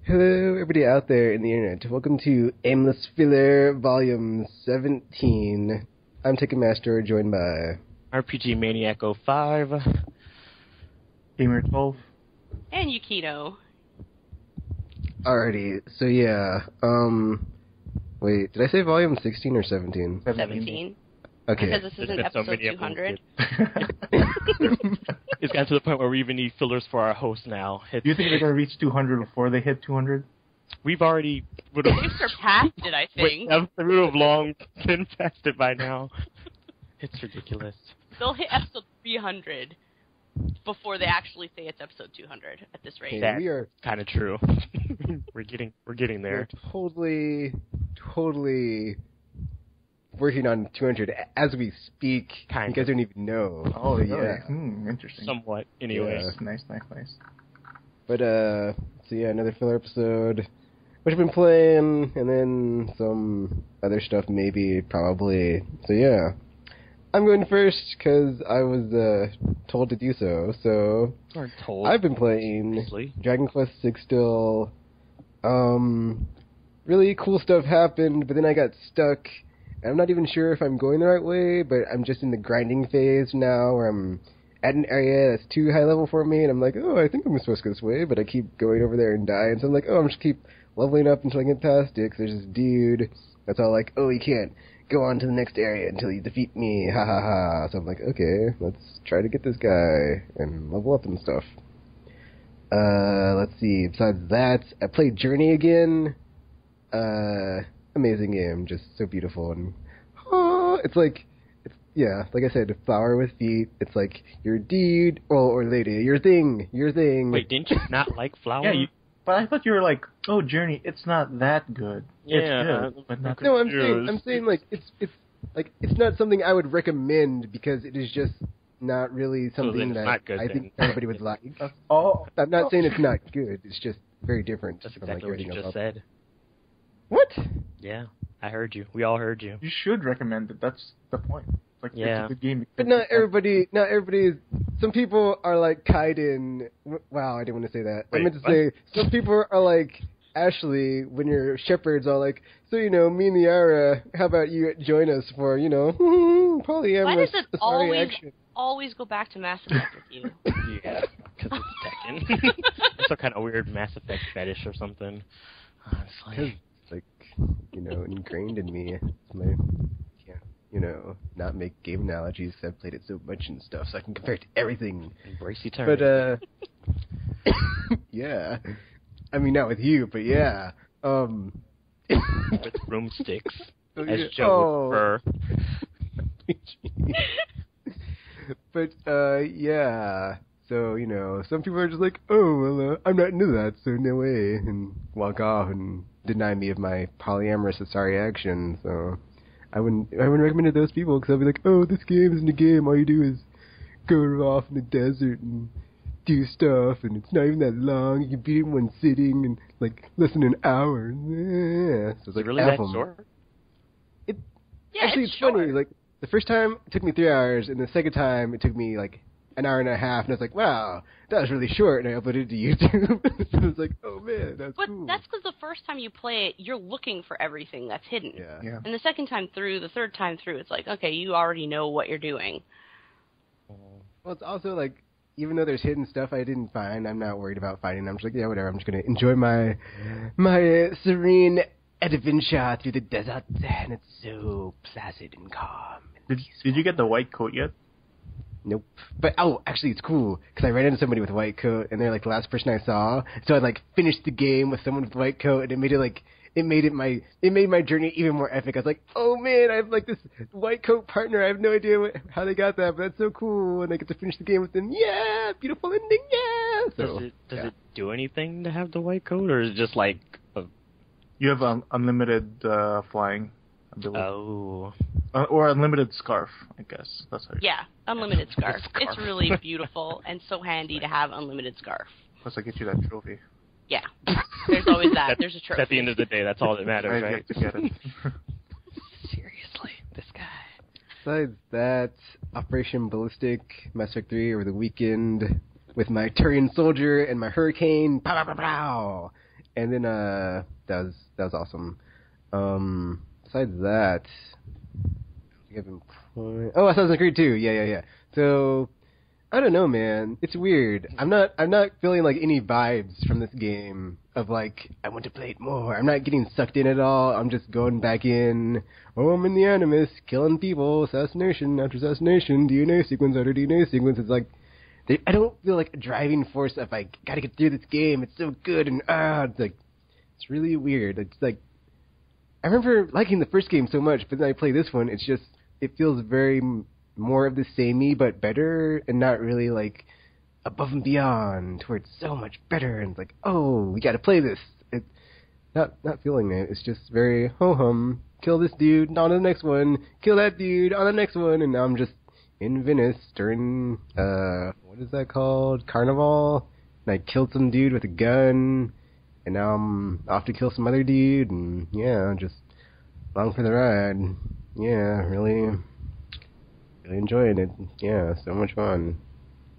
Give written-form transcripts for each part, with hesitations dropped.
Hello, everybody out there in the internet. Welcome to Aimless Filler Volume 17. I'm Ticketmaster, joined by RPG Maniac 05, Gamer 12, and Yukito. Alrighty, so yeah, wait, did I say Volume 16 or 17? 17. Okay. Because this isn't episode 200. It's gotten to the point where we even need fillers for our host now. Do you think they're going to reach 200 before they hit 200? We've already... They've surpassed it, I think. We would have long been past it by now. It's ridiculous. They'll hit episode 300 before they actually say it's episode 200 at this rate. That's kind of true. We're getting there. We're totally working on 200 as we speak. You guys don't even know. Oh, yeah. Interesting. Somewhat, anyway. Yeah. Nice. But, so yeah, another filler episode, which I've been playing, and then some other stuff maybe, probably. So yeah, I'm going first, because I was told to do so. So, told. I've been playing Obviously. Dragon Quest VI still. Really cool stuff happened, but then I got stuck. I'm not even sure if I'm going the right way, but I'm just in the grinding phase now, where I'm at an area that's too high level for me, and I'm like, oh, I think I'm supposed to go this way, but I keep going over there and die, and so I'm like, oh, I'm just keep leveling up until I get past it, because there's this dude that's all like, oh, you can't go on to the next area until you defeat me, ha ha ha. So I'm like, okay, let's try to get this guy and level up and stuff. Let's see, besides that, I played Journey again. Amazing game, just so beautiful, and like I said, a flower with feet. It's like your deed, or lady, your thing. Wait, didn't you not like flower? Yeah, but I thought you were like, oh, Journey, it's not that good. Yeah, it's good, but not. No, I'm saying like it's not something I would recommend because it is just not really something that I think everybody would like. I'm not saying it's not good. It's just very different. That's exactly what you just said. What? Yeah, I heard you. We all heard you. You should recommend it. That's the point. Like, yeah. It's a good game. But not everybody is... Some people are like Kaiden... Wow, I didn't want to say that. Wait, I meant to say, some people are like Ashley, when your shepherd's all like, so, me and Liara, how about you join us for, polyamorous... Why does it action? always go back to Mass Effect with you? Yeah, because it's Tekken. It's some kind of weird Mass Effect fetish or something. Honestly. Ingrained in me. Not make game analogies because I've played it so much and stuff, so I can compare it to everything. Embrace eternity. But, yeah. I mean, not with you, but yeah. With broomsticks, as Joe would prefer. But, yeah. So, some people are just like, oh, well, I'm not into that, so no way, and walk off and deny me of my polyamorous Asari action, so I wouldn't recommend it to those people, because I'll be like, oh, this game isn't a game, all you do is go off in the desert and do stuff, and it's not even that long, you can beat it in one sitting, and, less than an hour, yeah. So it's like, really that short? Actually, it's funny, the first time it took me 3 hours, and the second time it took me, an hour and a half, and I was like, wow, that was really short, and I uploaded it to YouTube. And I was like, oh man, that's cool. But that's because the first time you play it, you're looking for everything that's hidden. Yeah. And the second time through, the third time through, it's like, okay, you already know what you're doing. Well, it's also even though there's hidden stuff I didn't find, I'm not worried about finding. I'm just like, yeah, whatever, I'm just going to enjoy my serene adventure through the desert, and it's so placid and calm. Did you get the white coat yet? Nope. But, actually, it's cool, because I ran into somebody with a white coat, and they're, the last person I saw, so I, finished the game with someone with a white coat, and it made my journey even more epic. I was like, oh, man, I have, this white coat partner, I have no idea how they got that, but that's so cool, and I get to finish the game with them, yeah, beautiful ending, yeah! So, does it do anything to have the white coat, or is it just, You have unlimited flying ability. Oh. Or unlimited scarf, I guess. That's how Yeah, unlimited scarf. It's really beautiful and so handy to have unlimited scarf. Plus, I get you that trophy. Yeah, there's always that. There's a trophy. At the end of the day, that's all that matters, right? I get to get it. Seriously, this guy. Besides that, Operation Ballistic Mass Effect 3 over the weekend with my Turian soldier and my hurricane, pow, pow, pow, pow. And then that was awesome. Besides that, Assassin's Creed 2. Yeah. So I don't know, man. It's weird. I'm not feeling like any vibes from this game of like I want to play it more. I'm not getting sucked in at all. I'm just going back in. Oh, I'm in the Animus, killing people, assassination after assassination, DNA sequence after DNA sequence. It's like I don't feel like a driving force of like gotta get through this game. It's so good and it's like it's really weird. It's like I remember liking the first game so much, but then I play this one. It's just it feels very more of the samey but better, and not really like above and beyond where it's so much better and it's like, oh, we got to play this. It's not feeling it. It's just very ho hum. Kill this dude on the next one. Kill that dude on the next one. And now I'm just in Venice during what is that called? Carnival. And I killed some dude with a gun. And now I'm off to kill some other dude. And yeah, just along for the ride. Yeah, really enjoying it. Yeah, so much fun.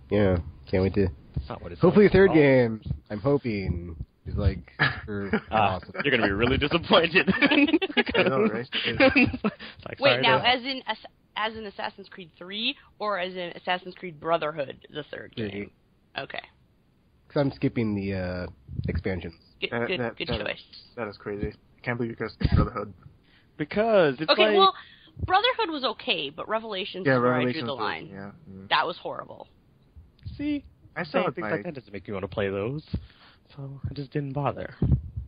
Yeah, can't wait to. That's not what it's hopefully, like a third game. I'm hoping is like for awesome. You're gonna be really disappointed. I know, right? Like, wait, now as in Assassin's Creed 3 or as in Assassin's Creed Brotherhood, the third game? Okay. Because I'm skipping the expansions. Good choice. That is crazy. I can't believe you guys skipped Brotherhood. Because it's okay, like... well, Brotherhood was okay, but Revelations is where I drew the line. Yeah. That was horrible. See, I saw things like that doesn't make me want to play those, so I just didn't bother.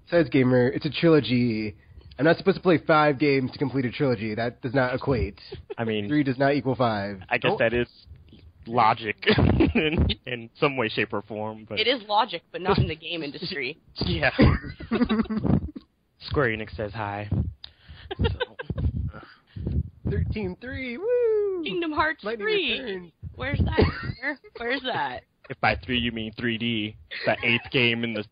Besides, Gamer, it's a trilogy. I'm not supposed to play 5 games to complete a trilogy. That does not equate. I mean... 3 does not equal 5. I guess that is logic in some way, shape, or form. But it is logic, but not in the game industry. Yeah. Square Enix says hi. So. 13-3, woo! Kingdom Hearts Lightning 3. Returns. Where's that? Where's that? If by 3 you mean 3D, that 8th game in the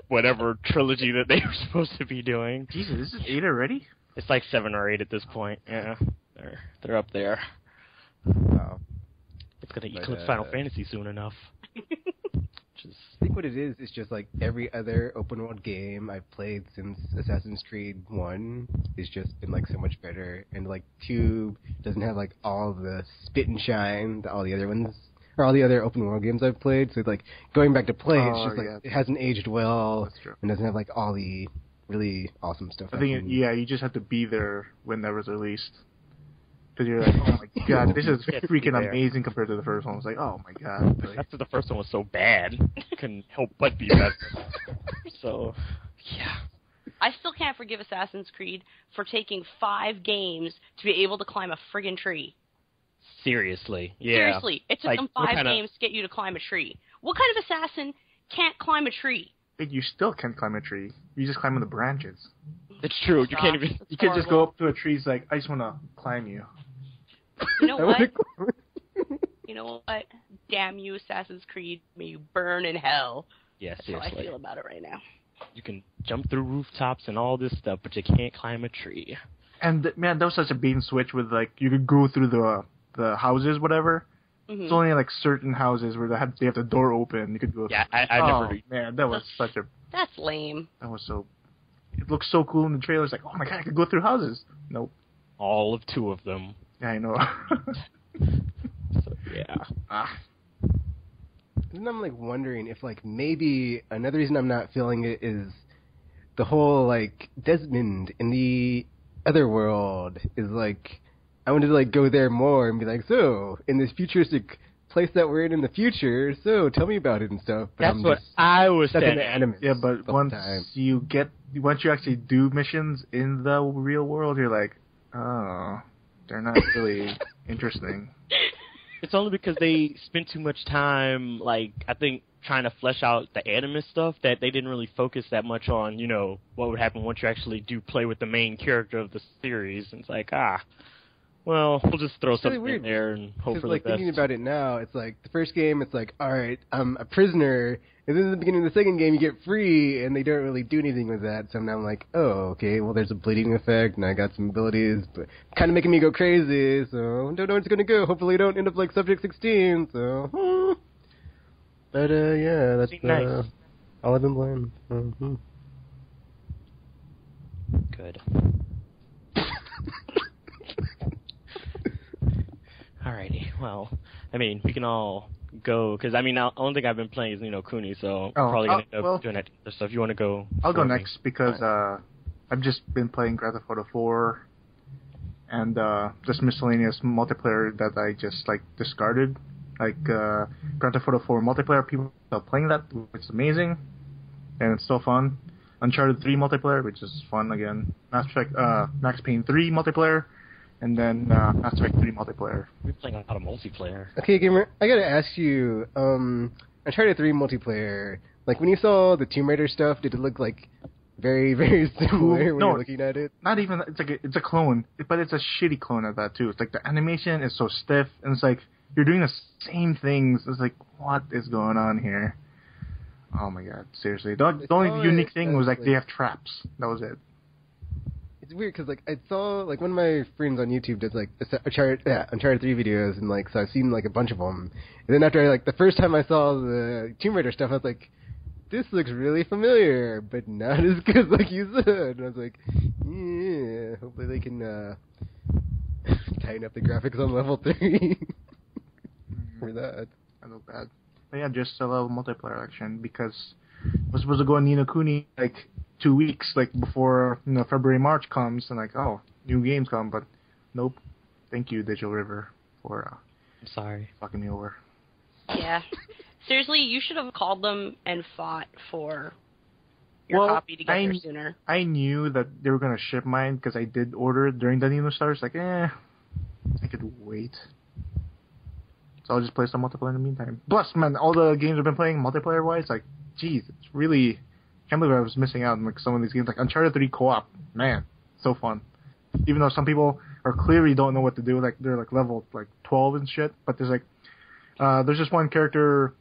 whatever trilogy that they were supposed to be doing. Jesus, this is 8 already? It's like 7 or 8 at this point. Yeah, they're up there. Wow. It's gonna eclipse Final Fantasy soon enough. I think what it is just like every other open world game I've played since Assassin's Creed 1 has just been like so much better, and like 2 doesn't have like all the spit and shine that all the other ones or all the other open world games I've played. So it's like going back to play, it's just like it hasn't aged well and doesn't have like all the really awesome stuff. I think you just have to be there when that was released. Because you're like, oh my god, this is freaking amazing compared to the first one. It's like, oh my god. Like, after the first one was so bad, couldn't help but be better. So, yeah. I still can't forgive Assassin's Creed for taking 5 games to be able to climb a friggin' tree. Seriously, yeah. Seriously, it took like, them 5 games to get you to climb a tree. What kind of assassin can't climb a tree? You still can't climb a tree. You just climb on the branches. It's true. You can't even. You can just go up to a tree. It's like, I just want to climb you. You know what? You know what? Damn you, Assassin's Creed. May you burn in hell. Yeah, That's seriously. how I feel about it right now. You can jump through rooftops and all this stuff, but you can't climb a tree. And man, that was such a bait and switch with like you could go through the houses, whatever. Mm-hmm. It's only like certain houses where they have the door open. You could go. Yeah, through. I never. Man, that was such a. That's lame. That was so. It looked so cool in the trailer. It's like, oh my god, I could go through houses. Nope. All of 2 of them. Yeah, I know. So, yeah. And I'm like wondering if like maybe another reason I'm not feeling it is the whole like Desmond in the other world is like I wanted to like go there more and be like, so in this futuristic place that we're in the future, so tell me about it and stuff. But That's what I was saying. Yeah, but once you actually do missions in the real world, you're like, oh, they're not really interesting. It's only because they spent too much time, like, I think, trying to flesh out the Animus stuff that they didn't really focus that much on, you know, what would happen once you actually do play with the main character of the series. And it's like, well, we'll just throw something in there and hope for the like best. Thinking about it now, it's like the first game, it's like, all right, I'm a prisoner, and then in the beginning of the second game, you get free, and they don't really do anything with that. So now I'm like, oh, okay, well, there's a bleeding effect, and I got some abilities, but kind of making me go crazy. So I don't know where it's gonna go. Hopefully, I don't end up like Subject 16. So, but yeah, that's nice. all I've been playing. Mm-hmm. Good. Alrighty. Well, I mean, we can all go because I mean, the only thing I've been playing is Kuni, so I'm probably gonna end up doing that. So if you want to go, I'll go next because I've just been playing Grand Theft Auto 4 and just miscellaneous multiplayer that I just discarded. Grand Theft Auto 4 multiplayer, people are playing that, which is amazing, and it's still fun. Uncharted 3 multiplayer, which is fun again. Max Payne 3 multiplayer, and then Mass Effect 3 multiplayer. We're playing a lot of multiplayer. Okay, gamer, I gotta ask you, Uncharted 3 multiplayer, when you saw the Tomb Raider stuff, did it look very, very similar when you're looking at it? Not even, it's a clone, but it's a shitty clone at that too. It's the animation is so stiff, and it's you're doing the same things. It's what is going on here? Oh my god, seriously. The only unique thing was they have traps. That was it. It's weird because I saw one of my friends on YouTube does Uncharted 3 videos, and so I've seen a bunch of them. And then after the first time I saw the Tomb Raider stuff, I was this looks really familiar, but not as good you said. And I was yeah, hopefully they can tighten up the graphics on level 3 for that. I look bad. But yeah, just a little multiplayer action because we're supposed to go on Ni no Kuni 2 weeks before February, March comes, and new games come, but nope. Thank you, Digital River, for I'm sorry, fucking me over. Yeah. Seriously, you should have called them and fought for your copy to get there sooner. I knew that they were going to ship mine because I did order it during the Nino Stars. I could wait. So I'll just play some multiplayer in the meantime. Plus, man, all the games I've been playing multiplayer-wise, geez, it's really... I can't believe I was missing out on some of these games. Uncharted 3 co-op, man, so fun. Even though some people are clearly don't know what to do, they're level 12 and shit, but there's just one character...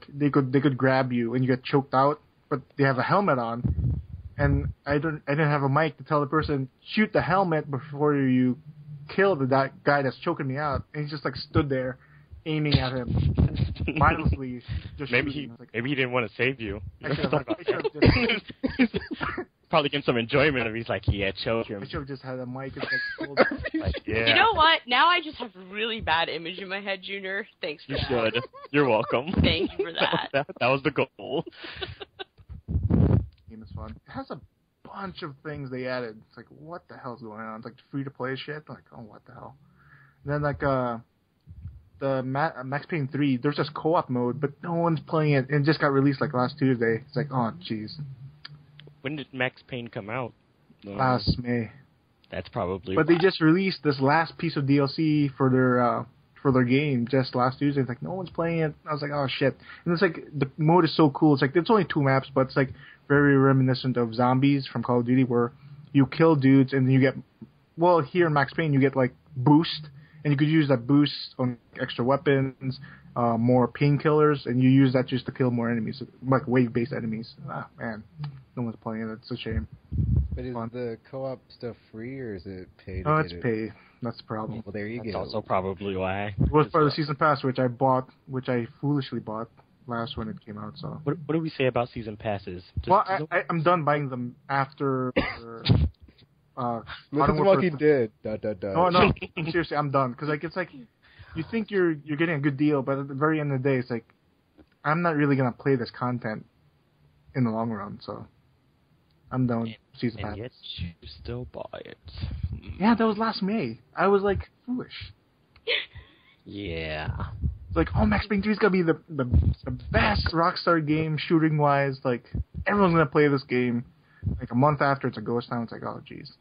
they could grab you and you get choked out, but they have a helmet on, and I didn't have a mic to tell the person shoot the helmet before you kill the guy that's choking me out, and he just stood there aiming at him mindlessly. Just maybe he didn't want to save you. Probably getting some enjoyment of. He's yeah, choke him. I should have just had a mic and yeah. You know what? Now I just have a really bad image in my head, Junior. Thanks for that. You should. You're welcome. Thank you for that. That was the goal. Game is fun. It has a bunch of things they added. It's what the hell's going on? It's free to play shit. Oh, what the hell? And then the Max Payne 3, there's this co-op mode, but no one's playing it. It just got released last Tuesday. It's oh, jeez. When did Max Payne come out? Last May. That's probably. But they just released this last piece of DLC for their game just last Tuesday. It's no one's playing it. I was oh shit. And it's the mode is so cool. It's it's only 2 maps, but it's very reminiscent of Zombies from Call of Duty, where you kill dudes and you get here in Max Payne you get boost. And you could use that boost on extra weapons, more painkillers, and you use that just to kill more enemies, wave-based enemies. Ah, man. No one's playing it. It's a shame. But is the co-op stuff free, or is it paid? Oh, it's paid. That's the problem. Well, there you go. That's also probably why. It was part of the season pass, which I foolishly bought last when it came out. So. What do we say about season passes? I'm done buying them after... Mrs. Walking Dead. No, seriously, I'm done. Because you think you're getting a good deal, but at the very end of the day, it's I'm not really gonna play this content in the long run. So I'm done with season pass. And yet you still buy it. Yeah, that was last May. I was foolish. Yeah. It's Max Payne 3 is gonna be the best Rockstar game shooting wise. Everyone's gonna play this game. A month after, it's a ghost town. It's oh, jeez.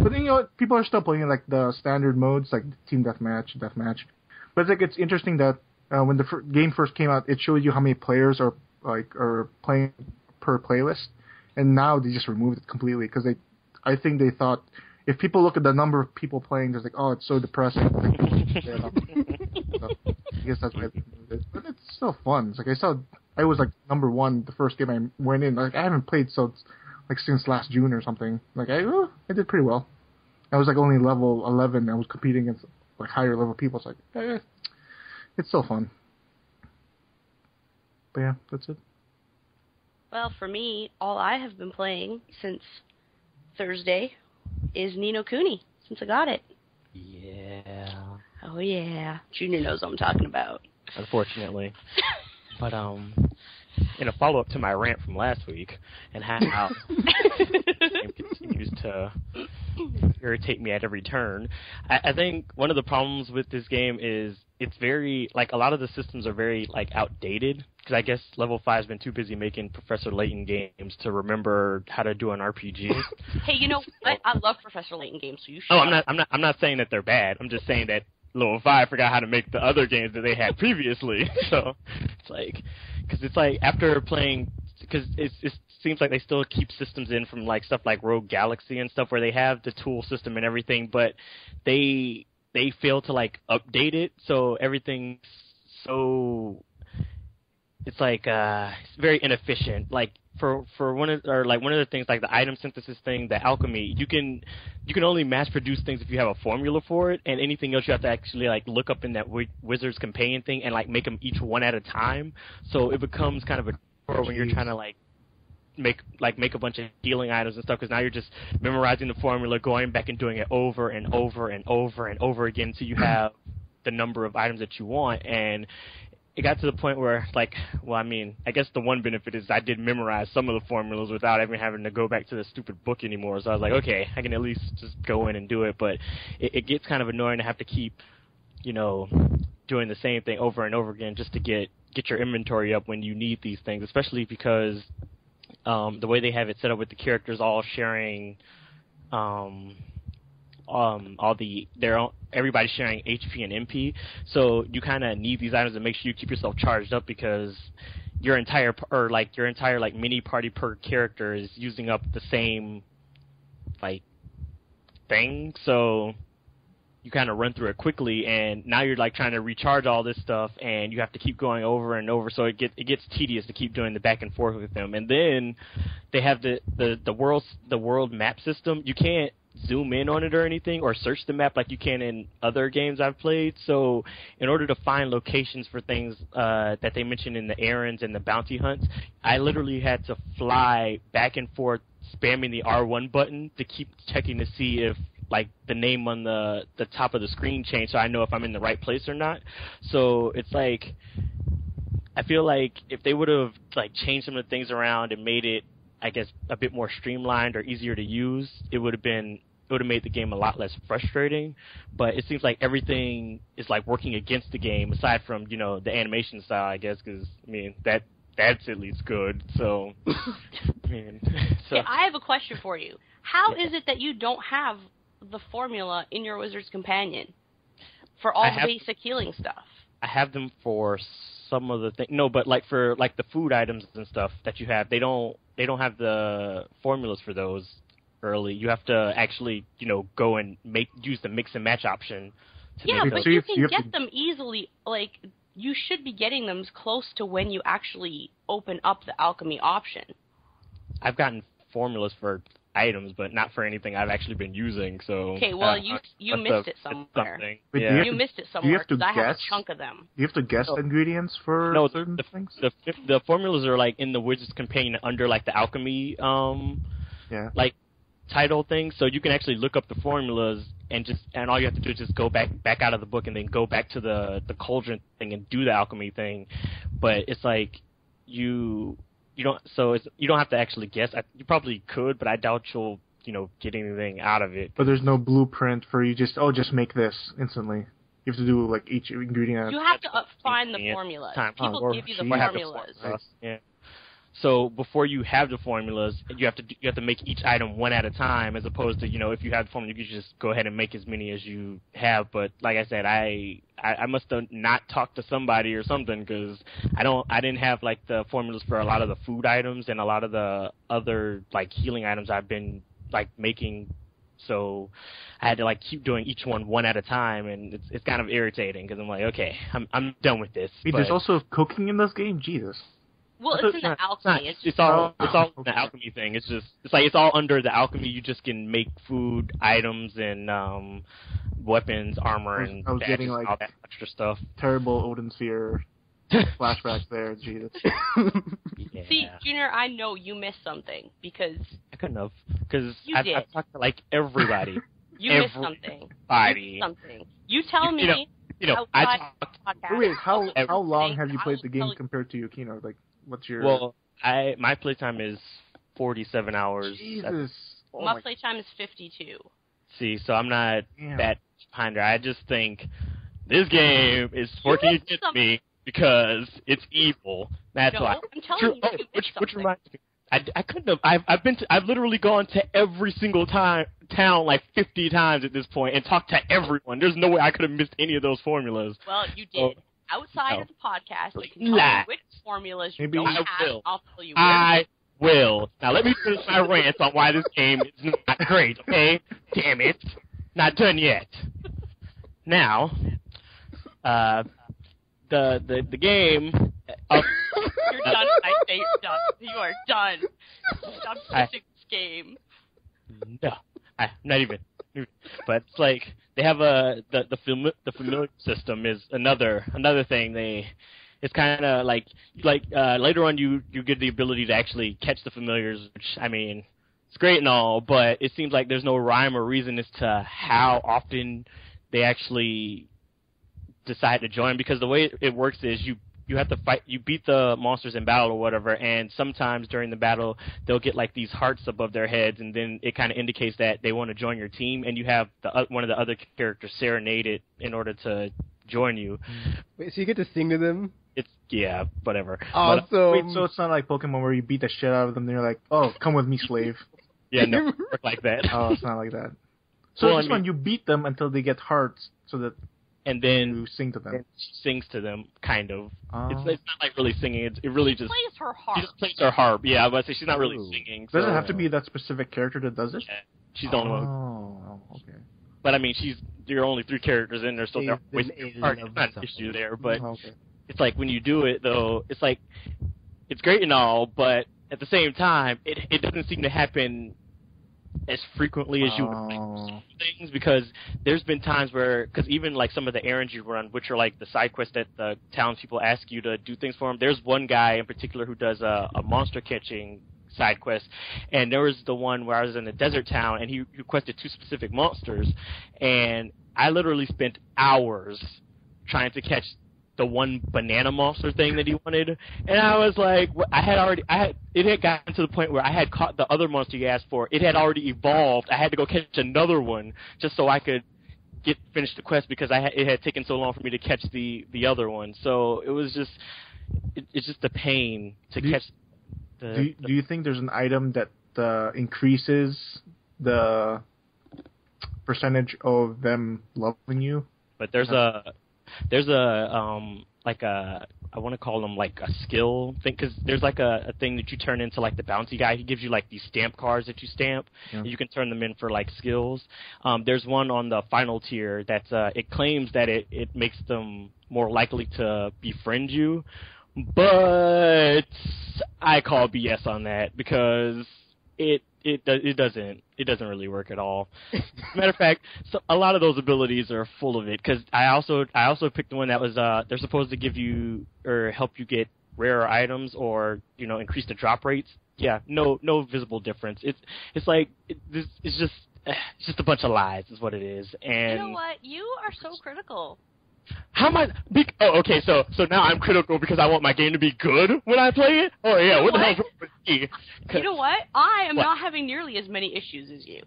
But then, people are still playing the standard modes, Team Deathmatch. But it's interesting that when the game first came out, it showed you how many players are playing per playlist, and now they just removed it completely because I think they thought if people look at the number of people playing, they're oh, it's so depressing. So, I guess that's why they removed it. But it's still fun. It's I was number 1 the first game I went in. I haven't played since last June or something. I did pretty well. I was only level 11. I was competing against higher level people. It's it's still fun. But yeah, that's it. Well, for me, all I have been playing since Thursday is Ni no Kuni, since I got it. Yeah. Oh, yeah. Junior knows what I'm talking about. Unfortunately. But, in a follow-up to my rant from last week, and how it continues to irritate me at every turn, I think one of the problems with this game is it's very, like, a lot of the systems are very, like, outdated, because I guess Level 5's been too busy making Professor Layton games to remember how to do an RPG. Hey, you know what? I love Professor Layton games, so you should. Oh, I'm not saying that they're bad. I'm just saying that Level 5 forgot how to make the other games that they had previously. So it's like, because it's like after playing, because it seems like they still keep systems in from like stuff like Rogue Galaxy and stuff where they have the tool system and everything, but they fail to like update it, so everything's so it's like it's very inefficient. Like for one of the things, like the item synthesis thing, the alchemy, you can only mass produce things if you have a formula for it, and anything else you have to actually like look up in that Wizard's Companion thing and like make them each one at a time. So it becomes kind of a chore when you're trying to like make a bunch of healing items and stuff, because now you're just memorizing the formula, going back and doing it over and over and over and over again until you have the number of items that you want. And it got to the point where, like, well, I mean, I guess the one benefit is I did memorize some of the formulas without even having to go back to the stupid book anymore. So I was like, okay, I can at least just go in and do it. But it gets kind of annoying to have to keep, doing the same thing over and over again just to get your inventory up when you need these things, especially because the way they have it set up with the characters all sharing everybody's sharing HP and MP, so you kind of need these items to make sure you keep yourself charged up, because your entire mini party per character is using up the same like thing, so you kind of run through it quickly, and now you're like trying to recharge all this stuff, and you have to keep going over and over, so it gets tedious to keep doing the back and forth with them. And then they have the world map system. You can't zoom in on it or anything, or search the map like you can in other games I've played. So in order to find locations for things that they mentioned in the errands and the bounty hunts, I literally had to fly back and forth spamming the R1 button to keep checking to see if like the name on the top of the screen changed, so I know if I'm in the right place or not. So it's like, I feel like if they would have like changed some of the things around and made it, I guess, a bit more streamlined or easier to use, it would have made the game a lot less frustrating. But it seems like everything is like working against the game, aside from the animation style, I guess, because I mean that's at least good. So, Okay, I have a question for you. How is it that you don't have the formula in your Wizard's Companion for all the basic healing stuff? I have them for some of the things. No, but like for like the food items and stuff that you have, they don't have the formulas for those early. You have to actually, go and use the mix and match option. Yeah, but you can get them easily. Like, you should be getting them close to when you actually open up the alchemy option. I've gotten formulas for items, but not for anything I've actually been using. So okay, well, you missed it somewhere. Yeah. You missed it somewhere because I have a chunk of them. You have to guess ingredients for certain things? The formulas are like in the Wizard's Companion under like the alchemy like title thing, so you can actually look up the formulas and all you have to do is just go back out of the book and then go back to the cauldron thing and do the alchemy thing. But it's like you don't have to actually guess. You probably could, but I doubt you'll get anything out of it. But there's no blueprint for you just make this instantly. You have to do like each ingredient. You have to find the formulas. People give you the formulas. Yeah. So before you have the formulas, you have to make each item one at a time, as opposed to if you have the formula, you just go ahead and make as many as you have. But like I said, I must have not talked to somebody or something, because I didn't have like the formulas for a lot of the food items and a lot of the other like healing items I've been like making. So I had to like keep doing each one at a time, and it's kind of irritating because I'm like, okay, I'm done with this. Wait, there's also cooking in this game, Jesus. Well, it's in the alchemy. It's all in the alchemy thing. It's all under the alchemy. You just can make food, items, and weapons, armor, and badges, getting, like, all that extra stuff. Terrible Odin Sphere flashbacks there. Gee, that's... Yeah. See, Junior, I know you missed something because I couldn't have, because I've talked to like everybody. Missed something. You tell me. I talked. Wait, how long have you played the game compared to Yukino? Like, what's your? Well, my playtime is 47 hours. Jesus. My playtime is 52. See, so I'm not that behind her. I just think this game is working against me because it's evil. That's why. I'm telling you, which reminds me, I couldn't have. I've literally gone to every single town like 50 times at this point and talked to everyone. There's no way I could have missed any of those formulas. Well, you did. Outside of the podcast, you can tell me which formulas you don't have. I'll tell you. I will. Now let me finish my rant on why this game is not great. Okay? Damn it. Not done yet. Now, the game. You're done. I say you're done. You are done. Stop switching this game. No, I'm not even. But it's like they have the familiar system is another thing. It's kind of like later on you get the ability to actually catch the familiars, which I mean it's great and all, but it seems like there's no rhyme or reason as to how often they actually decide to join, because the way it works is you have to fight. You beat the monsters in battle or whatever, and sometimes during the battle they'll get like these hearts above their heads, and then it kind of indicates that they want to join your team, and you have one of the other characters serenade it in order to join you. Wait, so you get to sing to them? It's whatever. Awesome. Wait, so it's not like Pokemon where you beat the shit out of them and you're like, oh, come with me, slave. Yeah, no, it works like that. Oh, it's not like that. So this one, you beat them until they get hearts, so that and then you sing to them. She sings to them, kind of. Oh. It's not like really singing. It really just plays her harp. She just plays her harp. Yeah, I was about to say she's not really singing. So. Does it have to be that specific character that does it? Yeah, she's the only one. Oh, okay. But I mean, there are only 3 characters in there, so they're wasting part. It's not an issue there, but it's like when you do it though, it's like it's great and all, but at the same time, it doesn't seem to happen as frequently as you would like things, because there's been times where, because even like some of the errands you run, which are like the side quests that the townspeople ask you to do things for them, there's one guy in particular who does a monster catching side quest, and there was the one where I was in a desert town and he requested 2 specific monsters, and I literally spent hours trying to catch the one banana monster thing that he wanted, and I was like, it had gotten to the point where I had caught the other monster he asked for. It had already evolved. I had to go catch another one just so I could finish the quest, because it had taken so long for me to catch the other one. So it was just it's just a pain to catch. Do you think there's an item that increases the percentage of them loving you? But there's I want to call them like a skill thing, because there's like a thing that you turn into like the bounty guy. He gives you like these stamp cards that you stamp, and you can turn them in for like skills. There's one on the final tier that's it claims that it makes them more likely to befriend you, but I call BS on that, because it doesn't really work at all. Matter of fact, so a lot of those abilities are full of it, because I also picked the one that was they're supposed to give you or help you get rarer items, or increase the drop rates. Yeah, no visible difference. It's like it's just a bunch of lies is what it is. And you know what? You are so critical. How am I? Okay. So now I'm critical because I want my game to be good when I play it. Oh yeah, what the hell's wrong with me? You know what? I am not having nearly as many issues as you.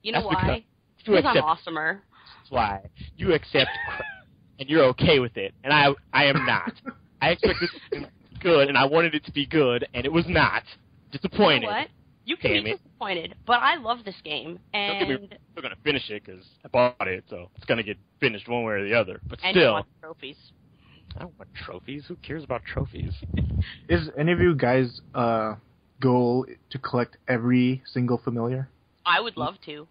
You know why? Because I'm awesomer. That's why you accept crap and you're okay with it, and I am not. I expect this to be good, and I wanted it to be good, and it was not. Disappointed. You know what? You can be disappointed, but I love this game, and I'm still gonna finish it because I bought it, so it's gonna get finished one way or the other. But and still, you want trophies. I don't want trophies. Who cares about trophies? Is any of you guys' goal to collect every single familiar? I would love to.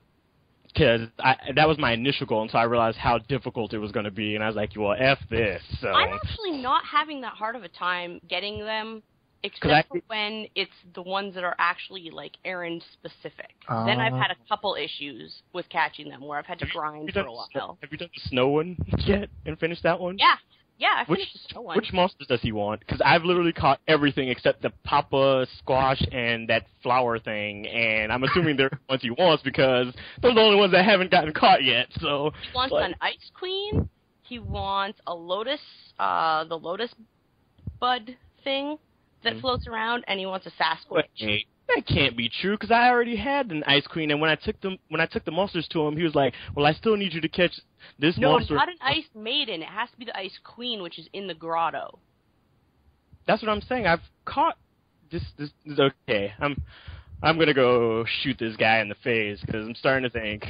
Because that was my initial goal until I realized how difficult it was going to be, and I was like, well, F this. So. I'm actually not having that hard of a time getting them, except for when it's the ones that are actually, like, errand specific. Then I've had a couple issues with catching them where I've had to grind for a while. Have you done the snow one yet and finished that one? Yeah. Yeah, I finished the snow one. Which monsters does he want? Because I've literally caught everything except the Papa Squash and that flower thing, and I'm assuming they're the ones he wants because those are the only ones that haven't gotten caught yet. So he wants an Ice Queen. He wants a lotus, the lotus bud thing that floats around, and he wants a Sasquatch. Wait, that can't be true because I already had an Ice Queen, and when I took the monsters to him, he was like, "Well, I still need you to catch this monster." No, not an Ice Maiden. It has to be the Ice Queen, which is in the grotto. That's what I'm saying. I've caught this. This is okay. I'm gonna go shoot this guy in the face because I'm starting to think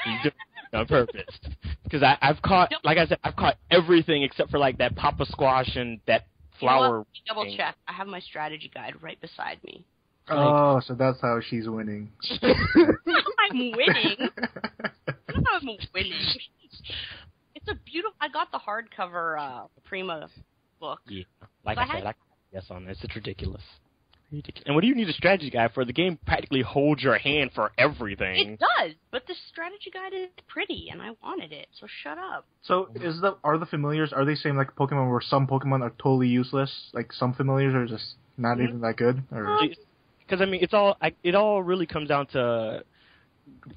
he's doing it on purpose. Because I've caught, like I said, I've caught everything except for like that Papa Squash and that flower. Double check. I have my strategy guide right beside me. Oh, so that's how she's winning. I'm winning. I'm winning. It's a beautiful. I got the hardcover Prima book. Yeah, like I said, I yes on this. It's ridiculous. And what do you need a strategy guide for? The game practically holds your hand for everything. It does, but the strategy guide is pretty, and I wanted it, so shut up. So are the familiars, are they saying like Pokemon where some Pokemon are totally useless? Like some familiars are just not even that good? Because, I mean, it all really comes down to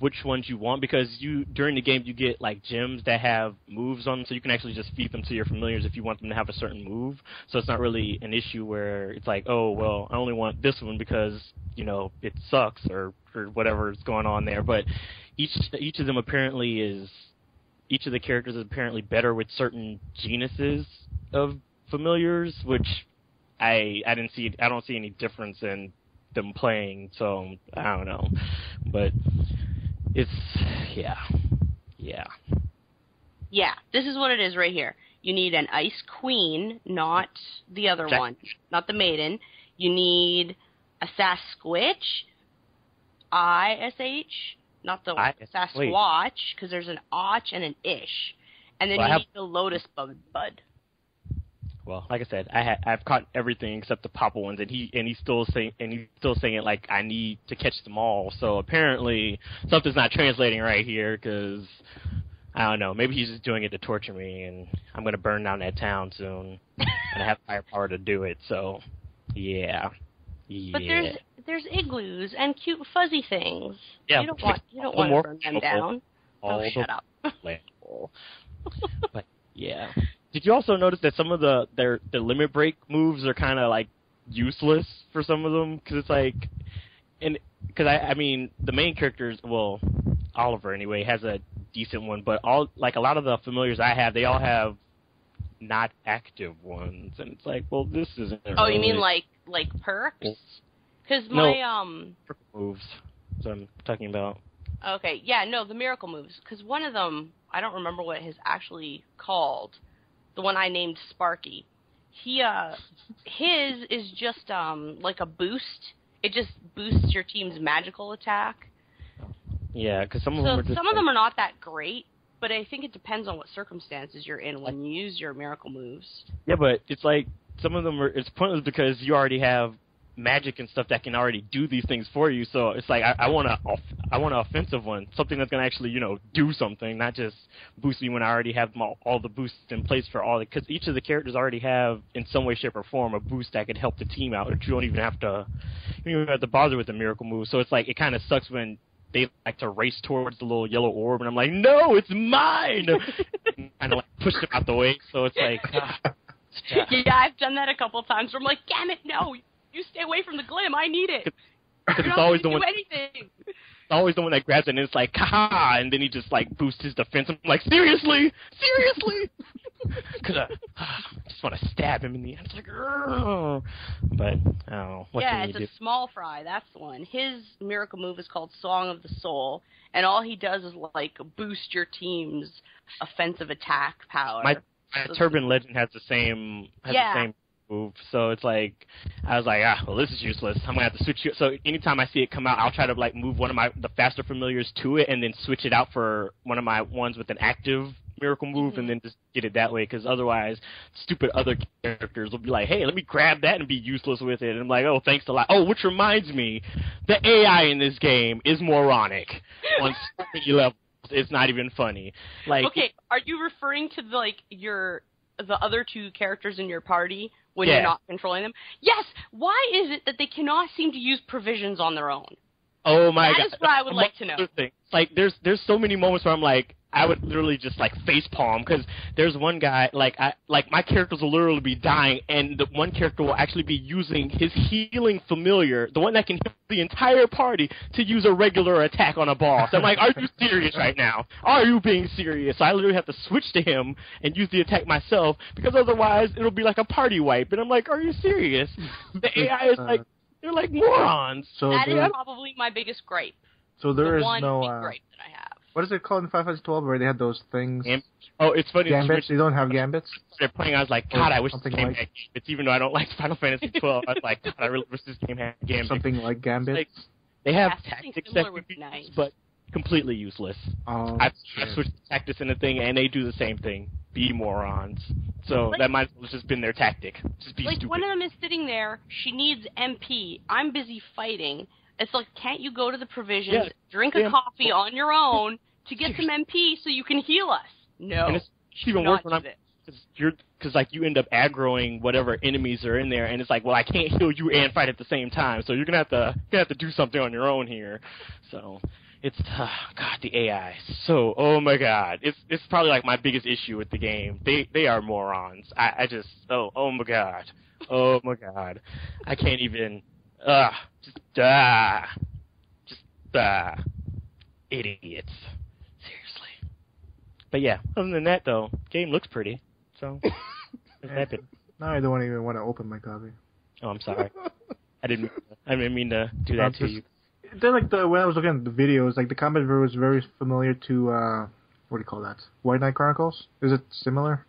which ones you want, because during the game you get like gyms that have moves on them, so you can actually just feed them to your familiars if you want them to have a certain move. So it's not really an issue where it's like, oh well, I only want this one because it sucks or whatever is going on there. But each of them each of the characters is apparently better with certain genuses of familiars, which I don't see any difference in them playing, so I don't know, but it's yeah. This is what it is right here. You need an Ice Queen, not the other one, not the Maiden. You need a Sasquatch, ISH, not the Sasquatch, because there's an Och and an Ish, and then you need the Lotus Bud. Well, like I said, I've caught everything except the Papa ones, and he's still saying it like I need to catch them all. So apparently something's not translating right here, because I don't know. Maybe he's just doing it to torture me, and I'm going to burn down that town soon, and I have firepower to do it. So yeah. But there's igloos and cute fuzzy things. Yeah, you don't want to burn them down. Shut up. But yeah. Did you also notice that some of their limit break moves are kind of like useless for some of them? Because it's like, because I mean the main characters, well, Oliver anyway has a decent one, but a lot of the familiars I have, they all have not active ones, and it's like, well, this isn't. Oh, you mean like perks? Because my moves. That's what I'm talking about. Okay, yeah, no, the miracle moves. Because one of them, I don't remember what it is actually called. The one I named Sparky. His is just like a boost. It just boosts your team's magical attack. Yeah, because some of them are just some of them are not that great, but I think it depends on what circumstances you're in when you use your miracle moves. Yeah, but it's like some of them it's pointless because you already have magic and stuff that can already do these things for you. So it's like I want an offensive one, something that's gonna actually do something, not just boost me when I already have all the boosts in place for all. Because each of the characters already have in some way, shape, or form a boost that could help the team out. You don't even have to bother with the miracle move. So it's like it kind of sucks when they like to race towards the little yellow orb, and I'm like, no, it's mine. Kind of like push them out the way. So it's like, yeah, I've done that a couple times. Where I'm like, damn it, no. You stay away from the glim. I need it. Because it's always the one. Anything. It's always the one that grabs it, and it's like, ha! And then he just like boosts his defense. I'm like, seriously. Because I just want to stab him in the end. It's like, Urgh. But what can you do? It's a small fry. That's the one. His miracle move is called Song of the Soul, and all he does is like boost your team's offensive attack power. My Turban Legend has the same. Move. So it's like, I was like, well, this is useless. I'm gonna have to switch it. So anytime I see it come out, I'll try to like move one of the faster familiars to it, and then switch it out for one of my ones with an active miracle move, and then just get it that way. Because otherwise, stupid other characters will be like, hey, let me grab that and be useless with it. And I'm like, oh, thanks a lot. Oh, which reminds me, the AI in this game is moronic on so many levels. It's not even funny. Like, okay, are you referring to your the other two characters in your party when you're not controlling them. Yes, why is it that they cannot seem to use provisions on their own? Oh my god. That is what I would like to know. Like, there's so many moments where I'm like, I would literally just like facepalm, because there's one guy, like my characters will literally be dying, and the one character will actually be using his healing familiar, the one that can heal the entire party, to use a regular attack on a boss. I'm like, are you serious right now? Are you being serious? So I literally have to switch to him and use the attack myself, because otherwise it'll be like a party wipe. And I'm like, are you serious? The AI is like, they're like morons. So that is probably my biggest gripe. So there is one no big gripe that I have. What is it called in Final Fantasy 12 where they had those things? Oh, it's funny. Gambits? They don't have gambits? They're playing. I was like, God, I wish this game had gambits. Even though I don't like Final Fantasy 12, I was like, God, I really wish this game had gambits. Something like gambits? Like, they have tactics that would be nice, but completely useless. Oh, I've switched tactics in the thing, and they do the same thing. Be morons. So like, that might as well have just been their tactic. Just be like stupid. one of them is sitting there. She needs MP. I'm busy fighting. It's like, can't you go to the provisions, drink a coffee on your own to get some MP so you can heal us? No. And it's even worse when because like you end up aggroing whatever enemies are in there, and it's like, well, I can't heal you and fight at the same time, so you're gonna have to do something on your own here. So it's God, the AI. So oh my God, it's probably like my biggest issue with the game. They are morons. I just oh my God, I can't even idiots. Seriously. But yeah, other than that though, game looks pretty. So now I don't even want to open my copy. Oh, I'm sorry. I didn't mean to do that to you. They're like when I was looking at the videos, like the combat was very familiar to what do you call that? White Knight Chronicles? Is it similar?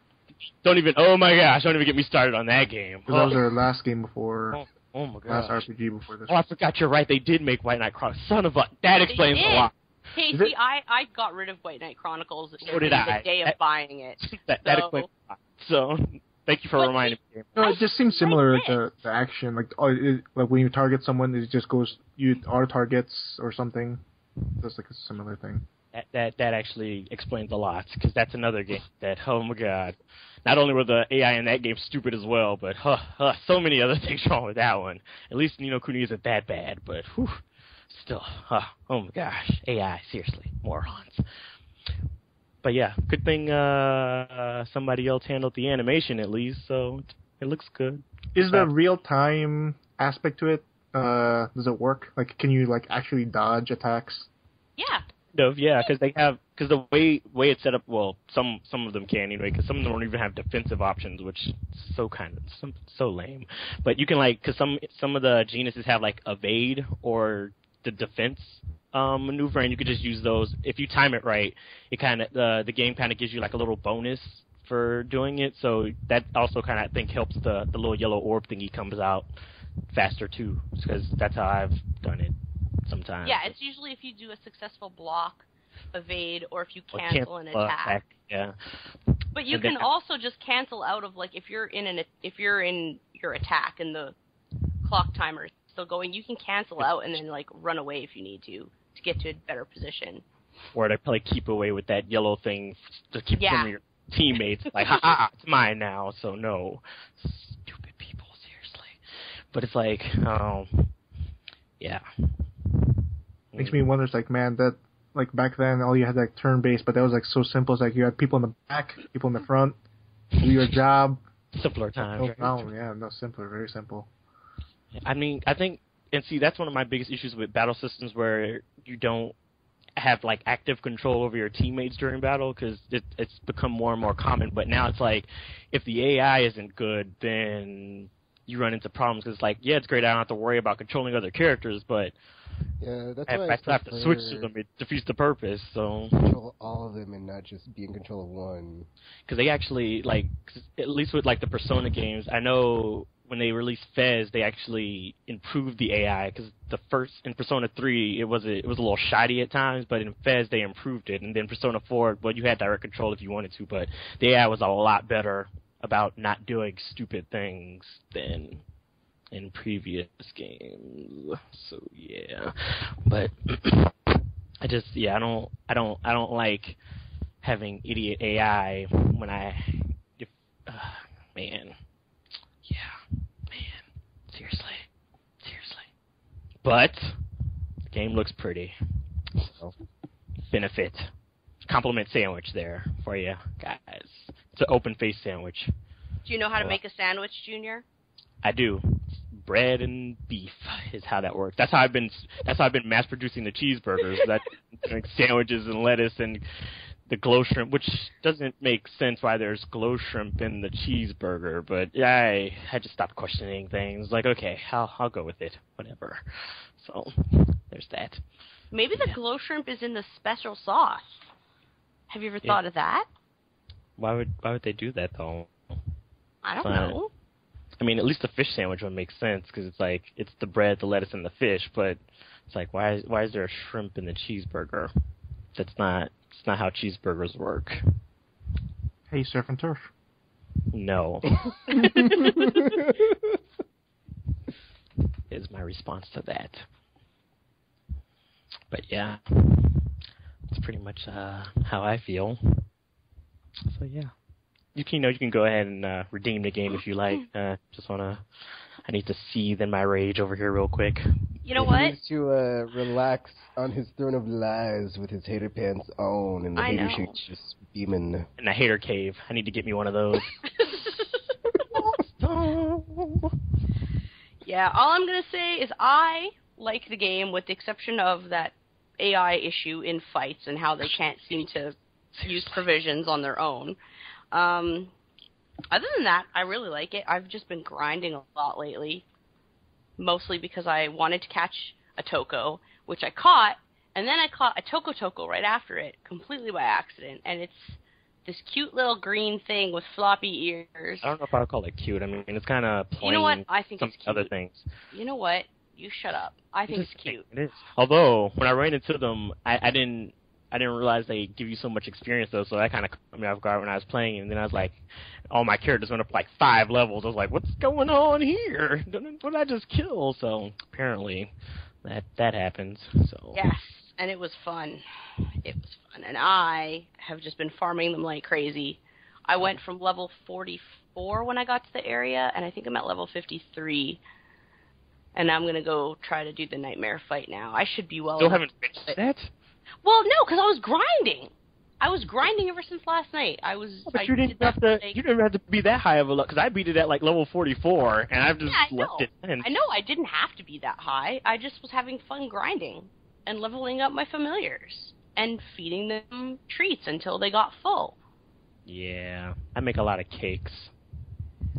Oh my gosh, don't even get me started on that game. Because that was their last game before. Oh my god. Last RPG before this. Oh, I forgot. You're right. They did make White Knight Chronicles. Son of a. That explains a lot. Hey, see, I got rid of White Knight Chronicles the day of buying it. That explains a lot. So, thank you for reminding me. No, it just seems similar to the action. Like when you target someone, it just goes, you auto targets or something. That's like a similar thing. That actually explains a lot, because that's another game that, oh my god. Not only were the AI in that game stupid as well, but so many other things wrong with that one. At least, Kuni isn't that bad, but whew, still, oh my gosh. AI, seriously, morons. But yeah, good thing somebody else handled the animation at least, so it looks good. Is the real-time aspect to it, does it work? Like, can you actually dodge attacks? Yeah. Yeah, because the way it's set up, well, some of them can anyway, because some of them don't even have defensive options, which is so lame. But you can because some of the genuses have evade or the defense maneuver, and you could just use those. If you time it right, it the game kind of gives you a little bonus for doing it. So that also kind of I think helps the little yellow orb thingy comes out faster too, because that's how I've done it. Sometimes. Yeah, it's usually if you do a successful block, evade, or if you cancel an attack. Yeah. But you can also just cancel out of if you're in your attack and the clock timer is still going, you can cancel out and then run away if you need to get to a better position. Or to keep away with that yellow thing to keep from your teammates. Ha, it's mine now. So no, stupid people, seriously. But it's yeah. Makes me wonder, man, that, back then, all you had, turn-based, but that was, so simple. It's you had people in the back, people in the front, do your job. Simpler times. No problem, yeah, no, simpler, very simple. I mean, I think, and see, that's one of my biggest issues with battle systems where you don't have, active control over your teammates during battle, because it's become more and more common, but now it's if the AI isn't good, then you run into problems, because it's great, I don't have to worry about controlling other characters, but yeah, that's if why I have to switch to them, it defeats the purpose. So control all of them and not just be in control of one. Because they actually at least with the Persona games, I know when they released Fez, they actually improved the AI. Because in Persona 3, it was a little shoddy at times, but in Fez they improved it, and then Persona 4, well, you had direct control if you wanted to, but the AI was a lot better about not doing stupid things than in previous games. So yeah, but I don't like having idiot AI when man. Seriously. But the game looks pretty. So, benefit. Compliment sandwich there for you guys. It's an open face sandwich. Do you know how to make a sandwich, Junior? I do. Bread and beef is how that works. That's how I've been mass producing the cheeseburgers. That like sandwiches and lettuce and the glow shrimp, which doesn't make sense why there's glow shrimp in the cheeseburger, but I just stopped questioning things. Like, okay, I'll go with it, whatever. So there's that. Maybe the glow shrimp is in the special sauce. Have you ever thought of that? Why would they do that though? I don't know. I mean, at least the fish sandwich would make sense because it's like it's the bread, the lettuce, and the fish. But it's like why is there a shrimp in the cheeseburger? It's not how cheeseburgers work. Hey, surf and turf. No. Is my response to that. But yeah, that's pretty much how I feel. So yeah, you can go ahead and redeem the game if you like. I need to seethe in my rage over here real quick. You know what? He needs to relax on his throne of lies with his hater pants on, and the hater sheet's just beaming. In the hater cave. I need to get me one of those. Yeah, all I'm going to say is I like the game with the exception of that AI issue in fights and how they can't seem to use provisions on their own. Other than that, I really like it. I've just been grinding a lot lately, mostly because I wanted to catch a Toko, which I caught, and then I caught a Toko right after it, completely by accident, and it's this cute little green thing with floppy ears. I don't know if I would call it cute. I mean, it's kind of plain. You know what? I think some it's cute. other things. You know what? You shut up. I think it's cute. It is. Although, when I ran into them, I didn't realize they give you so much experience, though, so that kind of caught me off guard when I was playing, and then I was like, all my characters went up like 5 levels. I was like, what's going on here? What did I just kill? So, apparently, that happens. So yes, and it was fun. It was fun, and I have just been farming them like crazy. I went from level 44 when I got to the area, and I think I'm at level 53. And I'm going to go try to do the nightmare fight now. I should be well Still enough. haven't finished that? Well, no, because I was grinding. I was grinding ever since last night. But you didn't have to be that high of a level, because I beat it at like level 44, and I've just left it in. I know, I didn't have to be that high. I just was having fun grinding and leveling up my familiars and feeding them treats until they got full. Yeah, I make a lot of cakes.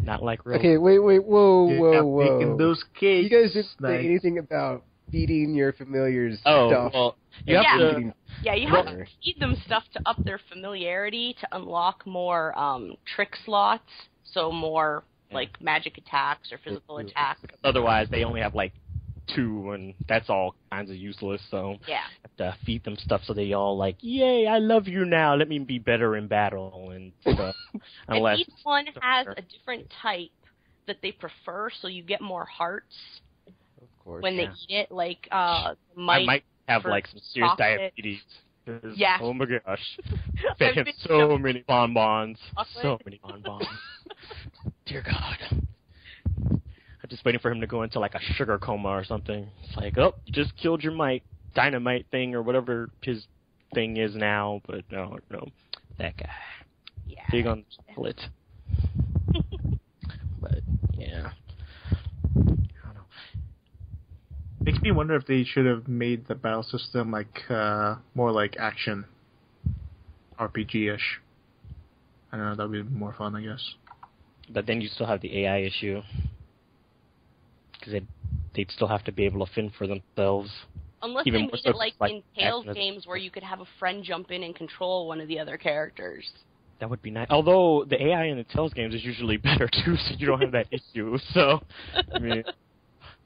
Not like real. Okay, wait, whoa. Making those cakes. You guys didn't say anything about feeding your familiars stuff. Well, you have to feed them stuff to up their familiarity, to unlock more trick slots, so more like magic attacks or physical attacks. Because otherwise, they only have like 2, and that's all kinds of useless. So yeah, you have to feed them stuff so they all like, yay, I love you now. Let me be better in battle and stuff. And each one has a different type that they prefer, so you get more hearts. Of course, when they eat it, like I might have like some serious diabetes. Yeah. Oh my gosh. Fed him so many bonbons. So many bonbons. Dear God. I'm just waiting for him to go into like a sugar coma or something. It's like, oh, you just killed your dynamite thing or whatever his thing is now. But no, that guy. Yeah. Big on split. But yeah. Makes me wonder if they should have made the battle system like more like action RPG-ish. I don't know, that would be more fun, I guess. But then you still have the AI issue. Because they'd still have to be able to fend for themselves. Unless even they made it like in Tales games where you could have a friend jump in and control one of the other characters. That would be nice. Although the AI in the Tales games is usually better too, so you don't have that issue. So, I mean,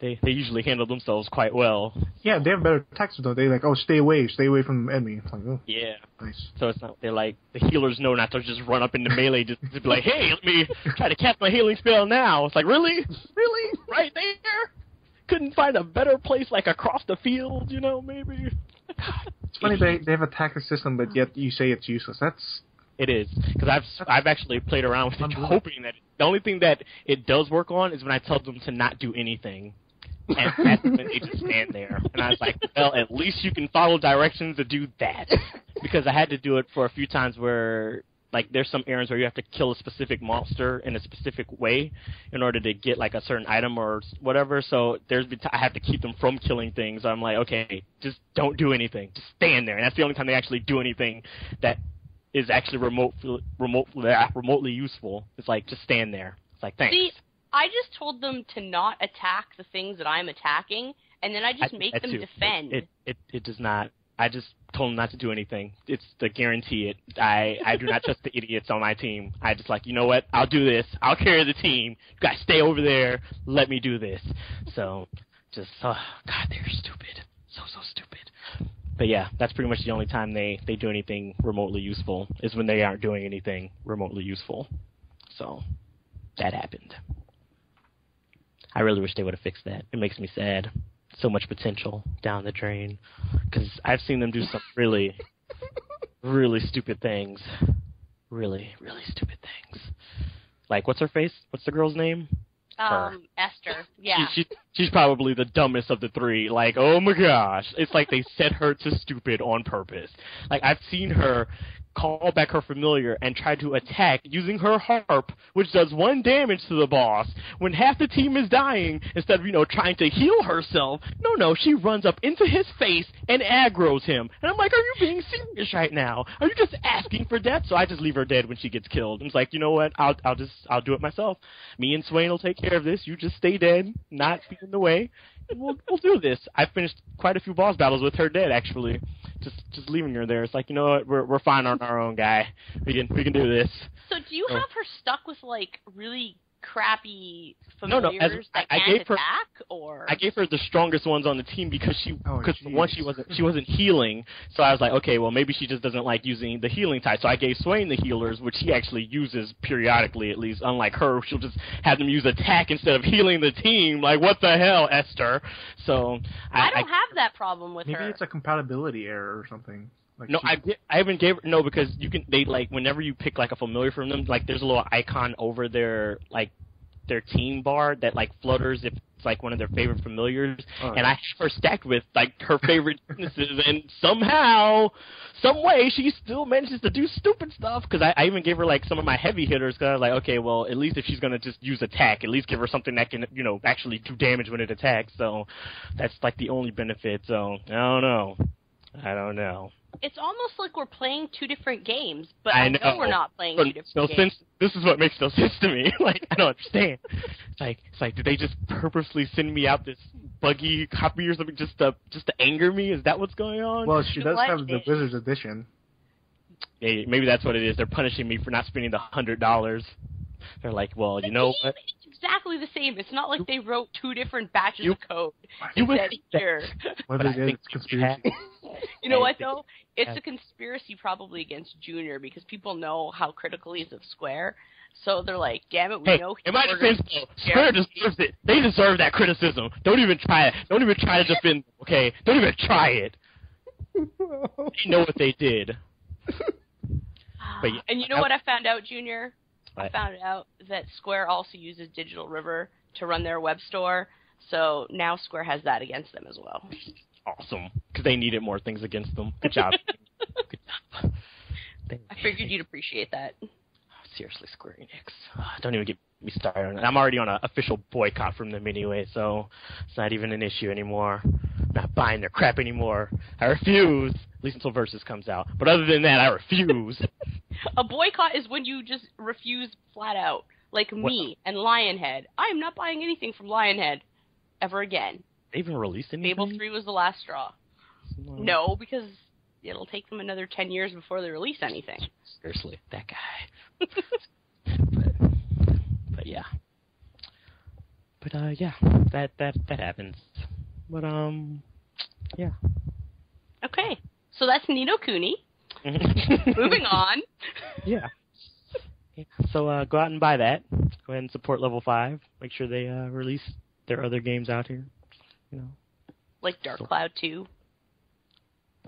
they usually handle themselves quite well. Yeah, they have better attacks though. They like, oh, stay away from the enemy. It's like, oh, yeah, nice. So it's not, they're like, the healers know not to just run up into melee just to be like, hey, let me try to cast my healing spell now. It's like, really, right there. Couldn't find a better place, like across the field, maybe. It's funny they have a tactic system, but yet you say it's useless. It is, because I've actually played around with it, hoping that the only thing that it does work on is when I tell them to not do anything, and that's when they just stand there. And I was like, well, at least you can follow directions to do that, because I had to do it for a few times where, like, there's some errands where you have to kill a specific monster in a specific way in order to get, like, a certain item or whatever. So I have to keep them from killing things. I'm like, okay, just don't do anything. Just stand there. And that's the only time they actually do anything that is actually remotely useful. It's like, just stand there. It's like, thanks. See, I just told them to not attack the things that I'm attacking, and then I just make them defend. It does not. I just told them not to do anything. It's to guarantee it. I do not trust the idiots on my team. I just like, you know what? I'll do this. I'll carry the team. You guys stay over there. Let me do this. So, just, God, they're stupid. So stupid. But yeah, that's pretty much the only time they do anything remotely useful is when they aren't doing anything remotely useful. So, that happened. I really wish they would have fixed that. It makes me sad. So much potential down the drain. Because I've seen them do some really, really stupid things. Really, really stupid things. Like, what's her face? What's the girl's name? Esther. Yeah. She's probably the dumbest of the three. Like, oh my gosh. It's like they set her to stupid on purpose. Like, I've seen her call back her familiar and try to attack using her harp, which does 1 damage to the boss, when half the team is dying. Instead of, trying to heal herself, no, she runs up into his face and aggroes him. And I'm like, are you being serious right now? Are you just asking for death? So I just leave her dead when she gets killed. And it's like, you know what? I'll do it myself. Me and Swain will take care of this. You just stay dead, not be in the way, and we'll do this. I finished quite a few boss battles with her dead, actually. Just leaving her there. It's like, you know what? We're fine on our own, guy. We can do this. So do you have her stuck with, like, really crappy familiars that can't attack, or? I gave her the strongest ones on the team because she wasn't healing. So I was like, okay, well, maybe she just doesn't like using the healing type. So I gave Swain the healers, which he actually uses periodically, at least. Unlike her, she'll just have them use attack instead of healing the team. Like, what the hell, Esther? So I don't have that problem with her. Maybe it's a compatibility error or something. Like no, I haven't gave no, because whenever you pick like a familiar from them, like there's a little icon over their team bar that like flutters if it's like one of their favorite familiars, and I have her stacked with like her favorite weaknesses, and somehow, some way, she still manages to do stupid stuff. Because I even gave her like some of my heavy hitters. Because I was like, okay, well, at least if she's gonna just use attack, at least give her something that can actually do damage when it attacks. So that's like the only benefit. So I don't know. It's almost like we're playing 2 different games, but I know we're not playing 2 different games. This is what makes no sense to me. Like, I don't understand. It's like, did they just purposely send me out this buggy copy or something just to anger me? Is that what's going on? Well, she does have the Wizard's Edition. Yeah, maybe that's what it is. They're punishing me for not spending the $100. They're like, well, you know what? It's exactly the same. It's not like they wrote 2 different batches of code and said here. What they did, it's conspiracy. You know what, though? It's a conspiracy probably against Junior because people know how critical he is of Square. So they're like, damn it, we know he's in my defense, Square deserves it. They deserve that criticism. Don't even try it. Don't even try to defend them, okay? Don't even try it. They know what they did. But, yeah, and you know what I found out, Junior? I found out that Square also uses Digital River to run their web store, so now Square has that against them as well. Awesome, because they needed more things against them. Good job. Good job. I figured you'd appreciate that. Seriously, Square Enix. Don't even get me started on it. I'm already on an official boycott from them anyway, so it's not even an issue anymore. I'm not buying their crap anymore. I refuse, at least until Versus comes out. But other than that, I refuse. A boycott is when you just refuse flat out. Like me and Lionhead. I am not buying anything from Lionhead ever again. They even released anything? Fable 3 was the last straw. No, because it'll take them another 10 years before they release anything. Seriously, that guy. but yeah. But yeah, that happens. But yeah. Okay, so that's Ni no Kuni. Moving on. Yeah. So go out and buy that. Go ahead and support Level 5. Make sure they release their other games out here. Like Dark Cloud 2.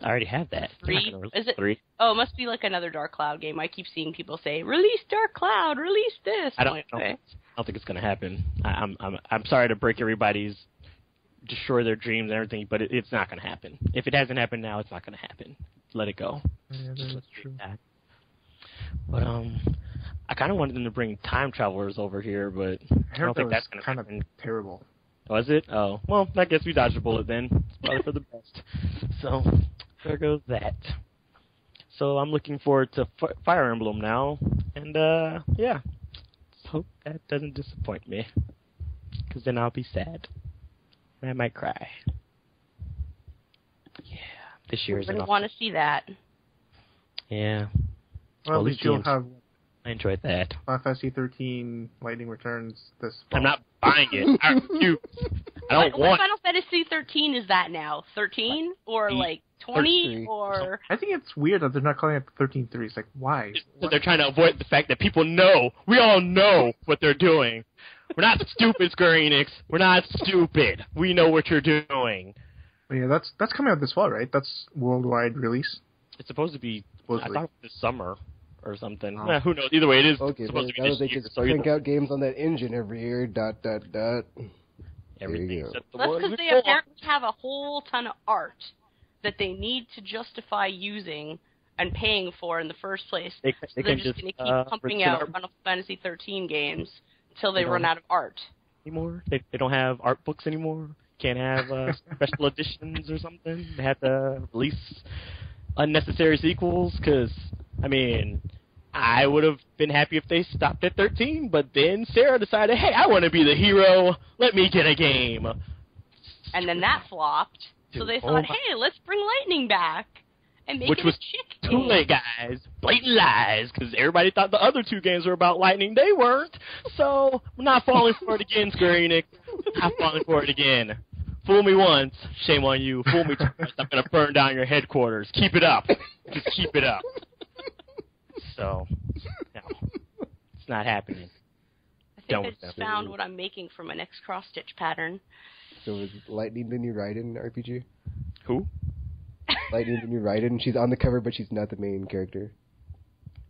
I already have that. 3? Is it 3? Oh, it must be like another Dark Cloud game. I keep seeing people say, "Release Dark Cloud, release this." I don't think it's gonna happen. I'm sorry to break everybody's destroy their dreams and everything, but it's not gonna happen. If it hasn't happened now, it's not gonna happen. Let it go. Yeah, that's true. But I kind of wanted them to bring time travelers over here, but I don't think that's gonna kind happen. of terrible. Was it? Oh, well, I guess we dodged a bullet then. It's probably for the best. So, there goes that. So, I'm looking forward to Fire Emblem now. And, yeah. Hope that doesn't disappoint me. Because then I'll be sad. And I might cry. Yeah. This year is I enough. want to see that. Yeah. Well, at least you'll have I enjoyed that. Final Fantasy 13 Lightning Returns this fall. I'm not buying it. I refuse. I don't What want Final Fantasy 13 is that now? 13? Or like 20? Or... I think it's weird that they're not calling it 13.3. It's like, why? They're trying to avoid the fact that people know. We all know what they're doing. We're not stupid, Square Enix. We're not stupid. We know what you're doing. But yeah, that's coming out this fall, right? That's worldwide release. It's supposed to be, Supposedly. I thought this summer or something. Oh. Who knows? Either way, it is Okay, supposed but to be now this they year. can So crank out games on that engine every year. ... everything There you go. except the That's ones because we they want. apparently have a whole ton of art that they need to justify using and paying for in the first place. They So can they're just going to keep pumping return out art Final Fantasy 13 games until they They run don't- out of art. anymore. They don't have art books anymore. Can't have special editions or something. They have to release unnecessary sequels because, I mean, I would have been happy if they stopped at 13, but then Sarah decided, hey, I want to be the hero. Let me get a game. And then that flopped. So they thought, hey, let's bring Lightning back and make Which it was a chick too game. late, guys. Blatant lies, because everybody thought the other two games were about Lightning. They weren't. So, I'm not falling for it again, Square Enix. I'm falling for it again. Fool me once, shame on you. Fool me twice, I'm going to burn down your headquarters. Keep it up. Just keep it up. So, no. It's not happening. I think I just found what I'm making for my next cross-stitch pattern. So is Lightning the new Raiden RPG? Who? Lightning the new Raiden? She's on the cover, but she's not the main character.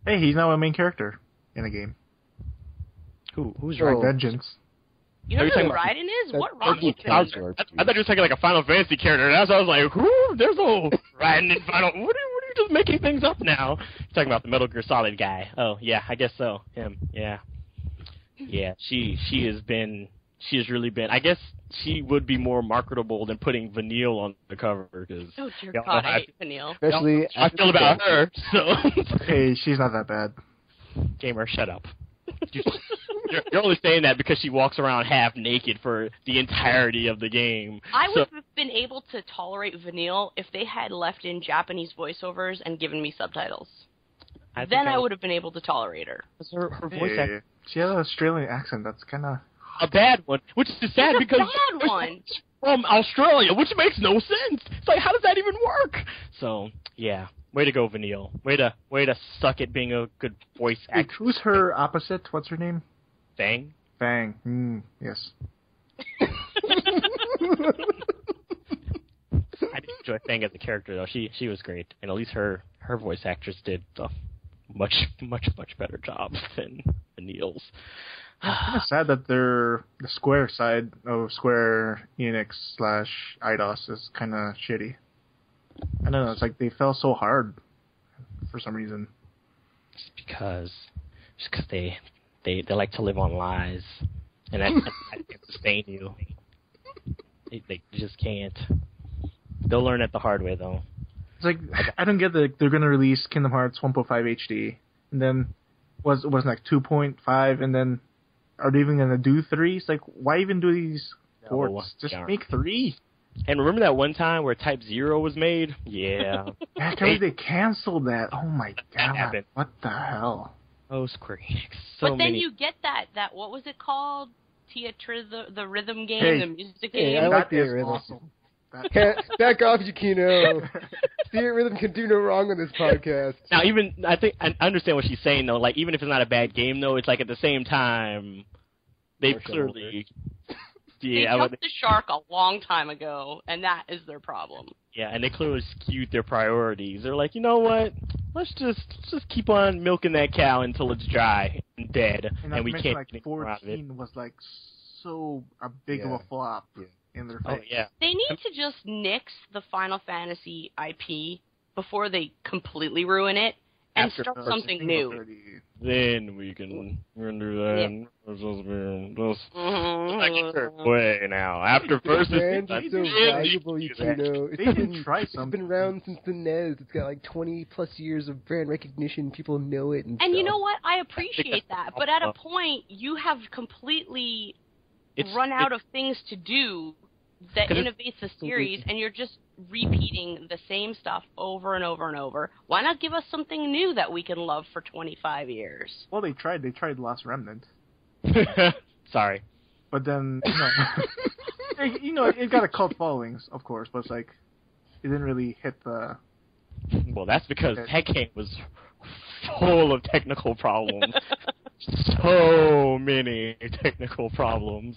Hey, he's now a main character in a game. Who's Oh. right? Vengeance. You know Are you who talking Raiden is? That's What rocket RPG. ship? I thought you were talking like a Final Fantasy character. That's why I was like, who? There's no Raiden in Final... What are you just making things up now? You're talking about the Metal Gear Solid guy. Oh, yeah, I guess so. Him, yeah. Yeah, she has really been... I guess she would be more marketable than putting Vanille on the cover, because... Oh, dear God, I hate Vanille. Especially I feel about her, so... Hey, she's not that bad. Gamer, shut up. You're only saying that because she walks around half naked for the entirety of the game. I would have been able to tolerate Vanille if they had left in Japanese voiceovers and given me subtitles. Then I would have been able to tolerate her. Her voice Hey, she has an Australian accent. That's kind of... a bad one, which is sad because a bad one. From Australia, which makes no sense. It's like, how does that even work? So, yeah. Way to go, Vanille. Way to suck at being a good voice actor. Who's her opposite? What's her name? Fang? Fang. Yes. I did enjoy Fang as a character, though. She was great. And at least her voice actress did a much better job than Vanille's. It's kind of sad that the Square side of Square Enix / IDOS is kind of shitty. I don't know. It's like they fell so hard for some reason. Just because they like to live on lies, and that can't sustain you. They just can't. They'll learn it the hard way, though. It's like I don't get that they're gonna release Kingdom Hearts 1.5 HD, and then was like 2.5, and then are they even gonna do 3? It's like, why even do these ports? Just make 3. And remember that one time where Type 0 was made? Yeah. I can't believe they canceled that. Oh my god! happened. What the hell? Oh, Square Enix. But then you get that what was it called? The rhythm game, Hey. the music Hey, game. I like That the is rhythm. awesome. Back off, Yukino. Spirit Rhythm can do no wrong on this podcast. Now, even I understand what she's saying though. Like, even if it's not a bad game, though, it's like at the same time they've Marshall clearly They jumped the shark a long time ago, and that is their problem. Yeah, and they clearly skewed their priorities. They're like, you know what? Let's just keep on milking that cow until it's dry and dead, and we can't like get anything out of it. 14 was like so big of a flop in their face. Oh yeah. They need to just nix the Final Fantasy IP before they completely ruin it and start something new. Then we can render that. Way now. After first, it's so valuable, Yuchino. They didn't try something. It's been around since the NES. It's got like 20 plus years of brand recognition. People know it. And you know what? I appreciate that. But at a point, you have completely run out of things to do that innovates the series, and you're just repeating the same stuff over and over and over. Why not give us something new that we can love for 25 years? Well, they tried. They tried Lost Remnant. Sorry. But then, it got a cult followings, of course, but it's like, it didn't really hit the... Well, that's because that game was full of technical problems. So many technical problems.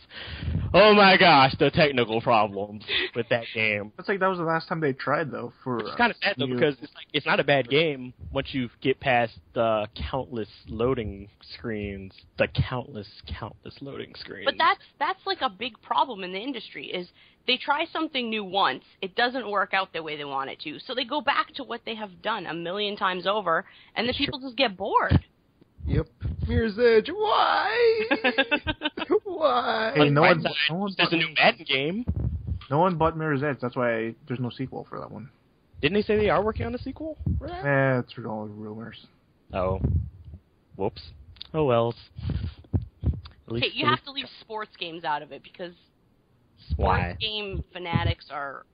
Oh my gosh, the technical problems with that game. It's like that was the last time they tried, though. It's kind of sad, though, because it's not a bad game once you get past the countless loading screens. The countless loading screens. But that's like a big problem in the industry, is they try something new once, it doesn't work out the way they want it to, so they go back to what they have done a million times over, and the people just get bored. Yep. Mirror's Edge. Why? Why? Hey, there's a new Madden game. No one bought Mirror's Edge. That's why there's no sequel for that one. Didn't they say they are working on a sequel for that? It's all rumors. Oh. Whoops. Oh wells. Okay, you have to leave sports games out of it, because sports game fanatics are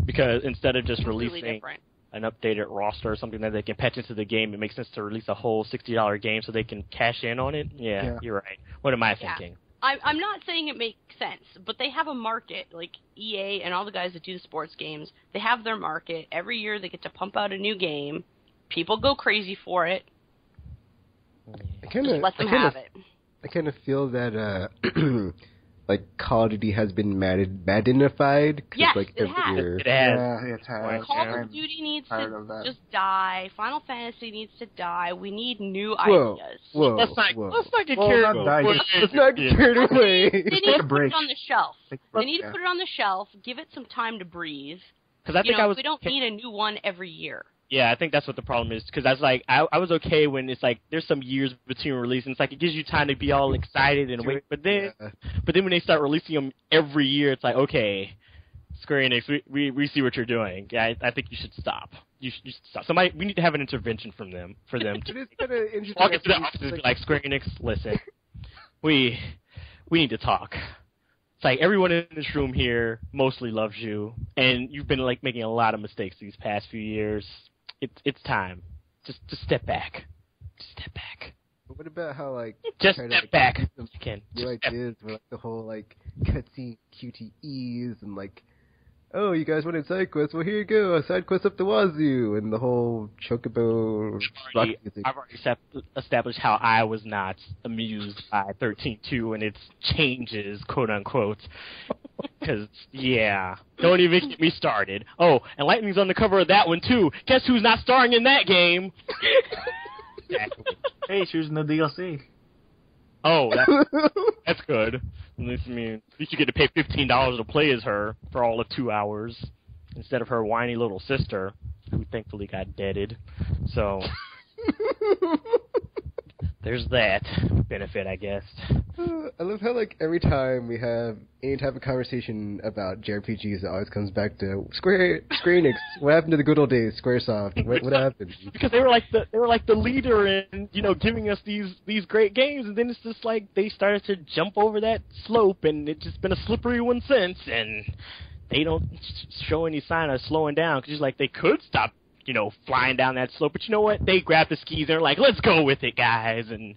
because instead of just completely releasing different. An updated roster or something that they can patch into the game, it makes sense to release a whole $60 game so they can cash in on it. Yeah. You're right. What am I thinking? I'm not saying it makes sense, but they have a market, like EA and all the guys that do the sports games. They have their market. Every year they get to pump out a new game. People go crazy for it. Just let them have it. I kind of feel that like Call of Duty has been Maddenified. Yes, like, it has. Year. It has. Yeah, it has. Call of Duty needs to just die. Final Fantasy needs to die. We need new ideas. Let's not get carried away. Let's not get carried away. They need to put it on the shelf. They need to put it on the shelf. Give it some time to breathe. Because we don't need a new one every year. Yeah, I think that's what the problem is. Because I was okay when it's like there's some years between release, and it's like it gives you time to be all excited and wait. But then when they start releasing them every year, it's like, okay, Square Enix, we see what you're doing. Yeah, I think you should stop. You should stop. We need to have an intervention from them for them to walk into the office and be like, Square Enix, listen, we need to talk. It's like everyone in this room here mostly loves you, and you've been like making a lot of mistakes these past few years. It's time. Just step back. Just step back. But what about how just step back? You can. New ideas with the whole cutscene QTEs and oh, you guys wanted side quests? Well, here you go, a side quest up the wazoo, and the whole chocobo. I've already established how I was not amused by 13.2 and its changes, quote unquote. Because don't even get me started. Oh, and Lightning's on the cover of that one too. Guess who's not starring in that game? Exactly. Hey, she was in the DLC. Oh, that's good. At least you get to pay $15 to play as her for all of 2 hours instead of her whiny little sister, who thankfully got deaded. So there's that benefit, I guess. I love how every time we have any type of conversation about JRPGs, it always comes back to Square Enix. What happened to the good old days? SquareSoft. What happened? Because they were the leader in giving us these great games, and then it's just they started to jump over that slope, and it's just been a slippery one since, and they don't show any sign of slowing down because they could stop flying down that slope. But you know what? They grab the skis. They're like, let's go with it, guys. And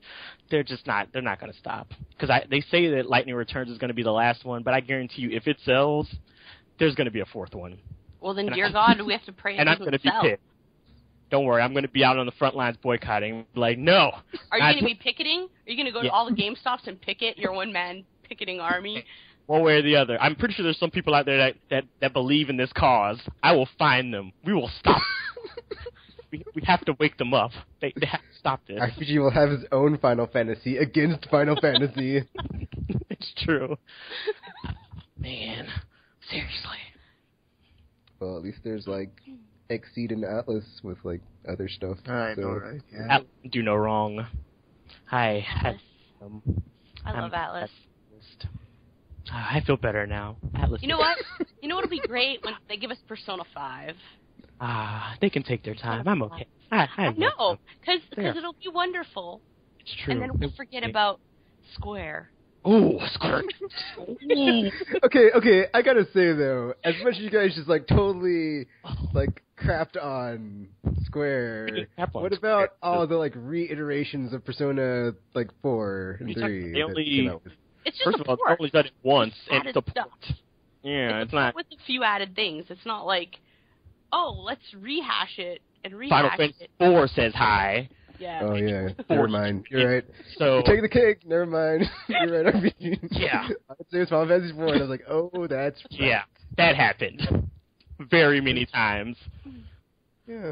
they're not going to stop. Because they say that Lightning Returns is going to be the last one, but I guarantee you, if it sells, there's going to be a fourth one. Well, then, dear God, we have to pray it and I'm going to be pissed. Don't worry, I'm going to be out on the front lines boycotting. No. Are you going to be picketing? Are you going to go to all the GameStops and picket your one-man picketing army? one way or the other. I'm pretty sure there's some people out there that believe in this cause. I will find them. We will stop. we have to wake them up. They have to stop this. RPG will have his own Final Fantasy against Final Fantasy. It's true. Man, seriously. Well, at least there's like Exceed and Atlas with like other stuff. I know, right? Yeah. Atlas do no wrong. Hi. Atlas. I love Atlas. I feel better now. Atlas. You know what? You know what'll be great when they give us Persona 5. They can take their time. I'm okay. I know, because it'll be wonderful. It's true. And then we'll forget about Square. Ooh, Square. Okay, I gotta say though, as much as you guys just like totally like crapped on Square, what about all the like reiterations of Persona like 4 and 3? It's just first of all, it's only done it once, and it's the stuff. Yeah, it's not with a few added things. It's not like, oh, let's rehash it and rehash Final Fantasy 4 says hi. Yeah. Oh yeah, never mind. You're right. So you take the cake. Never mind. You're right. RPG. Yeah. I would say it's Final Fantasy 4, and I was like, oh, that's right. Yeah, that happened very many times. Yeah.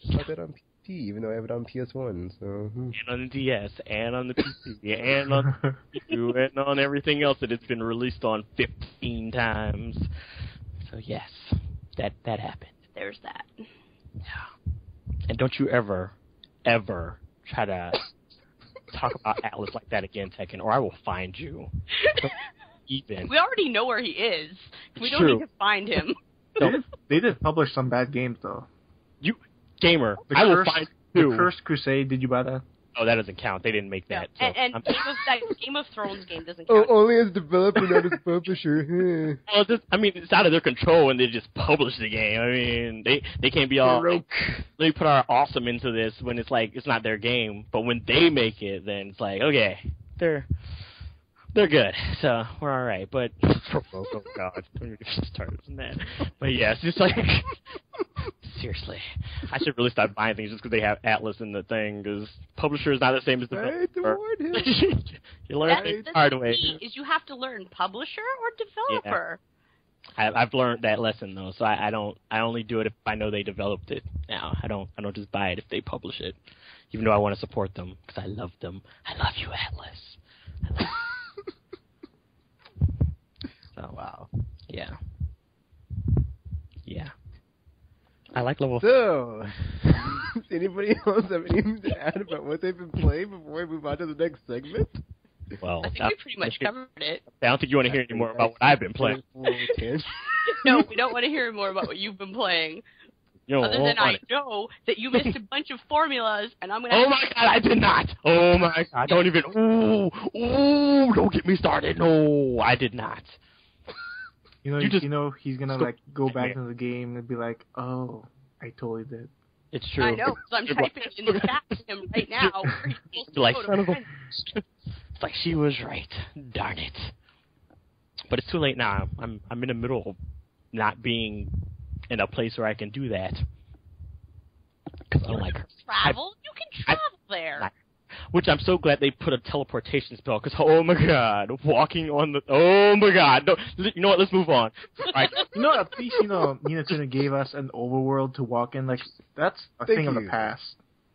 I got that on PC, even though I have it on PS1. So. And on the DS, and on the PC, and on the Wii, and on everything else that it's been released on 15 times. So yes, that happened. There's that. Yeah. And don't you ever try to talk about Atlas like that again, Tekken, or I will find you. Even. We already know where he is. We don't true. need to find him. They did publish some bad games, though. Gamer, will find you. The Cursed Crusade, did you buy that? Oh, that doesn't count. They didn't make that. So and Game of Thrones game doesn't count. Oh, only as developer, not as publisher. Well, it's out of their control when they just publish the game. I mean, they can't be all like, let me put our awesome into this when it's like it's not their game. But when they make it, then it's like, okay, they're good, so we're all right. But oh god, don't even get started on that. But yeah, it's just like seriously, I should really stop buying things just because they have Atlas in the thing. Because publisher is not the same as developer. You learn the hard way. Is you have to learn publisher or developer. Yeah. I've learned that lesson though, so I only do it if I know they developed it. Now I don't just buy it if they publish it, even though I want to support them because I love them. I love you, Atlas. Oh wow. Yeah. I like level. So, does anybody else have anything to add about what they've been playing before we move on to the next segment? Well, I think we pretty much covered it. I don't think you want to hear any more about what I've been playing. No, we don't want to hear more about what you've been playing. Other than I know that you missed a bunch of formulas, and I'm gonna. Oh my god, I did not! Oh my god, don't even. Ooh, don't get me started. No, I did not. You know, he's gonna like go back into the game and be like, "Oh, I totally did." It's true. I know, because I'm typing in the chat to him right now. Like, son of a. It's like she was right. Darn it. But it's too late now. I'm in the middle of not being in a place where I can do that. Because I'm like travel. You can travel there. Which I'm so glad they put a teleportation spell, because, oh my god, walking on the... Oh my god, no, you know what, let's move on. Right. At least, Ninatsuno gave us an overworld to walk in, like, that's a thing of the past.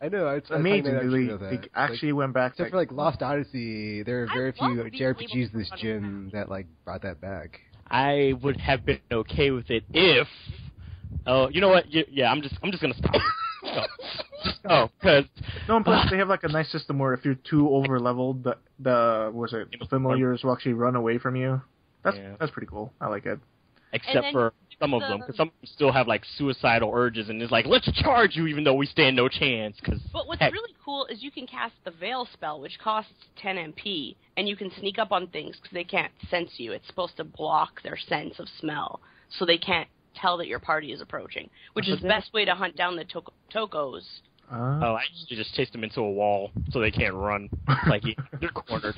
I know, it's amazing. They actually went back. Except for, like, Lost Odyssey, there are very few JRPGs this gen that, like, brought that back. I would have been okay with it if... Oh, you know what, yeah, I'm just gonna stop. Because and plus they have like a nice system where if you're too over leveled, the familiars will actually run away from you. That's pretty cool. I like it. Except for some of them, because some of them still have like suicidal urges, and it's like, let's charge you even though we stand no chance. But what's really cool is you can cast the Veil spell, which costs 10 MP, and you can sneak up on things because they can't sense you. It's supposed to block their sense of smell, so they can't tell that your party is approaching, which is the best way to hunt down the Tokos. I usually just chase them into a wall so they can't run. Like, they're cornered.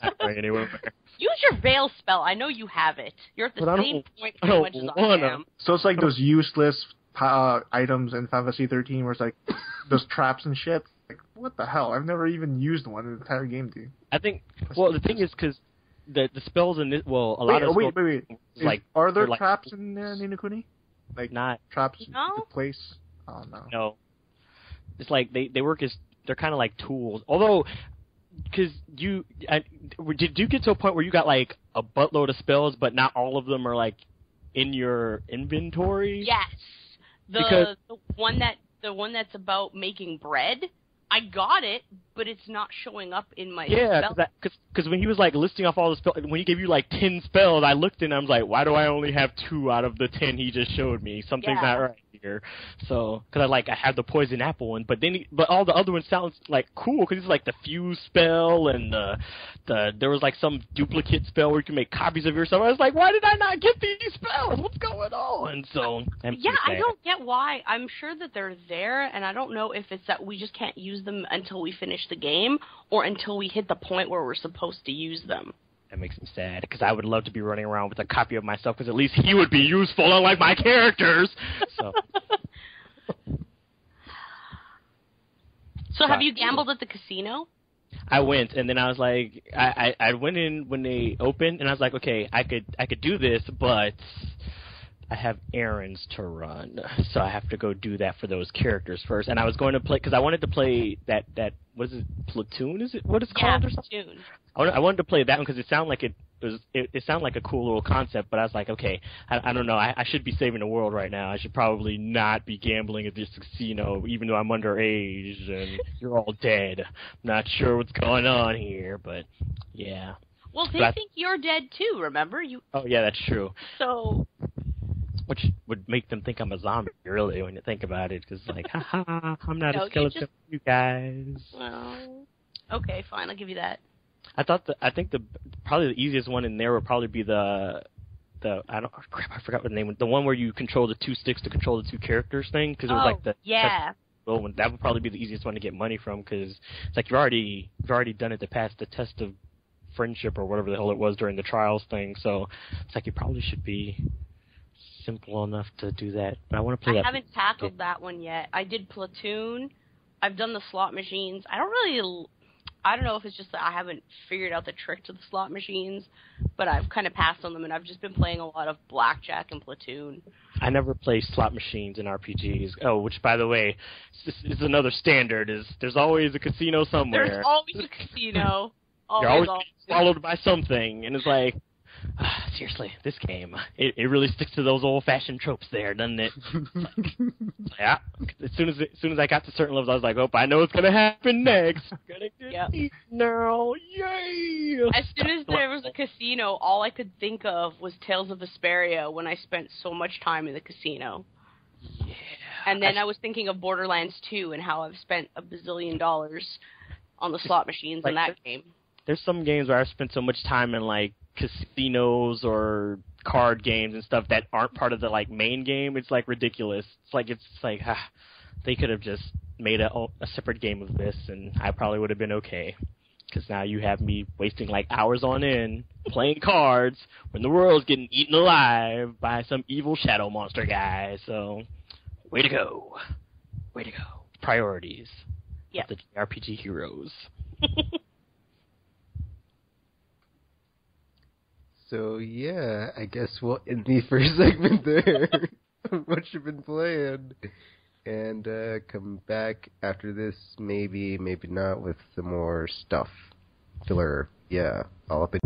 Not going anywhere. Use your Veil spell. I know you have it. You're at the same point pretty much as I am. So it's like those useless items in Final Fantasy 13 where it's like those traps and shit. Like, what the hell? I've never even used one in the entire game, dude. I think, well, the thing is, because the spells in this. Well, a lot of wait. Like, Are there like, traps in Ni no Kuni? Like not traps No? to place? Oh no. no. It's like they work as they're kind of like tools. Although, because did you get to a point where you got like a buttload of spells, but not all of them are like in your inventory? Yes. Because- The one that's about making bread. I got it, but it's not showing up in my spell. Because when he was like listing off all the spells, when he gave you like 10 spells, I looked and I was like, why do I only have 2 out of the 10 he just showed me? Something's not right here. So, because I had the poison apple one, but all the other ones sounds like cool because it's like the fuse spell and there was like some duplicate spell where you can make copies of yourself. I was like, why did I not get these spells? What's going on? So, I don't get why. I'm sure that they're there, and I don't know if it's that we just can't use them until we finish the game or until we hit the point where we're supposed to use them. That makes me sad because I would love to be running around with a copy of myself because at least he would be useful, unlike my characters. So have you gambled at the casino? I went, and then I was like, I went in when they opened, and I was like, okay, I could do this, but I have errands to run, so I have to go do that for those characters first. And I was going to play because I wanted to play that what is it, Platoon? Is it what it's called? Yeah, or something? Platoon. I wanted to play that one because it sounded like it sounded like a cool little concept. But I was like, okay, I don't know. I should be saving the world right now. I should probably not be gambling at this casino, even though I'm underage and you're all dead. I'm not sure what's going on here, but yeah. Well, they think you're dead too. Remember you? Oh yeah, that's true. So. Which would make them think I'm a zombie, really, when you think about it. Because like, haha, I'm not a skeleton. You guys. Well, okay, fine. I'll give you that. I think probably the easiest one in there would probably be I forgot what the name. The one where you control the 2 sticks to control the 2 characters thing, because it was like the yeah. Well, that would probably be the easiest one to get money from, because it's like you've already done it to pass the test of friendship or whatever the hell it was during the trials thing. So it's like you probably should be simple enough to do that. But I want to play that. I haven't tackled that one yet. I did Platoon. I've done the slot machines. I don't know if it's just that I haven't figured out the trick to the slot machines, but I've kind of passed on them, and I've just been playing a lot of Blackjack and Platoon. I never play slot machines in RPGs. Oh, which, by the way, is another standard, is there's always a casino somewhere. There's always a casino. You're always followed by something, and it's like, seriously, this game, it really sticks to those old-fashioned tropes there, doesn't it? Yeah. As soon as I got to certain levels, I was like, oh, I know what's going to happen next. I'm going to get eaten now. Yay! As soon as there was a casino, all I could think of was Tales of Vesperia when I spent so much time in the casino. Yeah. And then I was thinking of Borderlands 2 and how I've spent $1 bazillion on the slot machines in that game. There's some games where I've spent so much time in, like, casinos or card games and stuff that aren't part of the like main game. It's like ridiculous. It's like they could have just made a separate game of this, and I probably would have been okay. Because now you have me wasting like hours on end playing cards when the world's getting eaten alive by some evil shadow monster guy. So, way to go, Priorities. Yeah. The RPG heroes. So, yeah, I guess we'll end the first segment there of what you've been playing. And come back after this, maybe not, with some more stuff. Filler, yeah, all up in...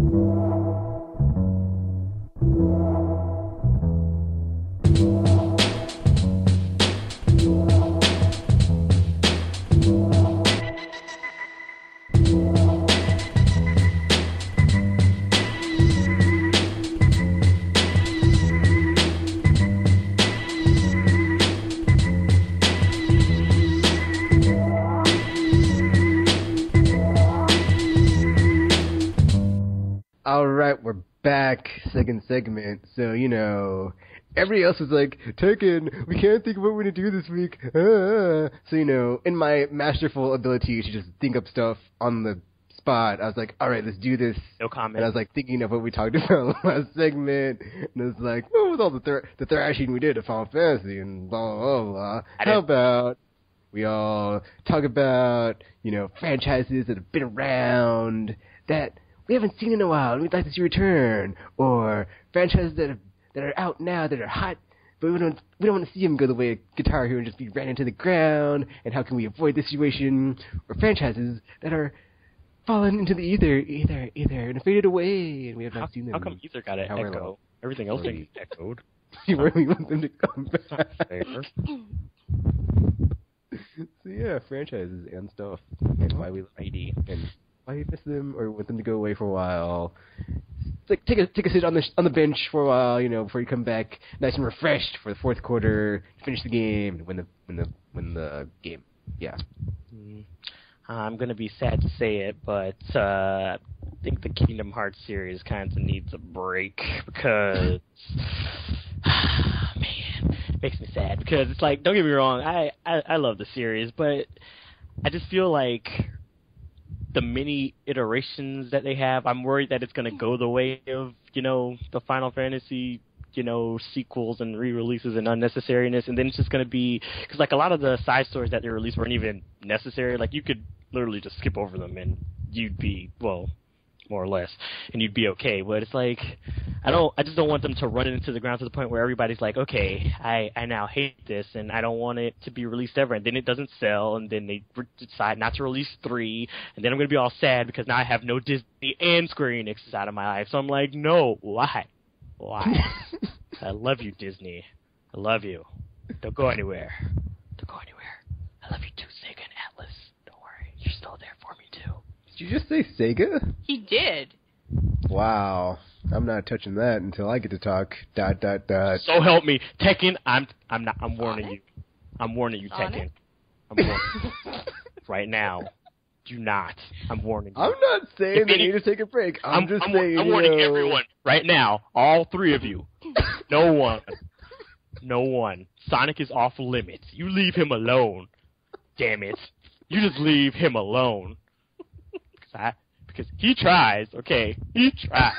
Alright, we're back, second segment. So, everybody else was like, Tekken, we can't think of what we're going to do this week. So, in my masterful ability to just think up stuff on the spot, I was like, alright, let's do this. No comment. And I was like thinking of what we talked about last segment, and I was like, what was all the thrashing we did at Final Fantasy, and blah, blah, blah. How about we all talk about, franchises that have been around, that we haven't seen in a while and we'd like to see return, or franchises that are out now that are hot, but we don't want to see them go the way of Guitar Hero and just be ran into the ground, and how can we avoid this situation, or franchises that are fallen into the ether, and faded away, and we have not seen them. How come ether got an echo? Everything else didn't get echoed. You really want them to come back. So yeah, franchises and stuff, and why we and why we miss them or want them to go away for a while. It's like take a sit on the bench for a while, before you come back nice and refreshed for the fourth quarter, finish the game, win the game. Yeah. I'm gonna be sad to say it, but I think the Kingdom Hearts series kind of needs a break because, man, it makes me sad because it's like, don't get me wrong, I love the series, but I just feel like the many iterations that they have, I'm worried that it's gonna go the way of the Final Fantasy sequels and re-releases and unnecessariness, and then it's just going to be, because like a lot of the side stories that they released weren't even necessary. Like you could literally just skip over them and you'd be, well, more or less, and you'd be okay. But it's like, I just don't want them to run it into the ground to the point where everybody's like, okay, I now hate this and I don't want it to be released ever, and then it doesn't sell, and then they decide not to release 3, and then I'm going to be all sad because now I have no Disney and Square Enix out of my life. So I'm like, no, why? I love you, Disney. I love you. Don't go anywhere. I love you too, Sega and Atlas. Don't worry. You're still there for me, too. Did you just say Sega? He did. Wow. I'm not touching that until I get to talk. ... So help me. Tekken, I'm warning you. I'm warning you, Tekken. I'm warning you. Right now. Do not. I'm warning you. I'm not saying that you need to take a break. I'm just saying. I'm warning everyone right now. All 3 of you. No one. Sonic is off limits. You leave him alone. Damn it. You just leave him alone. Because he tries. Okay, he tries.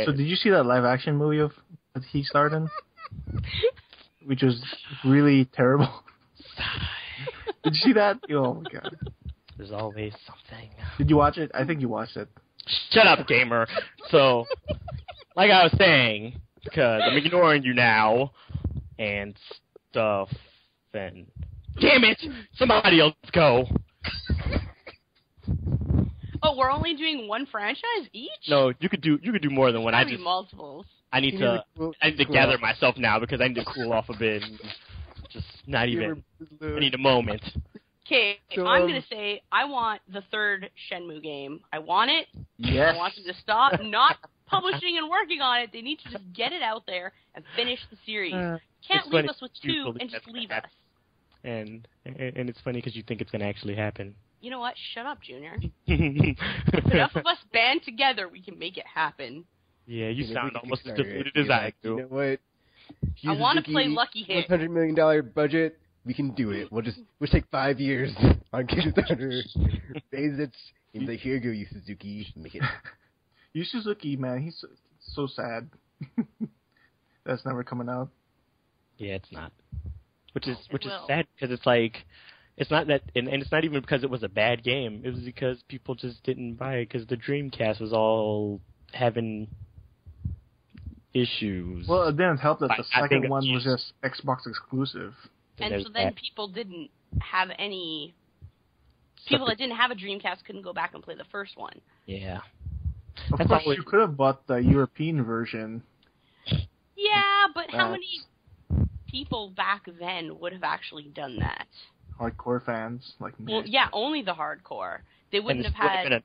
So did you see that live action movie that he starred in? Which was really terrible. Did you see that? Oh my god. There's always something. Did you watch it? I think you watched it. Shut up, gamer. So, like I was saying, because I'm ignoring you now, and stuff, and... Damn it! Somebody else go! Oh, we're only doing one franchise each? No, you could do more than one. I need multiples. I need to gather myself now because I need to cool off a bit. And just not even. I need a moment. Okay, so, I'm going to say I want the 3rd Shenmue game. I want it. Yes. I want them to stop not publishing and working on it. They need to just get it out there and finish the series. Can't leave us with 2 and just leave us. And it's funny because you think it's going to actually happen. You know what? Shut up, Junior. If enough of us band together, we can make it happen. Yeah, you sound almost as deluded as I do. You know what? I want to play Lucky Hit. $100 million budget. We can do it. We'll take 5 years on Kickstarter. Raise it. And like, here you go, Yu Suzuki. Make it. Yu Suzuki, man, he's so sad. That's never coming out. Yeah, it's not. Which is sad because it's like, it's not that, and it's not even because it was a bad game. It was because people just didn't buy it because the Dreamcast was all having issues. Well, it didn't help that the second one was just Xbox exclusive. And so then people didn't have any... People that didn't have a Dreamcast couldn't go back and play the first one. Yeah. Of course, you could have bought the European version. Yeah, but how many people back then would have actually done that? Hardcore fans like me. Well, yeah, only the hardcore. They wouldn't have had...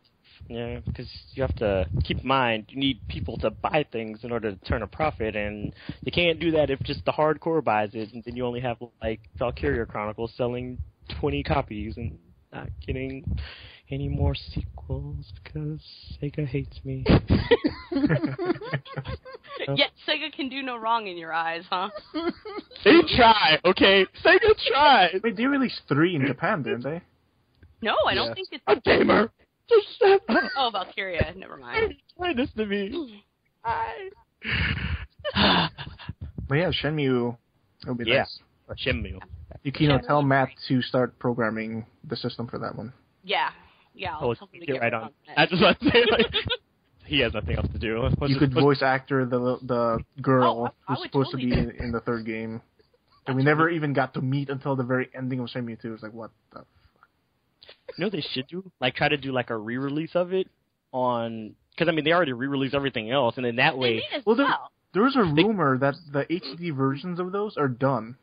Yeah, because you have to keep in mind, you need people to buy things in order to turn a profit, and you can't do that if just the hardcore buys it, and then you only have, like, Valkyria Chronicles selling 20 copies and not getting any more sequels because Sega hates me. Yet Sega can do no wrong in your eyes, huh? They try, okay? Sega tried! Wait, they released 3 in Japan, didn't they? No, I don't think it's... A gamer! Oh, Valkyria, never mind. Explain this to me. But yeah, Shenmue, it'll be nice. Shenmue. You can tell Matt to start programming the system for that one. Yeah, Yeah, I'll tell him to get right on. on that. I just want to say, like, he has nothing else to do. You could voice actor the girl I who's would supposed totally to be in the third game. And we never even got to meet until the very ending of Shenmue 2. It's like, what the fuck? You know what they should do? Like, try to do, like, a re-release of it on... Because, I mean, they already re-released everything else, and then that way... There's a rumor that the HD versions of those are done.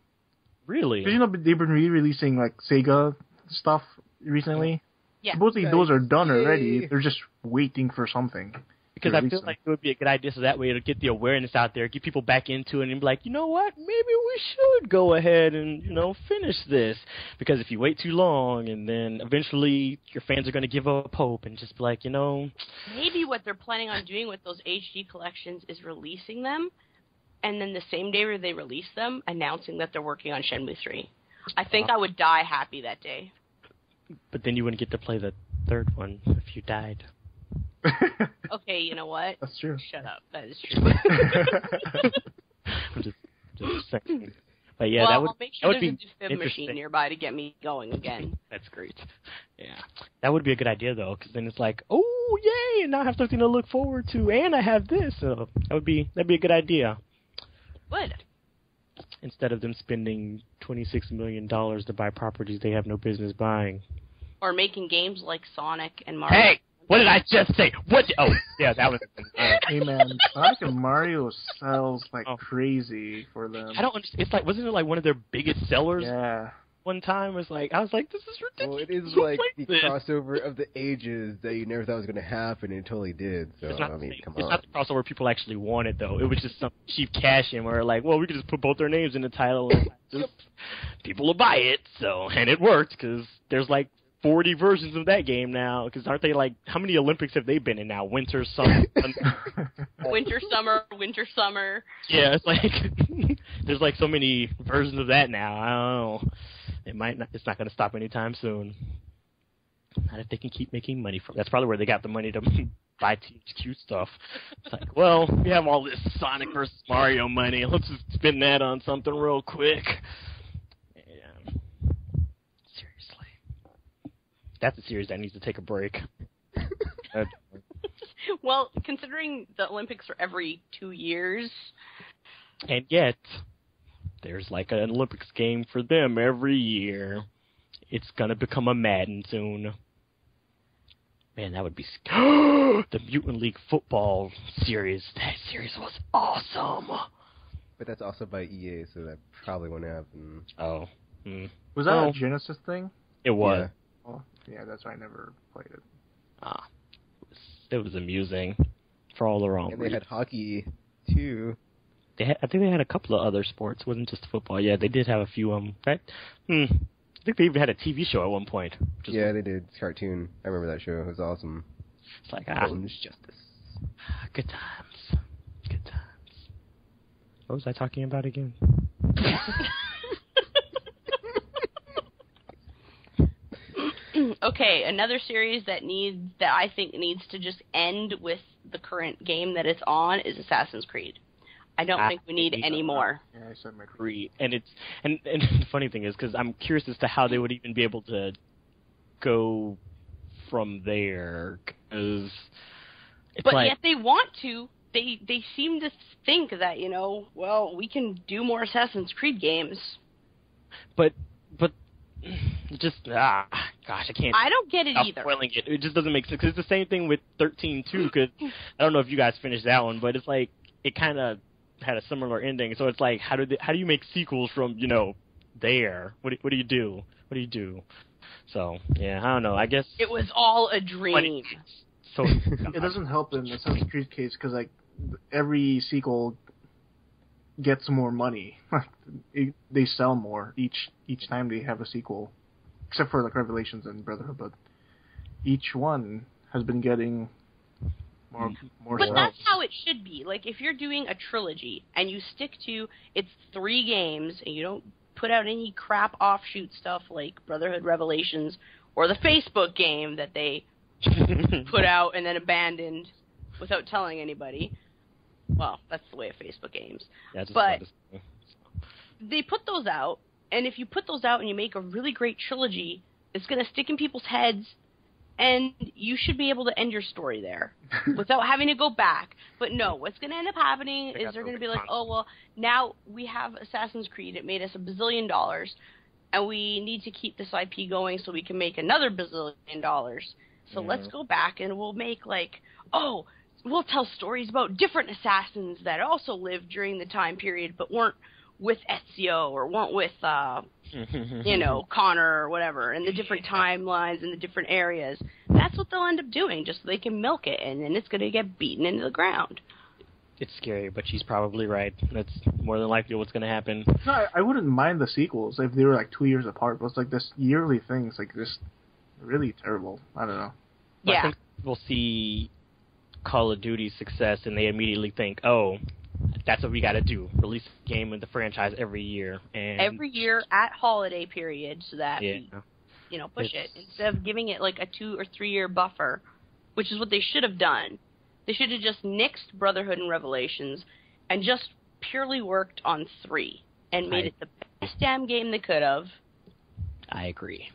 Really? Because, they've been re-releasing, like, Sega stuff recently. Yeah. Supposedly those are done already. They're just waiting for something. Because I feel like it would be a good idea, so that way it'll get the awareness out there, get people back into it, and be like, you know what, maybe we should go ahead and, finish this. Because if you wait too long, and then eventually your fans are going to give up hope and just be like, Maybe what they're planning on doing with those HD collections is releasing them, and then the same day they release them, announcing that they're working on Shenmue 3. I think I would die happy that day. But then you wouldn't get to play the third one if you died. Okay, you know what? That's true. Shut up. That is true. I'm just saying. But yeah, I'll make sure that would there's be a defib machine nearby to get me going again. That's great. Yeah, that would be a good idea though, because then it's like, oh yay, and now I have something to look forward to, and I have this. So that'd be a good idea. Would. Instead of them spending $26 million to buy properties they have no business buying. Or making games like Sonic and Mario. Hey! What did I just say? Oh, yeah, that was... Hey, man, Sonic and Mario sells like crazy for them. I don't understand. It's like, wasn't it like one of their biggest sellers? Yeah. One time, I was like, this is ridiculous. Well, it is like the crossover of the ages that you never thought was going to happen, and it totally did. So, come on. It's not the crossover people actually wanted, though. It was just some cheap cash-in where, like, well, we could just put both their names in the title, and just people will buy it. So, and it worked, because there's, like, 40 versions of that game now, because aren't they like, how many Olympics have they been in now? Winter, summer. Winter, summer. Yeah, it's like, there's like so many versions of that now. I don't know. It's not going to stop anytime soon. Not if they can keep making money from. That's probably where they got the money to buy THQ stuff. It's like, well, we have all this Sonic versus Mario money. Let's just spend that on something real quick. That's a series that needs to take a break. Well, considering the Olympics are every 2 years. And yet, there's like an Olympics game for them every year. It's going to become a Madden soon. Man, that would be... The Mutant League Football series. That series was awesome. But that's also by EA, so that probably won't happen. Oh. Was that a Genesis thing? It was. Yeah. Oh, yeah, that's why I never played it. It was amusing for all the wrong reasons. And they had hockey, too. I think they had a couple of other sports. It wasn't just football. Yeah, they did have a few of them. Right? I think they even had a TV show at one point. Yeah, they did. Cartoon. I remember that show. It was awesome. It's like, Bones Justice. Good times. Good times. What was I talking about again? Okay, another series that I think needs to just end with the current game that it's on is Assassin's Creed. I don't think we need any more. Yeah, I said my Creed. And the funny thing is, because I'm curious as to how they would even be able to go from there, because yet they want to. They seem to think that, well, we can do more Assassin's Creed games. But just gosh, I can't. I don't get it either. Spoiling it. It just doesn't make sense. 'Cause it's the same thing with 13 too. Because I don't know if you guys finished that one, but it's like it kind of had a similar ending. So it's like, how do you make sequels from there? What do you do? What do you do? So yeah, I don't know. I guess it was all a dream. So it doesn't help in the Assassin's Creed case because like every sequel gets more money. They sell more each time they have a sequel, except for like Revelations and Brotherhood. But each one has been getting more. But sales. that's how it should be. Like if you're doing a trilogy and you stick to it's 3 games and you don't put out any crap offshoot stuff like Brotherhood Revelations or the Facebook game that they put out and then abandoned without telling anybody. Well, that's the way of Facebook games. Yeah, but they put those out, and if you put those out and you make a really great trilogy, it's going to stick in people's heads, and you should be able to end your story there without having to go back. But no, what's going to end up happening is they're going to be like, oh, well, now we have Assassin's Creed. It made us $1 billion, and we need to keep this IP going so we can make another $1 billion. So let's go back and we'll make we'll tell stories about different assassins that also lived during the time period but weren't with Ezio or weren't with, Connor or whatever, and the different timelines and the different areas. That's what they'll end up doing, just so they can milk it, and then it's going to get beaten into the ground. It's scary, but she's probably right. That's more than likely what's going to happen. No, I wouldn't mind the sequels if they were like 2 years apart, but it's like this yearly thing. It's like just really terrible. I don't know. Yeah. I think we'll see Call of Duty's success, and they immediately think, oh, that's what we got to do. Release a game in the franchise every year. And every year at holiday period so that we, push it. Instead of giving it like a 2 or 3 year buffer, which is what they should have done. They should have just nixed Brotherhood and Revelations and just purely worked on 3 and made it the best damn game they could have. I agree.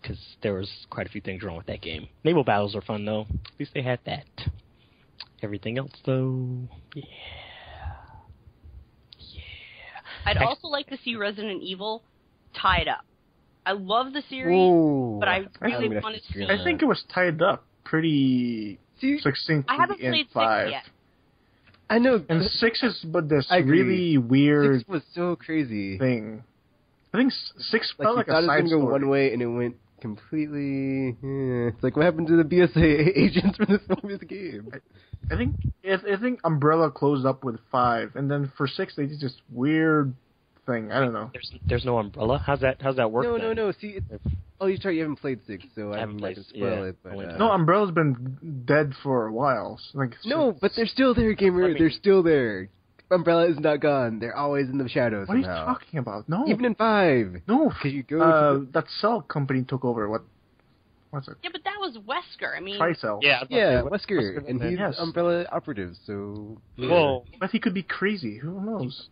Because there was quite a few things wrong with that game. Naval battles are fun, though. At least they had that. Everything else, though, yeah. I'd also like to see Resident Evil tied up. I love the series, but I really want to see... I think it was tied up pretty succinctly I haven't played 6 yet. I know. And 6 is this really weird... 6 was so crazy. Thing. I think 6 felt like a side story. It was going to go one way, and it went completely... It's like, what happened to the BSA agents from this game? I think Umbrella closed up with 5, and then for 6 they did this weird thing. I don't know. There's no Umbrella. How's that work? No. See, you're sorry, you haven't played 6, so I'm not gonna spoil it. But, no, Umbrella's been dead for a while. But they're still there, gamer. They're still there. Umbrella is not gone. They're always in the shadows. What somehow. are you talking about? No, even in 5. No, because you go. That Cell company took over. What's it? Yeah, but that was Wesker. I mean, Tricell. Yeah, Wesker, and he's Umbrella operative. So, but he could be crazy. Who knows?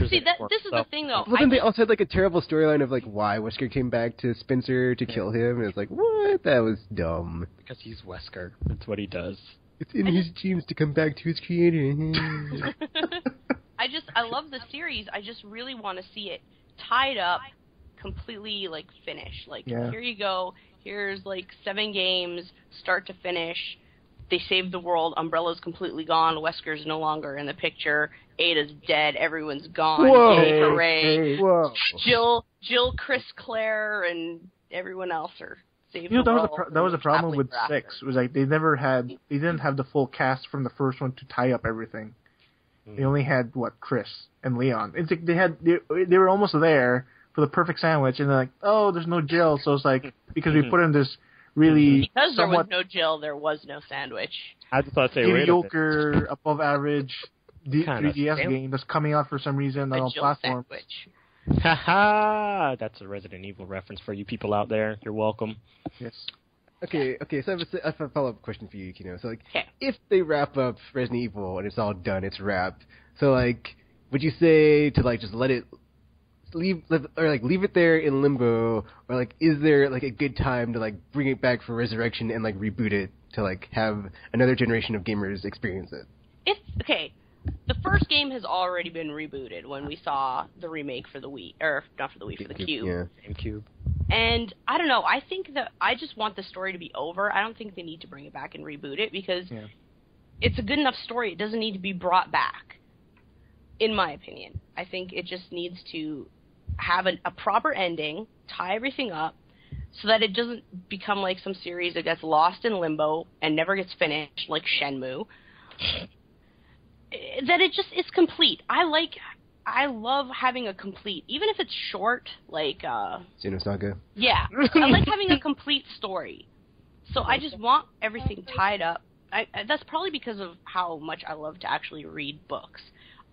See, this is the thing, though. Well, then they also had like a terrible storyline of like why Wesker came back to Spencer to kill him, and it's like, what? That was dumb. Because he's Wesker. That's what he does. It's in his genes to come back to his creator. I love the series. I just really want to see it tied up, completely like finished. Like here you go. Here's like 7 games, start to finish. They saved the world. Umbrella's completely gone. Wesker's no longer in the picture. Ada's dead. Everyone's gone. Whoa. Yay, hooray! Whoa. Jill, Chris, Claire, and everyone else are saved. That was a problem with 6. It was like they didn't have the full cast from the first one to tie up everything. They only had Chris and Leon. It's like they were almost there for the perfect sandwich, and they're like, oh, there's no Jill, so it's like because we put in this really because there was no Jill, there was no sandwich. I just thought they mediocre, above average 3DS game that's coming out for some reason on platform. Haha! That's a Resident Evil reference for you people out there. You're welcome. Yes. Okay. So I have a follow-up question for you, Kino. So, if they wrap up Resident Evil and it's all done, it's wrapped. So, would you say to just let it leave it there in limbo, or is there a good time to bring it back for Resurrection and reboot it to have another generation of gamers experience it? The first game has already been rebooted when we saw the remake for the Wii, or not for the Wii, for the Cube. Yeah, GameCube. And I don't know. I think that I just want the story to be over. I don't think they need to bring it back and reboot it because it's a good enough story. It doesn't need to be brought back, in my opinion. I think it just needs to have a proper ending, tie everything up, so that it doesn't become like some series that gets lost in limbo and never gets finished, like Shenmue. That it just is complete. I love having a complete, even if it's short, like Xenosaga. Yeah, I like having a complete story. So I just want everything tied up. That's probably because of how much I love to actually read books.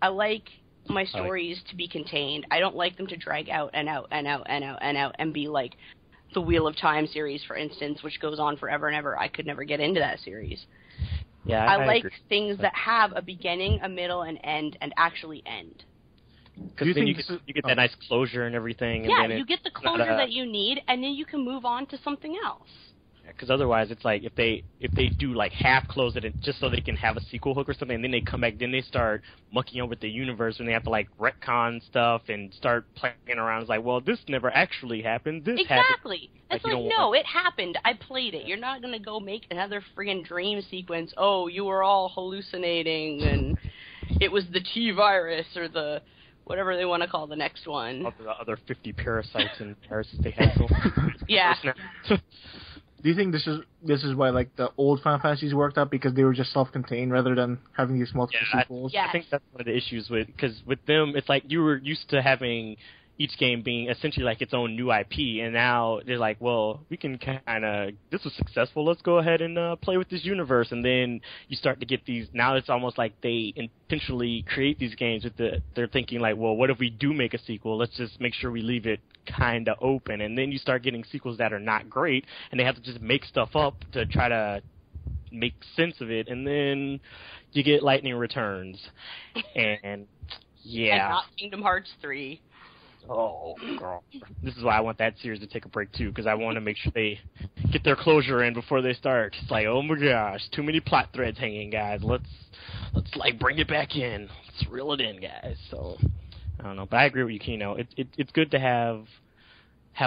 I like my stories to be contained. I don't like them to drag out and out and out and out and out and be like the Wheel of Time series, for instance, which goes on forever and ever. I could never get into that series. Yeah, I like agree. things that have a beginning, a middle, and end, and actually end. Because then you get that nice closure and everything. Yeah, and then you get the closure that you need, and then you can move on to something else. because otherwise it's like if they do like half close it just so they can have a sequel hook or something, and then they come back, then they start mucking up with the universe and they have to like retcon stuff and start playing around. It's like, well, this never actually happened. This exactly. happened. It's like no, it happened. I played it. You're not gonna go make another friggin' dream sequence. Oh, you were all hallucinating and it was the T virus or the whatever they want to call the next one. Of the other 50 parasites and viruses they had. Yeah. Do you think this is why like the old Final Fantasies worked out because they were just self-contained rather than having these multiple sequels? Yes. I think that's one of the issues because with them it's like you were used to having each game being essentially like its own new IP, and now they're like, well, we can kind of, this was successful, let's go ahead and play with this universe, and then you start to get these, now it's almost like they intentionally create these games with they're thinking like, well, what if we do make a sequel, let's just make sure we leave it kind of open, and then you start getting sequels that are not great, and they have to just make stuff up to try to make sense of it, and then you get Lightning Returns, and yeah. And not Kingdom Hearts 3. Oh, girl. This is why I want that series to take a break, too, because I want to make sure they get their closure in before they start. It's like, oh my gosh, too many plot threads hanging, guys. Let's like, bring it back in. Let's reel it in, guys. So, I don't know. But I agree with you, Kino. It's good to have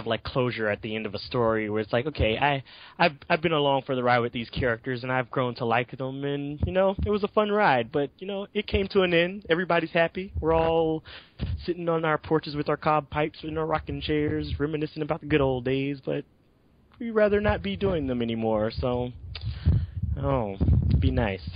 like closure at the end of a story where it's like, okay, I've been along for the ride with these characters and I've grown to like them, and it was a fun ride, but it came to an end. Everybody's happy. We're all sitting on our porches with our cob pipes in our rocking chairs, reminiscing about the good old days, but we'd rather not be doing them anymore. So, it'd be nice.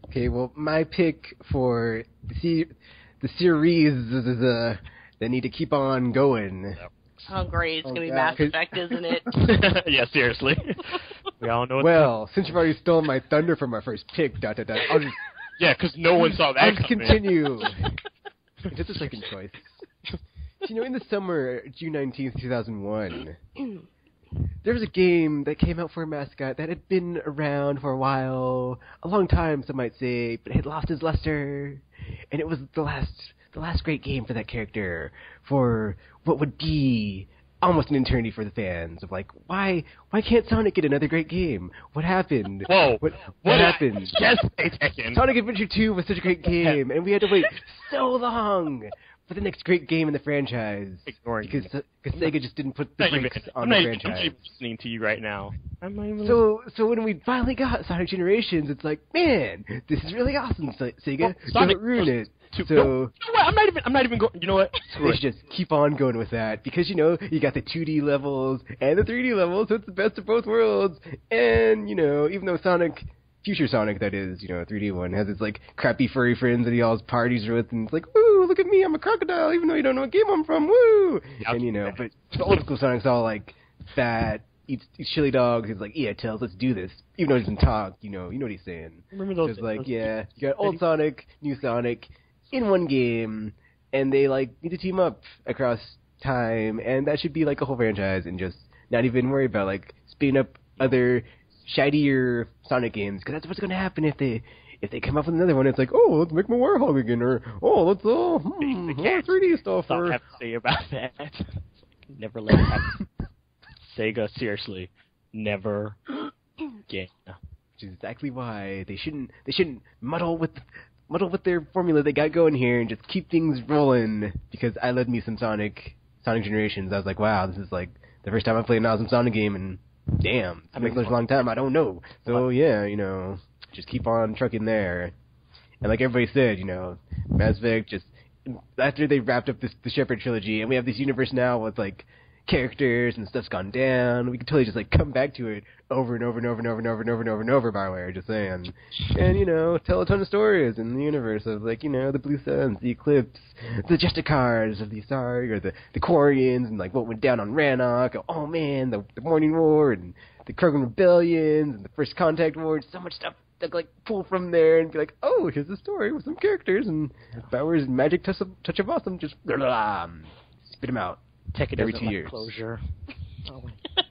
Okay, well, my pick for the series is they need to keep on going. Oh, great. It's going to be Mass Effect, isn't it? Yeah, seriously. We all know well, since you've already stolen my thunder from my first pick, I'll just... Yeah, because no one saw that I'll coming. continue. Just a second choice. In the summer, June 19th, 2001, there was a game that came out for a mascot that had been around for a while, a long time, some might say, but it had lost its luster. And it was the last great game for that character, for what would be almost an eternity for the fans of like, why can't Sonic get another great game? What happened? Whoa! What happened? Yes, a second. Sonic Adventure 2 was such a great game, and we had to wait so long for the next great game in the franchise because Sega just didn't put the brakes on the franchise. I'm not even listening to you right now. So when we finally got Sonic Generations, it's like, man, this is really awesome, Sega. Don't ruin it. So you know what? I'm not even going. You know what? They should just keep on going with that because you got the 2D levels and the 3D levels, so it's the best of both worlds. And even though Future Sonic, that is, 3D one, has its, like, crappy furry friends that he all parties with, and it's like, woo, look at me, I'm a crocodile, even though you don't know what game I'm from, woo! And, but the old school Sonic's all, like, fat, eats chili dogs, he's like, yeah, Tails, let's do this. Even though he doesn't talk, you know what he's saying. Remember those? Like, yeah, you got old Sonic, new Sonic, in one game, and they, like, need to team up across time, and that should be, like, a whole franchise, and just not even worry about, like, spinning up other shinier Sonic games, because that's what's going to happen if they come up with another one. It's like, oh, let's make my Warhog again, or let's more 3D stuff. That's all I have to say about that. Never let it happen. Sega, seriously, never again. Which is exactly why they shouldn't muddle with their formula they got going here and just keep things rolling. Because I led me some Sonic Generations. I was like, wow, this is like the first time I played an awesome Sonic game, and damn, it's been such a long time, I don't know. So, yeah, just keep on trucking there. And like everybody said, Mass Effect, just, after they wrapped up the Shepard trilogy, and we have this universe now with, like, characters and stuff's gone down, we can totally just, like, come back to it over and over and over and over and over and over and over and over, BioWare, just saying. And, tell a ton of stories in the universe of, like, the Blue Suns, the Eclipse, the Justicars of the Asari, or the Quarians, and, like, what went down on Rannoch, oh man, the Morning War, and the Krogan Rebellions, and the First Contact War, so much stuff to, like, pull from there and be like, oh, here's a story with some characters, and BioWare's magic touch of awesome, just spit them out. Every 2 years. Closure.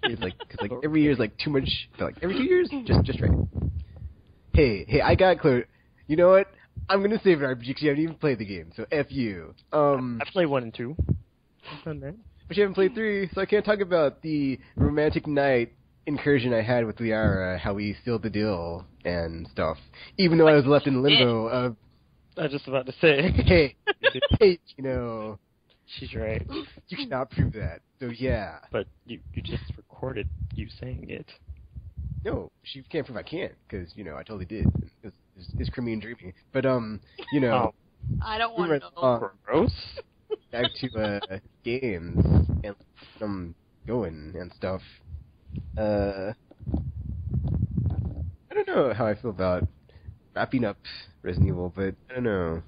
It's like, cause like every year is like too much. Like every 2 years, just right. Hey, I got clear. You know what? I'm gonna save an RPG because you haven't even played the game. So F you. I played 1 and 2. I've done that. but you haven't played 3, so I can't talk about the romantic night incursion I had with Liara, how we sealed the deal and stuff. Even though I was left in limbo of... I was just about to say. Hey, you know... She's right. You cannot prove that, so yeah. But you just recorded you saying it. No, she can't prove I can't, because, you know, I totally did. It's creamy and dreamy. But, you know... I don't want to know. Gross? Back to, games, and going and stuff. I don't know how I feel about wrapping up Resident Evil, but I don't know.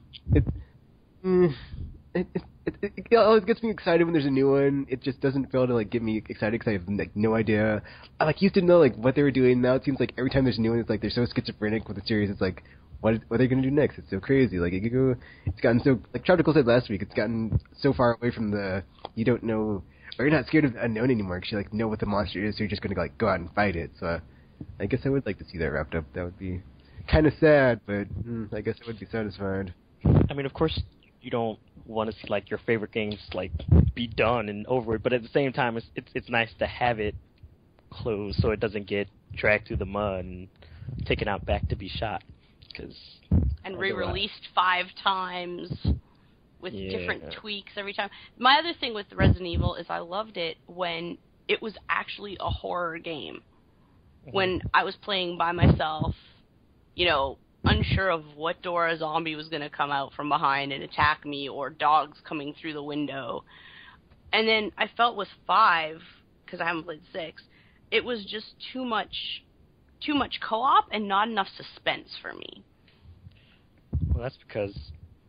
It always gets me excited when there's a new one. It just doesn't fail to like get me excited because I have like no idea. I like used to know like what they were doing. Now it seems like every time there's a new one, it's like they're so schizophrenic with the series. It's like what are they gonna do next? It's so crazy. Like it's gotten so like Tropical said last week. It's gotten so far away from the you don't know or you're not scared of the unknown anymore because you like know what the monster is, so you're just gonna like go out and fight it. So I guess I would like to see that wrapped up. That would be kind of sad, but I guess I would be satisfied. I mean, of course, you don't want to see like your favorite games like be done and over with, but at the same time, it's nice to have it closed so it doesn't get dragged through the mud and taken out back to be shot. And re-released 5 times with different tweaks every time. My other thing with Resident Evil is I loved it when it was actually a horror game. When I was playing by myself, you know, unsure of what door a zombie was going to come out from behind and attack me, or dogs coming through the window. And then I felt with 5, because I haven't played 6, it was just too much co-op and not enough suspense for me. Well, that's because,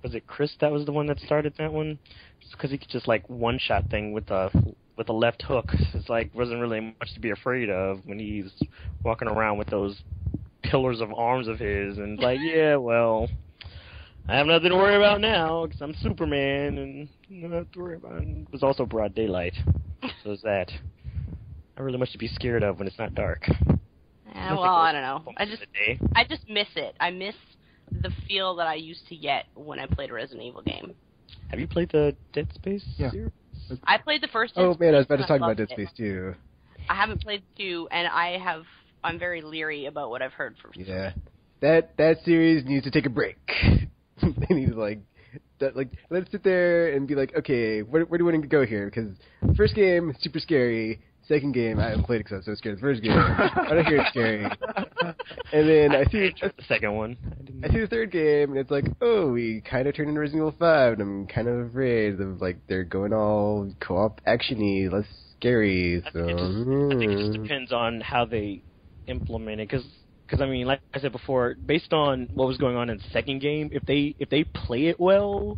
was it Chris that was the one that started that one? It's because he could just like one-shot thing with a left hook. It's like wasn't really much to be afraid of when he's walking around with those pillars of arms of his, and like, yeah, well, I have nothing to worry about now because I'm Superman, and I don't have to worry about it. It was also broad daylight, so is that. Not really much to be scared of when it's not dark. Well, I don't know. I just miss it. I miss the feel that I used to get when I played a Resident Evil game. Have you played the Dead Space series? I played the first Dead Space. Oh man, I was about to talk about Dead Space 2. I haven't played 2, and I'm very leery about what I've heard from. Yeah, that series needs to take a break. They need to let's sit there and be like, okay, where do we want to go here? Because first game super scary. Second game, I haven't played it because I was so scared of the first game. I don't hear it's scary. And then I see the second one. I see the third game, and it's like, oh, we kind of turned into Resident Evil 5, and I'm kind of afraid of, like, they're going all co-op action-y, less scary, so... I think it just depends on how they implement it, because I mean, like I said before, based on what was going on in the second game, if they play it well,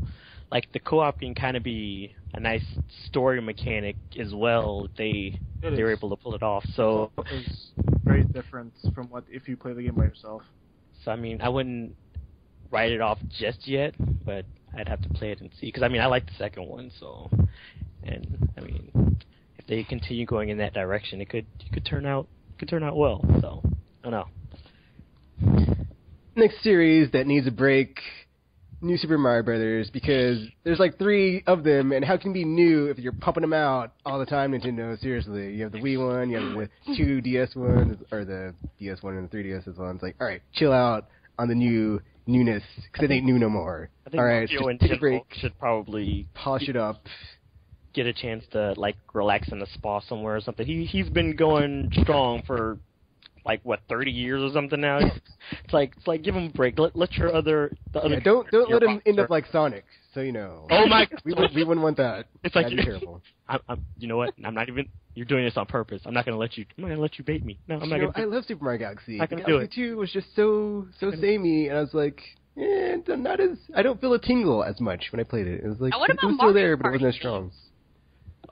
like, the co-op can kind of be a nice story mechanic as well. They're able to pull it off. So it's very different from what if you play the game by yourself. So I mean, I wouldn't write it off just yet, but I'd have to play it and see. Because I mean, I like the second one. So, and I mean, if they continue going in that direction, it could turn out well. So I don't know. Next series that needs a break. New Super Mario Brothers, because there's like 3 of them, and how can it be new if you're pumping them out all the time, Nintendo? Seriously. You have the Wii one, you have the 2 DS ones, or the DS one and the 3DS one. It's like, alright, chill out on the newness, because it ain't new no more. I think alright, Mario in take a break. Should probably polish it up. Get a chance to, like, relax in a spa somewhere or something. He's been going strong for... like what 30 years or something now. It's like give him a break. Let your other don't let him end up like Sonic. So you know. Oh my! we wouldn't want that. It's like that'd be terrible. You know what? I'm not even. You're doing this on purpose. I'm not gonna let you bait me. No, I'm not gonna. I love Super Mario Galaxy. Not gonna do it. 2 was just so samey, and I was like, not as. I don't feel a tingle as much when I played it. It was like it was still there, but it wasn't as strong.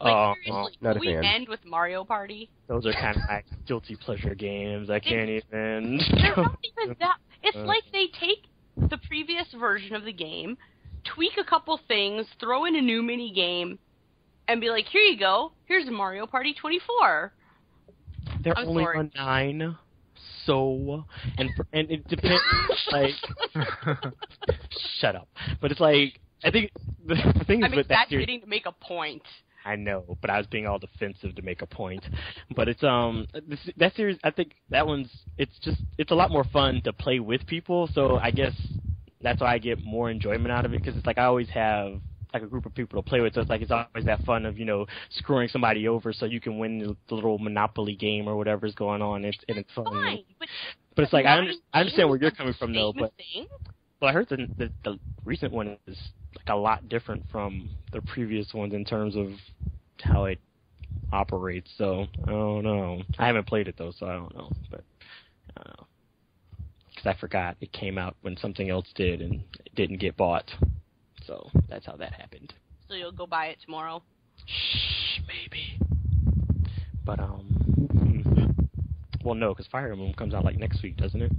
Like, seriously, not a we fan. end with Mario Party? Those are kind of like guilty pleasure games. I can't even... They're not even that... It's like they take the previous version of the game, tweak a couple things, throw in a new mini-game, and be like, here you go, here's Mario Party 24. They're only on 9, so... And it depends, like... Shut up. But it's like... I think the thing is with that exaggerating to make a point. I know, but I was being all defensive to make a point. But it's that series. I think that one's it's a lot more fun to play with people. So I guess that's why I get more enjoyment out of it because it's like I always have like a group of people to play with. So it's like it's always that fun of screwing somebody over so you can win the little Monopoly game or whatever's going on. And it's fun. Fine, but it's like I understand where you're coming from though. But I heard the recent one is like a lot different from the previous ones in terms of how it operates. So I don't know. I haven't played it though, so I don't know. But I don't know because I forgot it came out when something else did and it didn't get bought. So that's how that happened. So you'll go buy it tomorrow? Shh, maybe. But well, no, because Fire Emblem comes out like next week, doesn't it?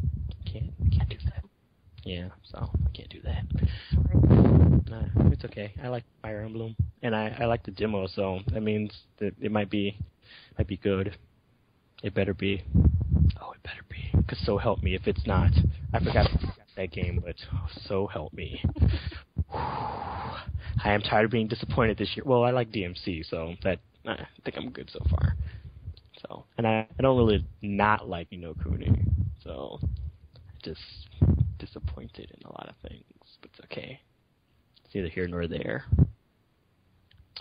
Can't do that. Yeah, so I can't do that. Nah, it's okay. I like Fire Emblem, and I like the demo, so that means that it might be good. It better be. Oh, it better be. Because so help me if it's not. I forgot that game, but so help me. I am tired of being disappointed this year. Well, I like DMC, so that I think I'm good so far. So, and I don't really not like Kuni, so just disappointed in a lot of things, but it's okay. It's neither here nor there.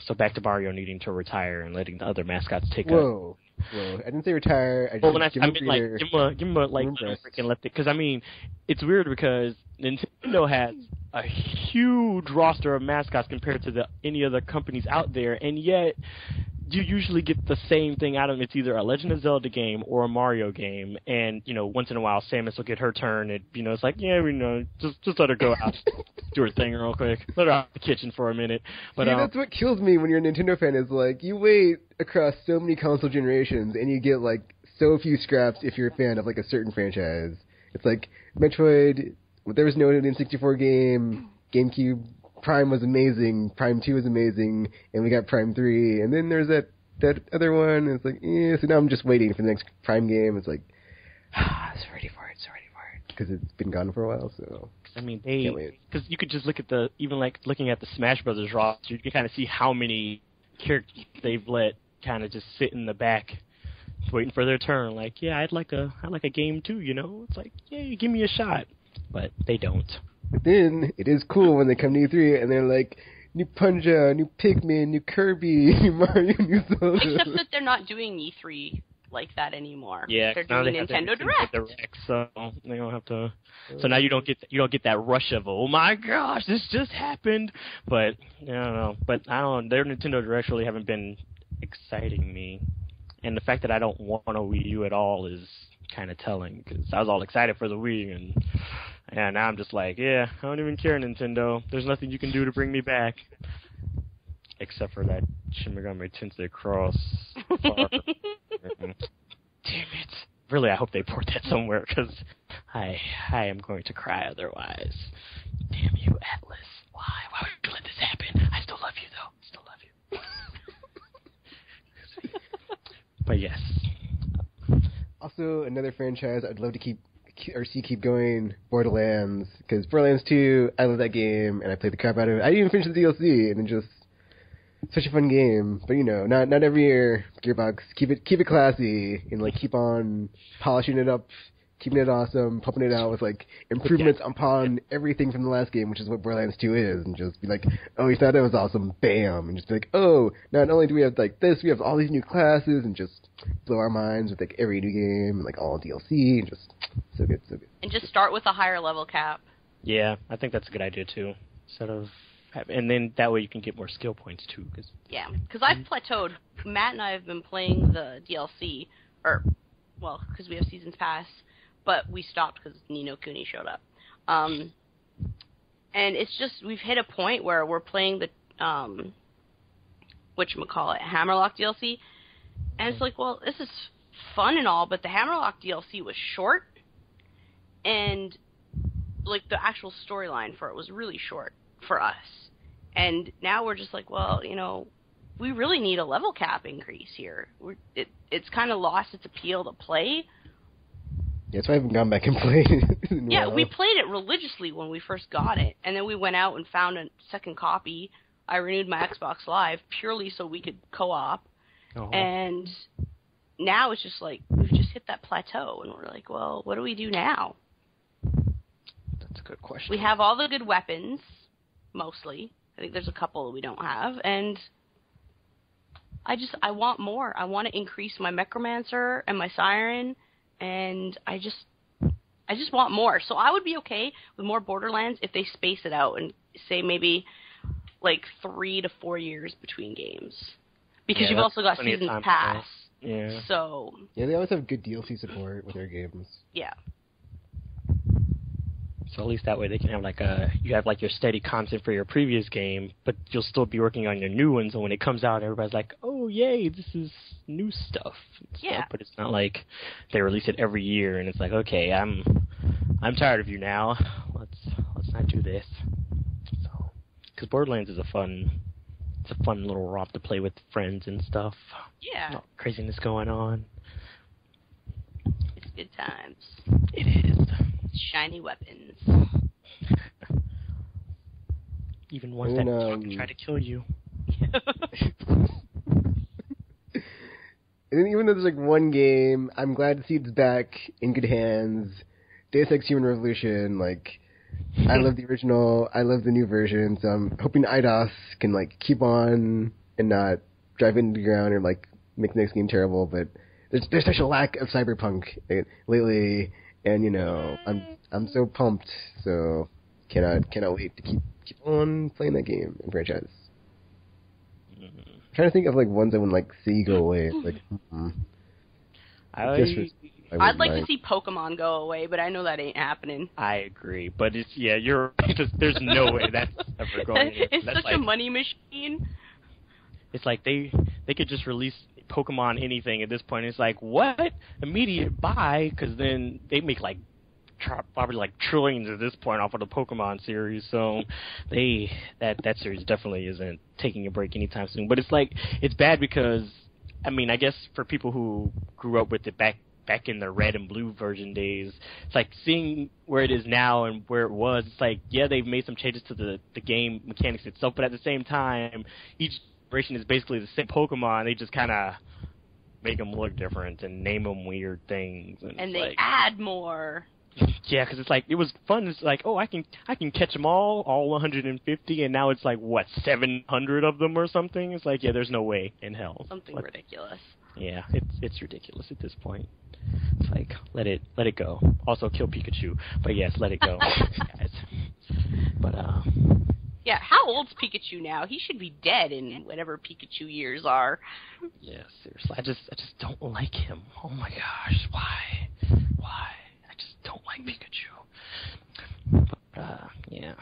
So back to Mario needing to retire and letting the other mascots take Whoa. I didn't say retire. I just give him a freaking left it. Because, I mean, it's weird because Nintendo has a huge roster of mascots compared to any other companies out there, and yet you usually get the same thing out of them. It's either a Legend of Zelda game or a Mario game, and, once in a while Samus will get her turn. It's like, yeah, we know, just let her go out, do her thing real quick, let her out of the kitchen for a minute. But that's what kills me when you're a Nintendo fan is, like, you wait across so many console generations, and you get, like, so few scraps if you're a fan of, like, a certain franchise. It's like, Metroid, there was no N64 game, GameCube, Prime was amazing, Prime 2 was amazing, and we got Prime 3, and then there's that other one, and it's like, so now I'm just waiting for the next Prime game. It's like, it's ready for it, because it's been gone for a while, so. I mean, because you could just look at looking at the Smash Brothers roster, you can kind of see how many characters they've let kind of just sit in the back, waiting for their turn. Like, yeah, I'd like a game too, It's like, yeah, give me a shot, but they don't. But then, it is cool when they come to E3 and they're like, new Punja, new Pikmin, new Kirby, new Mario, new Zelda. Except that they're not doing E3 like that anymore. Yeah, they're doing Nintendo Direct. So they don't have to. So now you don't get that rush of, oh my gosh, this just happened. But I don't know. But I don't. Their Nintendo Directs really haven't been exciting me, and the fact that I don't want a Wii U at all is kind of telling because I was all excited for the Wii and now I'm just like, yeah, I don't even care, Nintendo. There's nothing you can do to bring me back. Except for that Shin Megami Tensei Cross. Damn it. Really, I hope they port that somewhere, because I am going to cry otherwise. Damn you, Atlas. Why? Why would you let this happen? I still love you, though. Still love you. But yes. Also, another franchise I'd love to keep going, Borderlands, because Borderlands 2, I love that game, and I played the crap out of it. I didn't even finish the DLC, and it just such a fun game. But not every year, Gearbox, keep it classy, and like keep on polishing it up, keeping it awesome, pumping it out with like improvements upon everything from the last game, which is what Borderlands 2 is, and just be like, oh, you thought that was awesome, bam, and just be like, oh, not only do we have like this, we have all these new classes, and just blow our minds with like every new game and like all DLC, and just so good. And just start with a higher level cap. Yeah, I think that's a good idea too. And then that way you can get more skill points too. Because I've plateaued. Matt and I have been playing the DLC, because we have Seasons Pass, but we stopped because Ni no Kuni showed up. And it's just, we've hit a point where we're playing the, Hammerlock DLC, and it's like, well, this is fun and all, but the Hammerlock DLC was short, and, like, the actual storyline for it was really short for us. And now we're just like, well, we really need a level cap increase here. It's kind of lost its appeal to play. Yeah, that's why I haven't gone back and played it. We played it religiously when we first got it, and then we went out and found a second copy I renewed my Xbox Live purely so we could co-op. Oh. And now it's just like, we've just hit that plateau, and we're like, well, what do we do now? That's a good question. We have all the good weapons, mostly. I think there's a couple that we don't have, and I want more. I want to increase my Necromancer and my Siren, and I just want more. So I would be okay with more Borderlands if they space it out and say maybe like 3 to 4 years between games. Because you've also got Season Pass. Yeah. So. Yeah, they always have good DLC support with their games. Yeah. So at least that way they can have you have your steady content for your previous game, but you'll still be working on your new ones. And when it comes out, everybody's like, "Oh, yay! This is new stuff." But it's not like they release it every year, and it's like, "Okay, I'm tired of you now. Let's not do this." So, because Borderlands is a fun little romp to play with friends and stuff. Yeah. Craziness going on. It's good times. It is. Shiny weapons. Even ones that try to kill you. And even though there's one game, I'm glad to see it's back in good hands. Deus Ex Human Revolution, I love the original, I love the new version, so I'm hoping Eidos can keep on and not drive into the ground or make the next game terrible, but there's such a lack of Cyberpunk lately. And I'm so pumped, so cannot wait to keep on playing that game and franchise. I'm trying to think of ones I wouldn't see go away. I'd like to see Pokemon go away, but I know that ain't happening. I agree, but you're right. There's no way that's ever going. It's such a money machine. It's like they could just release Pokemon anything at this point. It's like, what? Immediate buy, because then they make probably trillions at this point off of the Pokemon series. So that series definitely isn't taking a break anytime soon. But it's bad because I guess for people who grew up with it back in the red and blue version days, it's seeing where it is now and where it was. It's they've made some changes to the game mechanics itself, but at the same time, each generation is basically the same Pokemon. They just kind of make them look different and name them weird things, and they add more. Yeah, because it was fun. It's I can catch them all 150, and now it's 700 of them or something. It's there's no way in hell. Something ridiculous. Yeah, it's ridiculous at this point. It's let it go. Also kill Pikachu, but yes, let it go, guys. But yeah, how old's Pikachu now? He should be dead in whatever Pikachu years are. Yeah, seriously. I just don't like him. Oh my gosh, why? I just don't like Pikachu. But, yeah.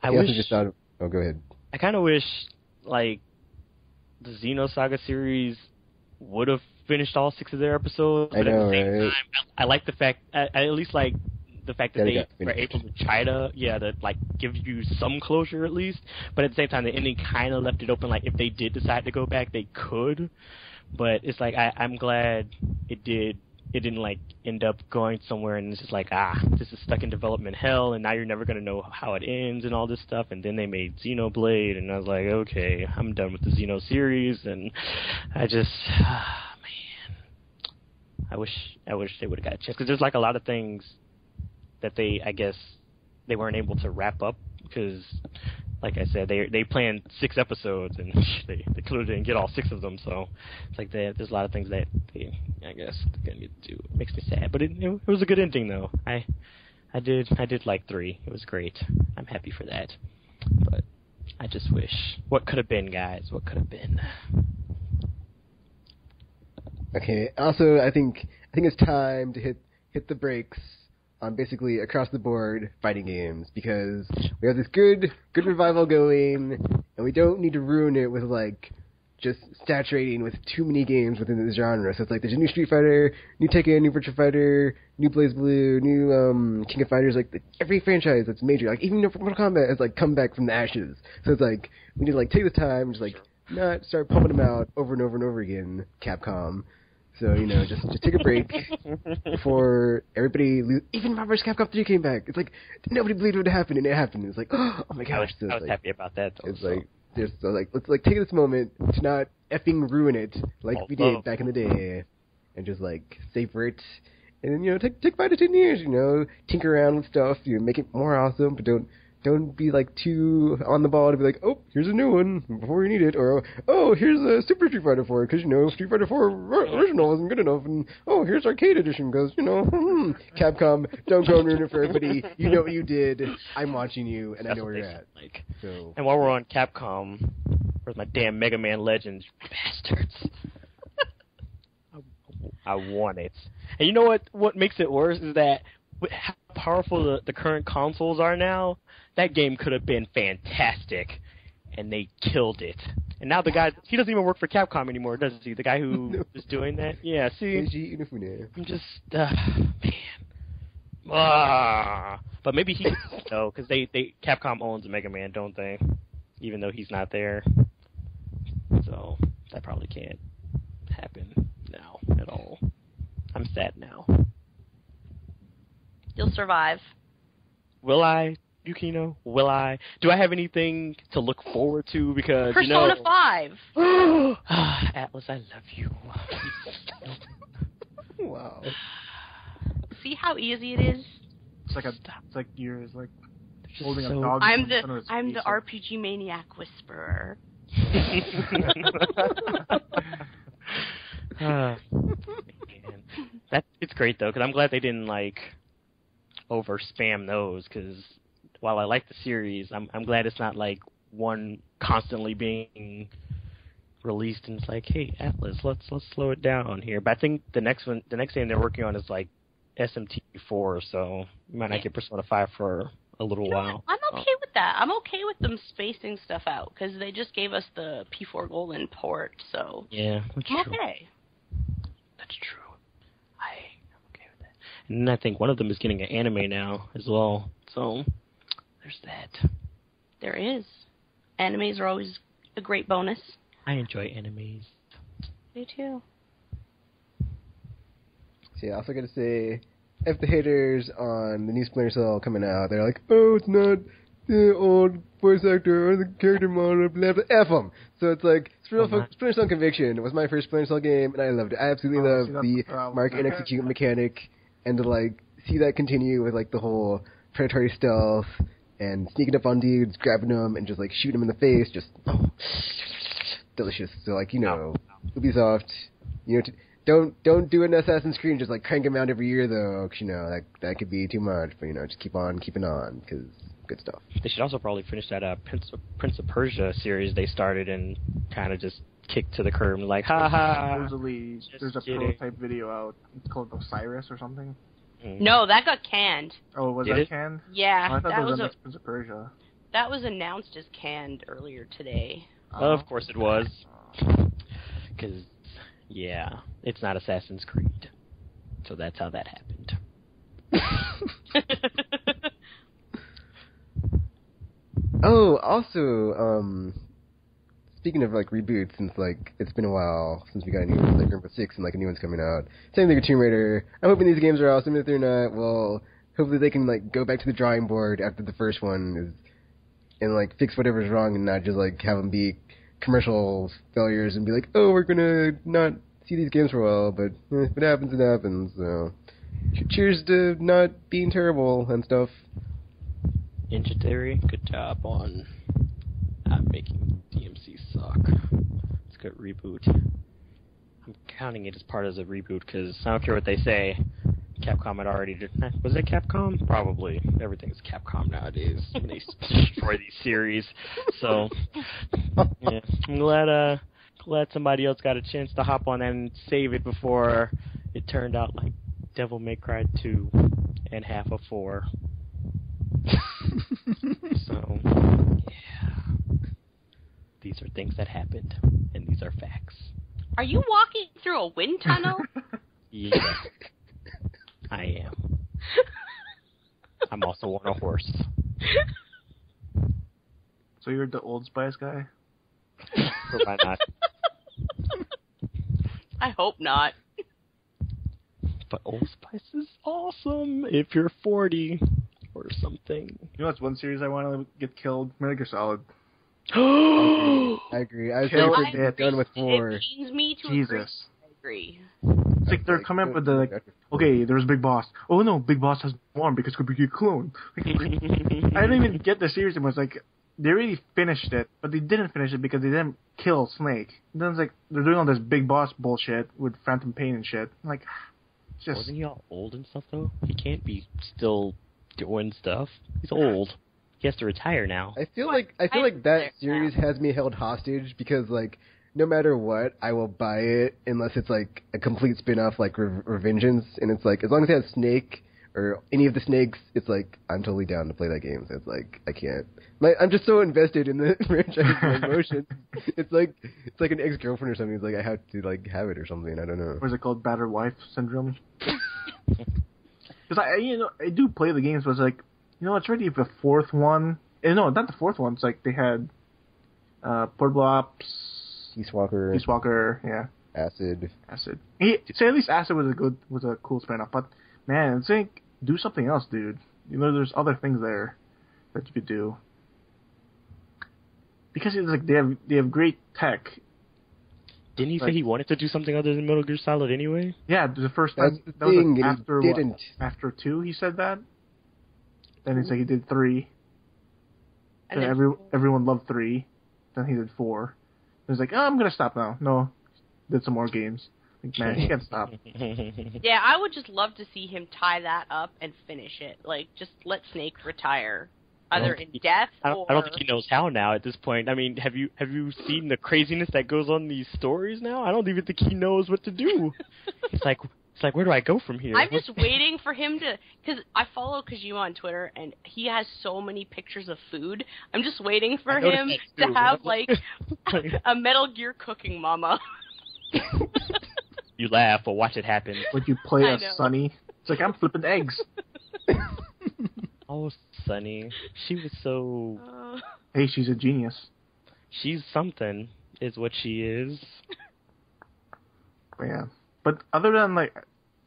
I wish. Oh, go ahead. I kind of wish, the Xenosaga series would have finished all 6 of their episodes. But at the same time, I like the fact, I at least like the fact that they were able to try to, give you some closure at least. But at the same time, the ending kind of left it open. If they did decide to go back, they could. But it's I'm glad it did. It didn't end up going somewhere, and it's just this is stuck in development hell, and now you're never gonna know how it ends and all this stuff. And then they made Xenoblade, and I was like, okay, I'm done with the Xeno series, and I just, man, I wish they would have got a chance, because there's a lot of things that I guess they weren't able to wrap up, because like I said, they planned 6 episodes, and they clearly didn't get all 6 of them. So it's there's a lot of things that I guess they're gonna get to do. It makes me sad, but it was a good ending though. I did like 3. It was great. I'm happy for that. But I just wish, what could have been, guys? What could have been? Okay. Also, I think it's time to hit the brakes on basically across the board fighting games, because we have this good revival going, and we don't need to ruin it with just saturating with too many games within this genre. So it's there's a new Street Fighter, new Tekken, new Virtua Fighter, new BlazBlue, new King of Fighters. Every franchise that's major, even Mortal Kombat has come back from the ashes. So it's we need to take the time, just not start pumping them out over and over and over again, Capcom. So, just take a break before everybody even Marvel vs. Capcom 3 came back. It's nobody believed it would happen, and it happened. It's oh my gosh. I was happy about that, though. It's just let's take this moment to not effing ruin it like we did back in the day, and just savor it, and then take 5 to 10 years, tinker around with stuff, make it more awesome, but don't be too on the ball to be oh, here's a new one before you need it, or oh, here's a Super Street Fighter 4 because Street Fighter 4 original wasn't good enough, and oh, here's Arcade Edition because Capcom, don't go and ruin it for everybody. You know what you did. I'm watching you, and I know where you're at. So. And while we're on Capcom, where's my damn Mega Man Legends, bastards? I want it. And you know what? What makes it worse is that with how powerful the current consoles are now, that game could have been fantastic, and they killed it. And now the guy, he doesn't even work for Capcom anymore, does he? The guy who is doing that? Yeah, see? I'm just, man. But maybe he, no, because Capcom owns Mega Man, don't they? Even though he's not there. So, that probably can't happen now at all. I'm sad now. You'll survive. Will I, Yukino? Will I? Do I have anything to look forward to? Because Persona 5. Atlas, I love you. Wow. See how easy it is? It's like you're holding a dog. I'm the RPG maniac whisperer. Man. It's great though, because I'm glad they didn't over spam those, because while I like the series, I'm glad it's not one constantly being released and it's hey Atlas, let's slow it down here. But I think the next game they're working on is SMT4, so you might not get Persona 5 for a little while. I'm okay with that. I'm okay with them spacing stuff out, because they just gave us the P4 Golden port, so yeah, that's true. Okay. That's true. I'm okay with that. And I think one of them is getting an anime now as well. So there's that. There is. Animes are always a great bonus. I enjoy animes. Me too. See, I also got to say, if the haters on the new Splinter Cell coming out, they're oh, it's not the old voice actor or the character model, blah, blah, F them. So it's Splinter Cell Conviction. It was my first Splinter Cell game, and I loved it. I absolutely loved the mark and execute mechanic, and to see that continue with the whole predatory stealth and sneaking up on dudes, grabbing them, and just shooting them in the face. Just delicious. So Ubisoft, don't do an Assassin's Creed and just crank them out every year though, because that could be too much. But just keep on keeping on, because good stuff. They should also probably finish that Prince of Persia series they started and kind of just kick to the curb and ha ha. Supposedly, there's a prototype video out. It's called Osiris or something. No, that got canned. Oh, was that canned? Yeah, I thought that was the next Prince of Persia. That was announced as canned earlier today. Of course it was. Because, yeah, it's not Assassin's Creed. So that's how that happened. Oh, also, speaking of reboots, since it's been a while since we got a new Rainbow Six and a new one's coming out. Same thing with Tomb Raider. I'm hoping these games are awesome. If they're not, well, hopefully they can go back to the drawing board after the first one and fix whatever's wrong and not just have them be commercial failures and be oh, we're gonna not see these games for a while, but if it happens, it happens. So cheers to not being terrible and stuff. Ninja Theory, good job on not making DMC suck. It's a good reboot. I'm counting it as part of the reboot because I don't care what they say. Capcom had already... Was it Capcom? Probably. Everything's Capcom nowadays. They destroy these series. So, yeah. I'm glad somebody else got a chance to hop on and save it before it turned out like Devil May Cry 2 and half of 4. So, yeah. These are things that happened, and these are facts. Are you walking through a wind tunnel? Yeah. I am. I'm also on a horse. So you're the Old Spice guy? Or why not? I hope not. But Old Spice is awesome if you're 40 or something. You know what's one series I want to get killed? Metal Gear Solid. I agree. I was Kill ready for it. done with 4. It pains me to Jesus. agree. It's like they're coming up with the, like, okay, there's Big Boss. Oh no, Big Boss has no arm because it could be a clone. Like, I didn't even get the series anymore. It's like, they already finished it, but they didn't finish it because they didn't kill Snake. And then it's like, they're doing all this Big Boss bullshit with Phantom Pain and shit. I'm like, just... Wasn't he all old and stuff, though? He can't be still doing stuff. He's old. He has to retire now. I feel like that series has me held hostage because, like, no matter what, I will buy it unless it's, like, a complete spin-off like Revengeance. And it's like, as long as it has Snake or any of the snakes, it's like, I'm totally down to play that game. So it's like, I can't. I'm just so invested in the franchise and emotion. It's like an ex-girlfriend or something. It's like, I have to, like, have it or something. I don't know. Or is it called Battered Wife Syndrome? Because I do play the games, but it's like, it's already the 4th one. No, not the 4th one. It's like they had Portable Ops, Peace Walker, yeah. Acid. So at least Acid was a cool spin-off, but man, it's like, do something else, dude. There's other things there that you could do. Because it's like they have great tech. Didn't he say he wanted to do something other than Metal Gear Solid anyway? Yeah, the first time. That's the thing, was after he didn't. After 2, he said that. Then he said he did 3. And then then everyone loved 3. Then he did 4. He was like, oh, I'm gonna stop now. No, did some more games. Like, man, he can't stop. Yeah, I would just love to see him tie that up and finish it. Like, just let Snake retire, either in death or. I don't think he knows how now at this point. I mean, have you seen the craziness that goes on in these stories now? I don't even think he knows what to do. It's like, where do I go from here? I'm just waiting for him to, because I follow Kojima on Twitter, and he has so many pictures of food. I'm just waiting for him to have, like, a Metal Gear cooking mama. You laugh, but watch it happen. Would you play as Sunny? It's like, I'm flipping eggs. Oh, Sunny. She was so... Hey, she's a genius. She's something, is what she is. Yeah. But other than, like,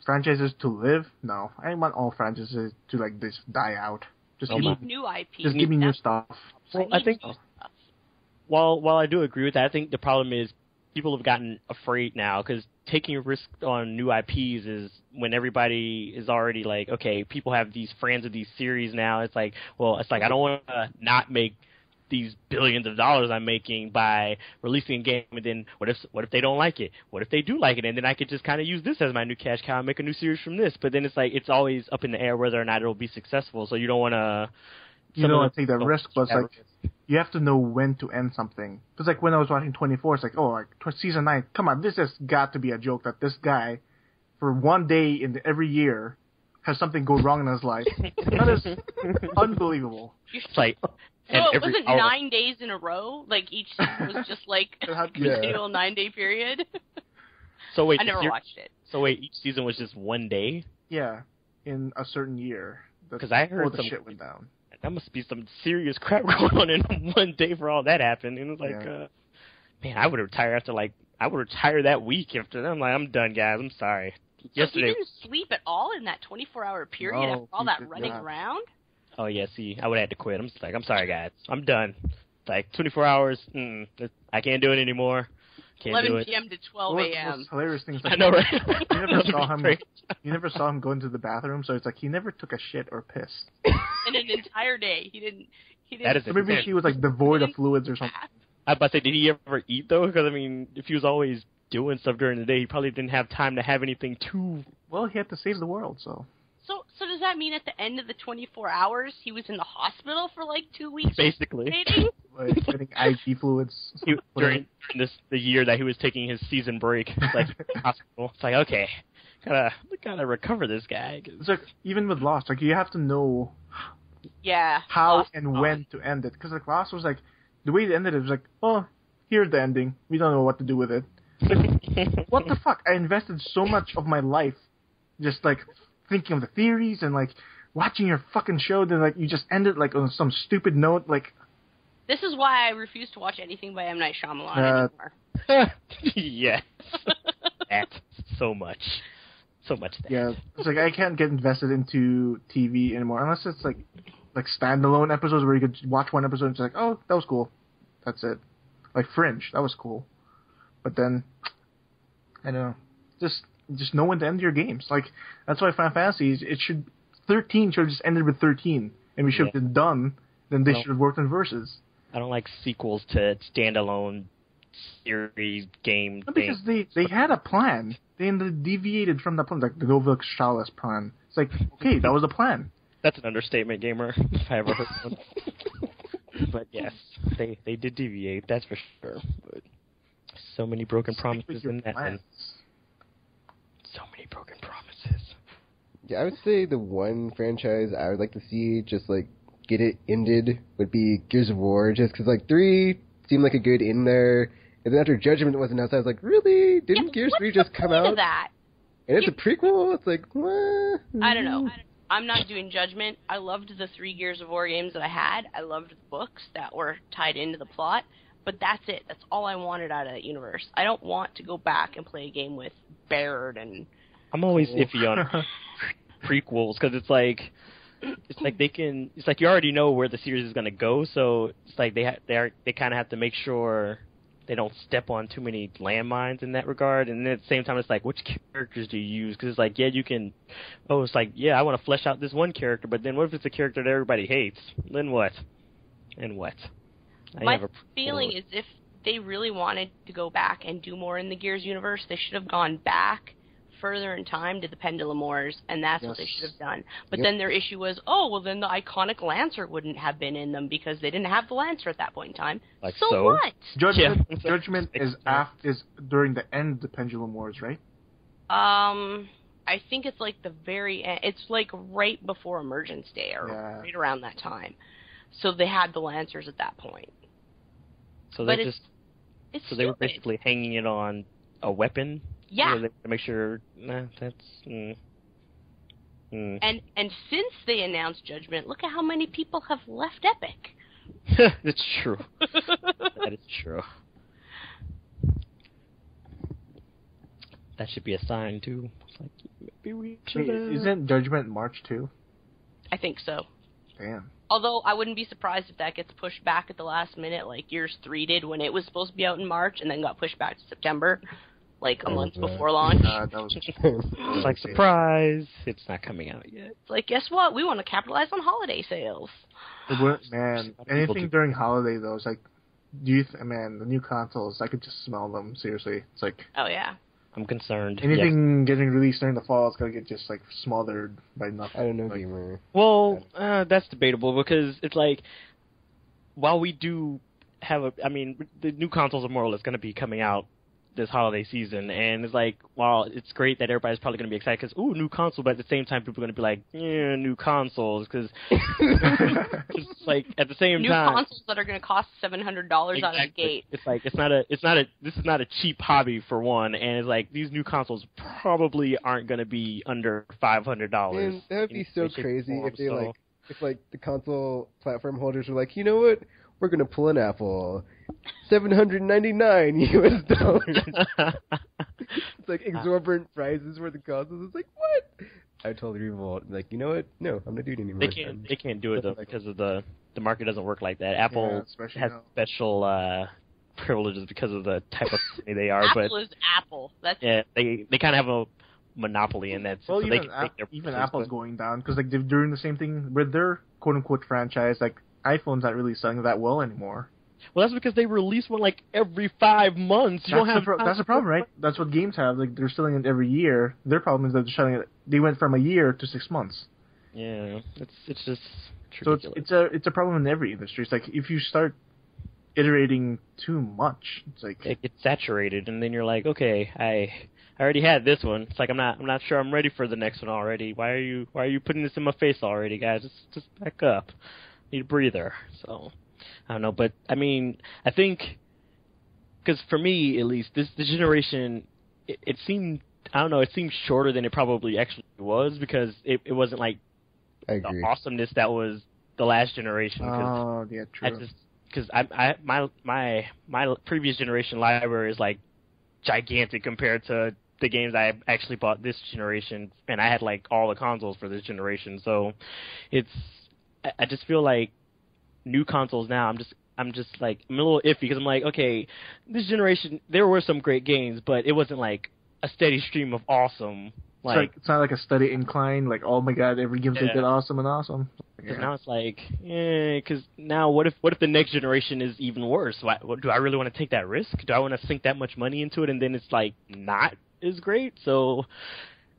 franchises to live, no. I want all franchises to, like, just die out. Just give me new IP. Just give me new stuff. Well, I think, while I do agree with that, I think the problem is people have gotten afraid now, because taking a risk on new IPs is when everybody is already like, okay, people have these fans of these series now. It's like, I don't want to not make these billions of dollars I'm making by releasing a game, and then what if they don't like it? What if they do like it? And then I could just kind of use this as my new cash cow and make a new series from this. But then it's like, it's always up in the air whether or not it'll be successful. So you don't want to... You don't want to take that risk, but it's like, you have to know when to end something. Because like when I was watching 24, it's like, season 9, come on, this has got to be a joke that this guy, for one day in every year, has something go wrong in his life. That is unbelievable. It's like... So it wasn't 9 days in a row? Like, each season was just like a continual 9-day period? So wait, I never watched it. So wait, each season was just one day? Yeah, in a certain year. Because I heard the shit went down. That must be some serious crap going on in one day for all that happened. And it was like, man, I would retire that week after that. I'm like, I'm done, guys. I'm sorry. So you didn't sleep at all in that 24-hour period after all that running around? Oh, yeah, see, I would have had to quit. I'm just like, I'm sorry, guys. I'm done. It's like 24 hours, I can't do it anymore. Can't 11 do it. p.m. to 12 a.m. Hilarious things. Like, I know, right? You never saw him go into the bathroom, so it's like he never took a shit or piss. In an entire day. He didn't. That is maybe he was like devoid of fluids or something. I was about to say, did he ever eat, though? Because, I mean, if he was always doing stuff during the day, he probably didn't have time to have anything too... Well, he had to save the world, so... So does that mean at the end of the 24 hours, he was in the hospital for like 2 weeks? Basically. Like, getting IV fluids. During the year that he was taking his season break. It's like, hospital. It's like, okay, gotta recover this guy. It's like, even with Lost, like, you have to know how Lost and when to end it. Because, like, Lost was like, the way it ended, it was like, oh, here's the ending. We don't know what to do with it. Like, what the fuck? I invested so much of my life just, like... thinking of the theories and like watching your fucking show, then like you just end it like on some stupid note. Like, this is why I refuse to watch anything by M. Night Shyamalan anymore. Yes, that's so much that. Yeah, it's like I can't get invested into TV anymore unless it's like standalone episodes where you could watch one episode and it's like, oh, that was cool. That's it. Like Fringe, that was cool. But then, I don't know, just know when to end your games. Like, that's why Final Fantasy, 13 should have just ended with 13, and we should have been done, then they should have worked in verses. I don't like sequels to standalone series game because they had a plan. They deviated from the plan, like the Novak Chalice plan. It's like, okay, that was a plan. That's an understatement, gamer, if I ever heard one. But yes, they did deviate, that's for sure. But so many broken promises in that. And so many broken promises. Yeah, I would say the one franchise I would like to see just, like, get it ended would be Gears of War, just because, like, 3 seemed like a good end there. And then after Judgment was announced, I was like, really? Didn't Gears 3 just come out? That? And it's a prequel? It's like, what? I don't know. I'm not doing Judgment. I loved the 3 Gears of War games that I had. I loved the books that were tied into the plot. But that's it. That's all I wanted out of that universe. I don't want to go back and play a game with Baird and... I'm always iffy on prequels, because it's like they can... It's like you already know where the series is going to go, so it's like they kind of have to make sure they don't step on too many landmines in that regard. And then at the same time, it's like, which characters do you use? Because it's like, yeah, you can... Oh, it's like, yeah, I want to flesh out this one character, but then what if it's a character that everybody hates? Then what? And what? My feeling is if they really wanted to go back and do more in the Gears universe, they should have gone back further in time to the Pendulum Wars, and that's what they should have done. But then their issue was, then the iconic Lancer wouldn't have been in them because they didn't have the Lancer at that point in time. Like so what? Judgment is during the end of the Pendulum Wars, right? I think it's like the very end. It's like right before Emergence Day, or right around that time. So they had the Lancers at that point. So they were basically hanging it on a weapon. Yeah. To make sure. That's. And since they announced Judgment, look at how many people have left Epic. It's true. That is true. That should be a sign too. It's like maybe we should. Isn't Judgment March too? I think so. Damn. Although I wouldn't be surprised if that gets pushed back at the last minute, like Gears 3 did when it was supposed to be out in March and then got pushed back to September, like a month before launch. That was it's like, surprise, it's not coming out yet. It's like, guess what? We want to capitalize on holiday sales. Man, anything during holiday though, it's like, the new consoles, I could just smell them, seriously. It's like... Oh, yeah. I'm concerned. Anything getting released during the fall, it's going to get just, like, smothered by nothing. I don't know, gamer. Well, that's debatable, because it's like, while we do have the new consoles are more or less going to be coming out this holiday season, and it's like, while it's great that everybody's probably going to be excited because, ooh, new console, but at the same time, people are going to be like, yeah, new consoles, because like, at the same time... New consoles that are going to cost $700 out of the gate. It's like, this is not a cheap hobby, for one, and it's like, these new consoles probably aren't going to be under $500. And that would be so crazy if they, if the console platform holders were like, you know what? We're going to pull an Apple. $799 US. It's like exorbitant prices for the consoles. It's like, what? I totally revolt. Like, you know what? No, I'm not doing it anymore. They can't do it though because of the market doesn't work like that. Apple has special privileges because of the type of company they are. Apple is Apple. That's they kind of have a monopoly in that. Well, so even Apple's going down because like they're doing the same thing with their quote unquote franchise. Like iPhone's not really selling that well anymore. Well, that's because they release one like every 5 months. That's the problem, right? That's what games have. Like they're selling it every year. Their problem is that they're selling it. They went from a year to 6 months. Yeah, it's just ridiculous. So it's a problem in every industry. It's like if you start iterating too much, it's like it gets saturated, and then you're like, okay, I already had this one. It's like I'm not sure I'm ready for the next one already. Why are you putting this in my face already, guys? Just back up. Need a breather. So. I don't know, but I mean, I think because for me at least, this generation, it seemed it seemed shorter than it probably actually was because it wasn't like the awesomeness that was the last generation. Oh, yeah, true. Because my previous generation library is like gigantic compared to the games I actually bought this generation, and I had like all the consoles for this generation, so I just feel like new consoles now, I'm just like, I'm a little iffy because I'm like, okay, this generation, there were some great games, but it wasn't like a steady stream of awesome. It's not like a steady incline. Like, oh my god, every game's like that awesome and awesome. Yeah. Now it's like, because now what if the next generation is even worse? Do I really want to take that risk? Do I want to sink that much money into it and then it's like not as great? So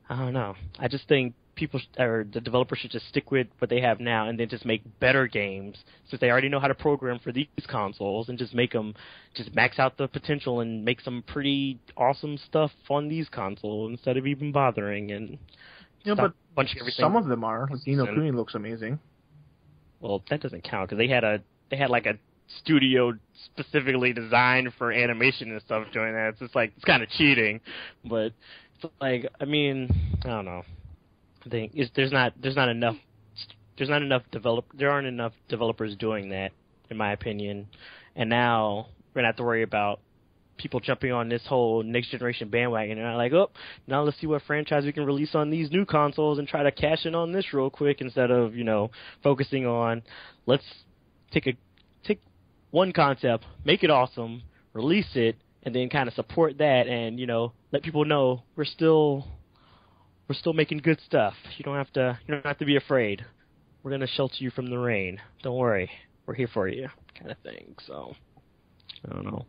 I don't know. I just think the developers should just stick with what they have now and then just make better games since they already know how to program for these consoles and just make them just max out the potential and make some pretty awesome stuff on these consoles instead of even bothering and but bunching everything. Some of them are. Like Kuni looks amazing. Well, that doesn't count because they had like a studio specifically designed for animation and stuff doing that. It's just like it's kind of cheating, but it's like I mean I don't know. I think there aren't enough developers doing that, in my opinion. And now we're gonna have to worry about people jumping on this whole next generation bandwagon and like, oh, now let's see what franchise we can release on these new consoles and try to cash in on this real quick instead of, focusing on let's take one concept, make it awesome, release it, and then kind of support that and, let people know we're still making good stuff. You don't have to be afraid. We're gonna shelter you from the rain. Don't worry. We're here for you, kind of thing. So I don't know.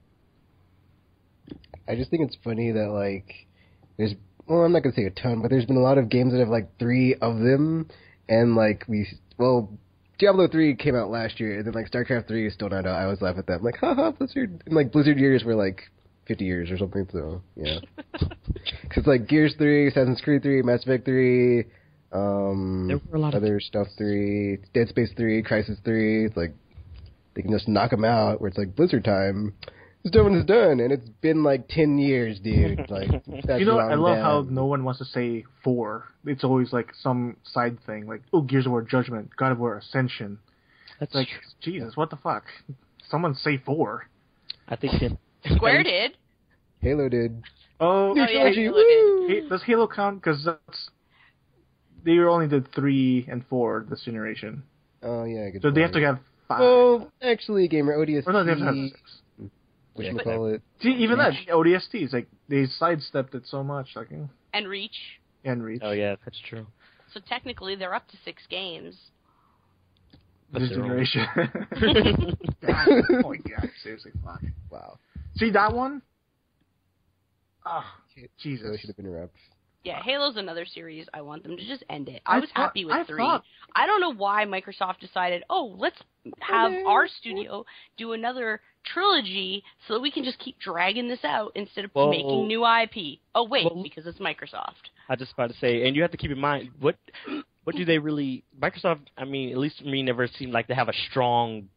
I just think it's funny that I'm not gonna say a ton, but there's been a lot of games that have 3 of them, and Diablo 3 came out last year, and then StarCraft 3 is still not out. I always laugh at that. I'm like, haha, Blizzard. And Blizzard years were 50 years or something, so, yeah. Because, Gears 3, Assassin's Creed 3, Mass Effect 3, there were a lot other stuff 3, Dead Space 3, Crysis 3, it's they can just knock them out, where it's Blizzard time. It's done when it's done, and it's been 10 years, dude. That's I love how no one wants to say 4. It's always some side thing, Gears of War Judgment, God of War Ascension. That's Jesus, what the fuck? Someone say 4. I think Square did. Halo did. Oh, yeah, Halo did. Does Halo count? Because they only did 3 and 4 this generation. Oh, yeah, good So point. they have to have 5. Well, actually, Gamer ODST... Or no, they have to have 6. Whatchamacallit. See, even that, ODSTs, they sidestepped it so much. And Reach. And Reach. Oh, yeah, that's true. So technically, they're up to 6 games. This generation. Oh my god, seriously, fuck. Wow. See that one? Oh, Jesus. That should have been a wrap. Yeah, Halo's another series. I want them to just end it. I was happy with 3. I don't know why Microsoft decided, let's have our studio do another trilogy so that we can just keep dragging this out instead of making new IP. Oh, wait, because it's Microsoft. I was just about to say, and you have to keep in mind, what do they really... Microsoft, I mean, at least to me, never seemed like to have a strong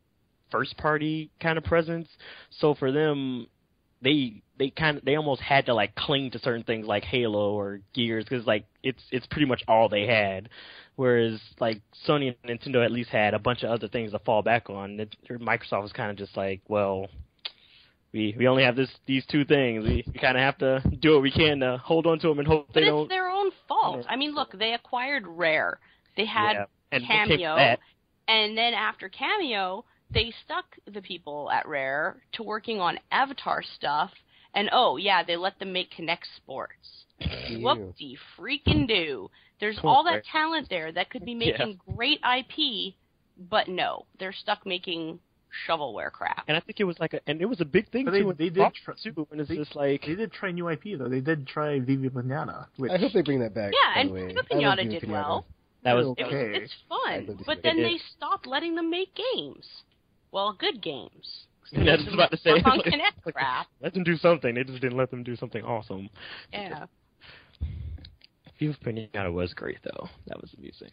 first-party kind of presence. So for them... They almost had to cling to certain things like Halo or Gears because it's pretty much all they had, whereas Sony and Nintendo at least had a bunch of other things to fall back on. Microsoft was kind of just we only have these 2 things. We kind of have to do what we can to hold on to them and hope they don't. But it's their own fault. I mean, look, they acquired Rare. They had Cameo, and then after Cameo. They stuck the people at Rare to working on Avatar stuff, and they let them make Kinect Sports. Whoop-de freaking do. There's all that talent there that could be making great IP, but no, they're stuck making shovelware crap. And I think it was it was a big thing too. They did try new IP though. They did try Viva Pinata. Which... I hope they bring that back. Yeah, and Viva Pinata did well. That was okay. It's fun, but then they stopped letting them make games. Well, good games. I was about to say, on Kinect crap. Let them do something. They just didn't let them do something awesome. Yeah. Viva Pinata was great, though. That was amusing.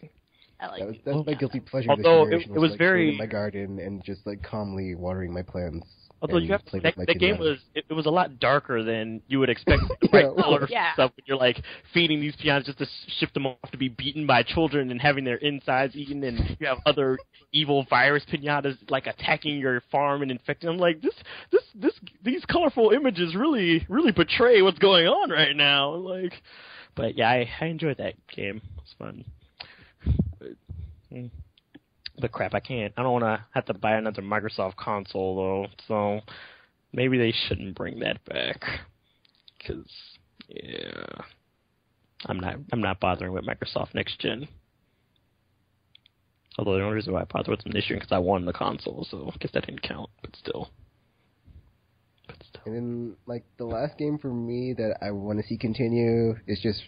I like that was my guilty pleasure. Although this it was very in my garden and just calmly watering my plants. Although you have to, that game was a lot darker than you would expect. Color stuff when you're feeding these pianos just to ship them off to be beaten by children and having their insides eaten, and you have other evil virus pinatas attacking your farm and infecting them. These colorful images really portray what's going on right now. But yeah, I enjoyed that game. It was fun. But, But crap, I can't. I don't want to have to buy another Microsoft console though. So maybe they shouldn't bring that back. Cause yeah, I'm not bothering with Microsoft next gen. Although the only reason why I bothered with them this year because I won the console, so I guess that didn't count. But still. And then, like, the last game for me that I want to see continue is just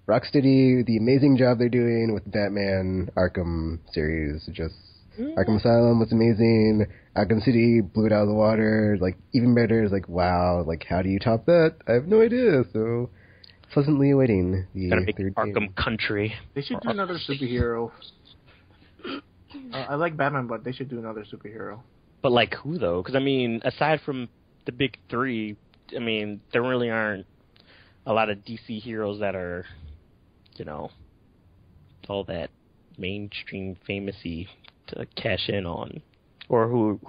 Rocksteady, the amazing job they're doing with the Batman Arkham series. Just Arkham Asylum was amazing. Arkham City blew it out of the water. Like, even better is like, wow, like, how do you top that? I have no idea. So, pleasantly awaiting the third Arkham game. Country. They should do another superhero. I like Batman, but they should do another superhero. But like who though? Because I mean, aside from the big three, I mean, there really aren't a lot of DC heroes that are, you know, all that mainstream famousy to cash in on, or who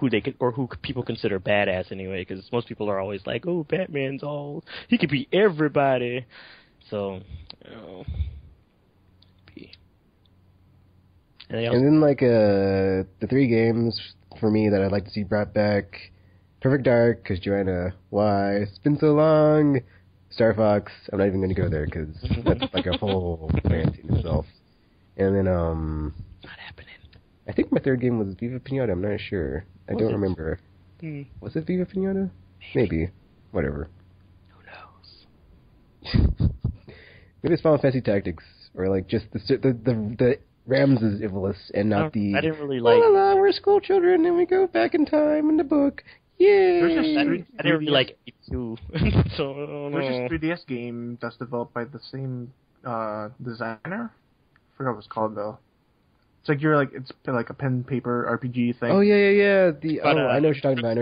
people consider badass anyway. Because most people are always like, oh, Batman's he could be everybody. So, you know, And then, like, the three games for me that I'd like to see brought back: Perfect Dark, because Joanna, why? It's been so long. Star Fox, I'm not even going to go there, because that's like a whole rant in itself. And then, not happening. I think my third game was Viva Pinata, I'm not sure. I don't remember. Was it Viva Pinata? Maybe. Whatever. Who knows? Maybe it's Final Fantasy Tactics, or, like, just the Rams is Ivlis and not the. I didn't really like. La la la, we're school children and we go back in time in the book. Yay! I didn't really like it too. So I don't know. There's this 3DS game that's developed by the same designer. I forgot what it's called though. It's like a pen paper RPG thing. Oh yeah. I know what you're talking about.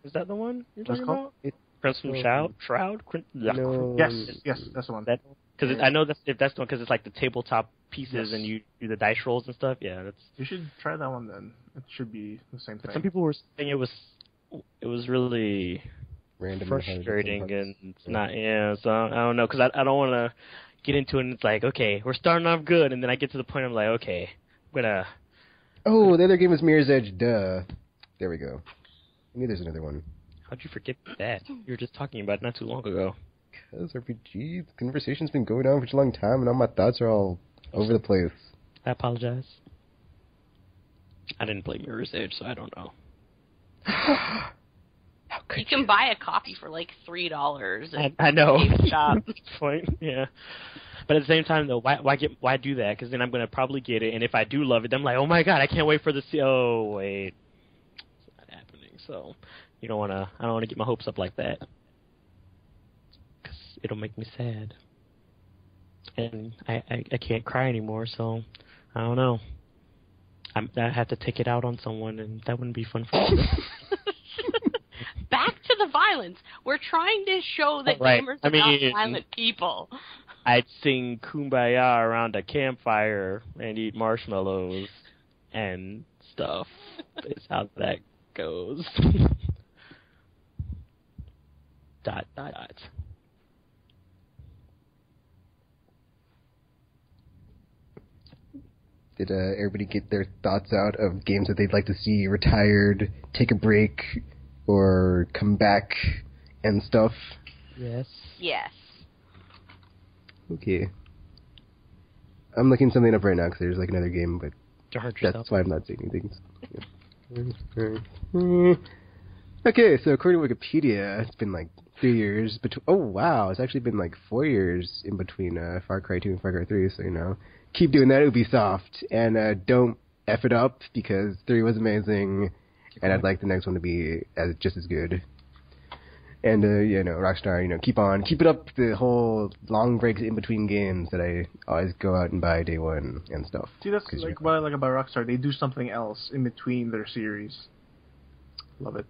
Is that the one you're What's talking called? about? Crimson Shroud? No. Yes, that's the one. Because I know that's the one because it's like the tabletop pieces and you do the dice rolls and stuff. Yeah, that's. You should try that one then. It should be the same thing. Some people were saying it was really Random frustrating and it's not. Yeah, so I don't know because I don't want to get into it and it's like okay we're starting off good and then I get to the point I'm like okay I'm gonna. Oh, the other game was Mirror's Edge. Duh. There we go. I knew there's another one. How'd you forget that? You were just talking about it not too long ago. Because RPG, the conversation's been going on for such a long time, and all my thoughts are all over the place. I apologize. I didn't play Mirror's Edge, so I don't know. How could You can buy a copy for like $3. I know. Shop. Point, yeah. But at the same time, though, why do that? Because then I'm gonna probably get it, and if I do love it, then I'm like, oh my god, I can't wait for the. Oh wait, it's not happening. So I don't wanna get my hopes up like that. It'll make me sad, and I can't cry anymore. So I don't know. I have to take it out on someone, and that wouldn't be fun for me. Back to the violence. We're trying to show that gamers are not violent people. I'd sing Kumbaya around a campfire and eat marshmallows and stuff. Is how that goes. ... Did everybody get their thoughts out of games that they'd like to see retired, take a break, or come back and stuff? Yes. Yes. Okay. I'm looking something up right now because there's like another game, but that's why I'm not saying anything. Okay, so according to Wikipedia, it's been like 3 years between. Oh wow, it's actually been like 4 years in between Far Cry 2 and Far Cry 3. So keep doing that, Ubisoft, and don't F it up because 3 was amazing, and I'd like the next one to be just as good. And Rockstar, keep it up. The whole long breaks in between games that I always go out and buy day one and stuff. See, that's like what I like about Rockstar. They do something else in between their series. Love it.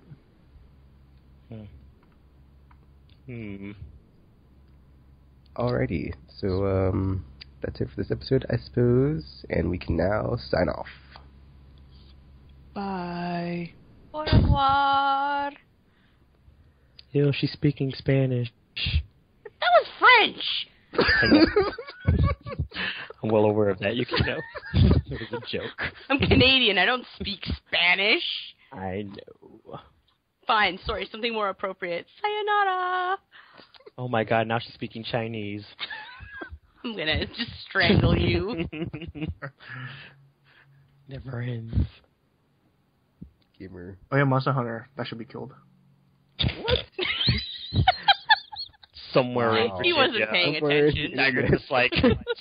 Alrighty, so that's it for this episode, I suppose, and we can now sign off. Bye. Au revoir. Ew, she's speaking Spanish. That was French. I'm well aware of that. You can know. It was a joke. I'm Canadian. I don't speak Spanish. I know. Fine. Sorry. Something more appropriate. Sayonara. Oh my god, now she's speaking Chinese. I'm gonna just strangle you. Never ends. Gamer. Oh yeah, Monster Hunter. That should be killed. What? Somewhere in He wasn't Virginia. paying Somewhere. attention. Now you're just like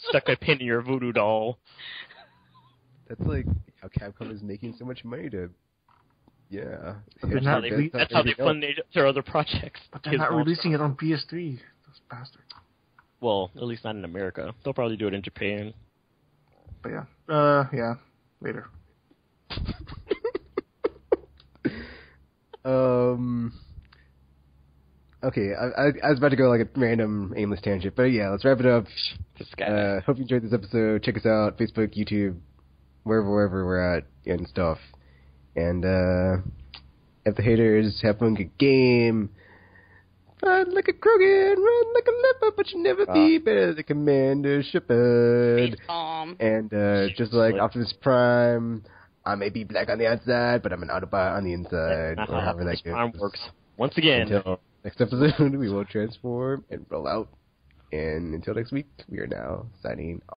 stuck a pin in your voodoo doll. That's like how Capcom is making so much money to. Yeah. They're not That's how they fund their other projects. But they're not releasing it on PS3. Those bastards. Well, at least not in America. They'll probably do it in Japan. But yeah, later. Okay, I was about to go like a random aimless tangent, but yeah, let's wrap it up. This guy. Hope you enjoyed this episode. Check us out, Facebook, YouTube, wherever we're at and stuff. And if the haters have fun, good game. Run like a Krogan, run like a leopard, but you never be better than Commander Shepard. Face palm. And just like Optimus Prime, I may be black on the outside, but I'm an Autobot on the inside. That's Or how however Optimus that Prime goes. works. Once again. Until next episode, we will transform and roll out. And until next week, we are now signing off.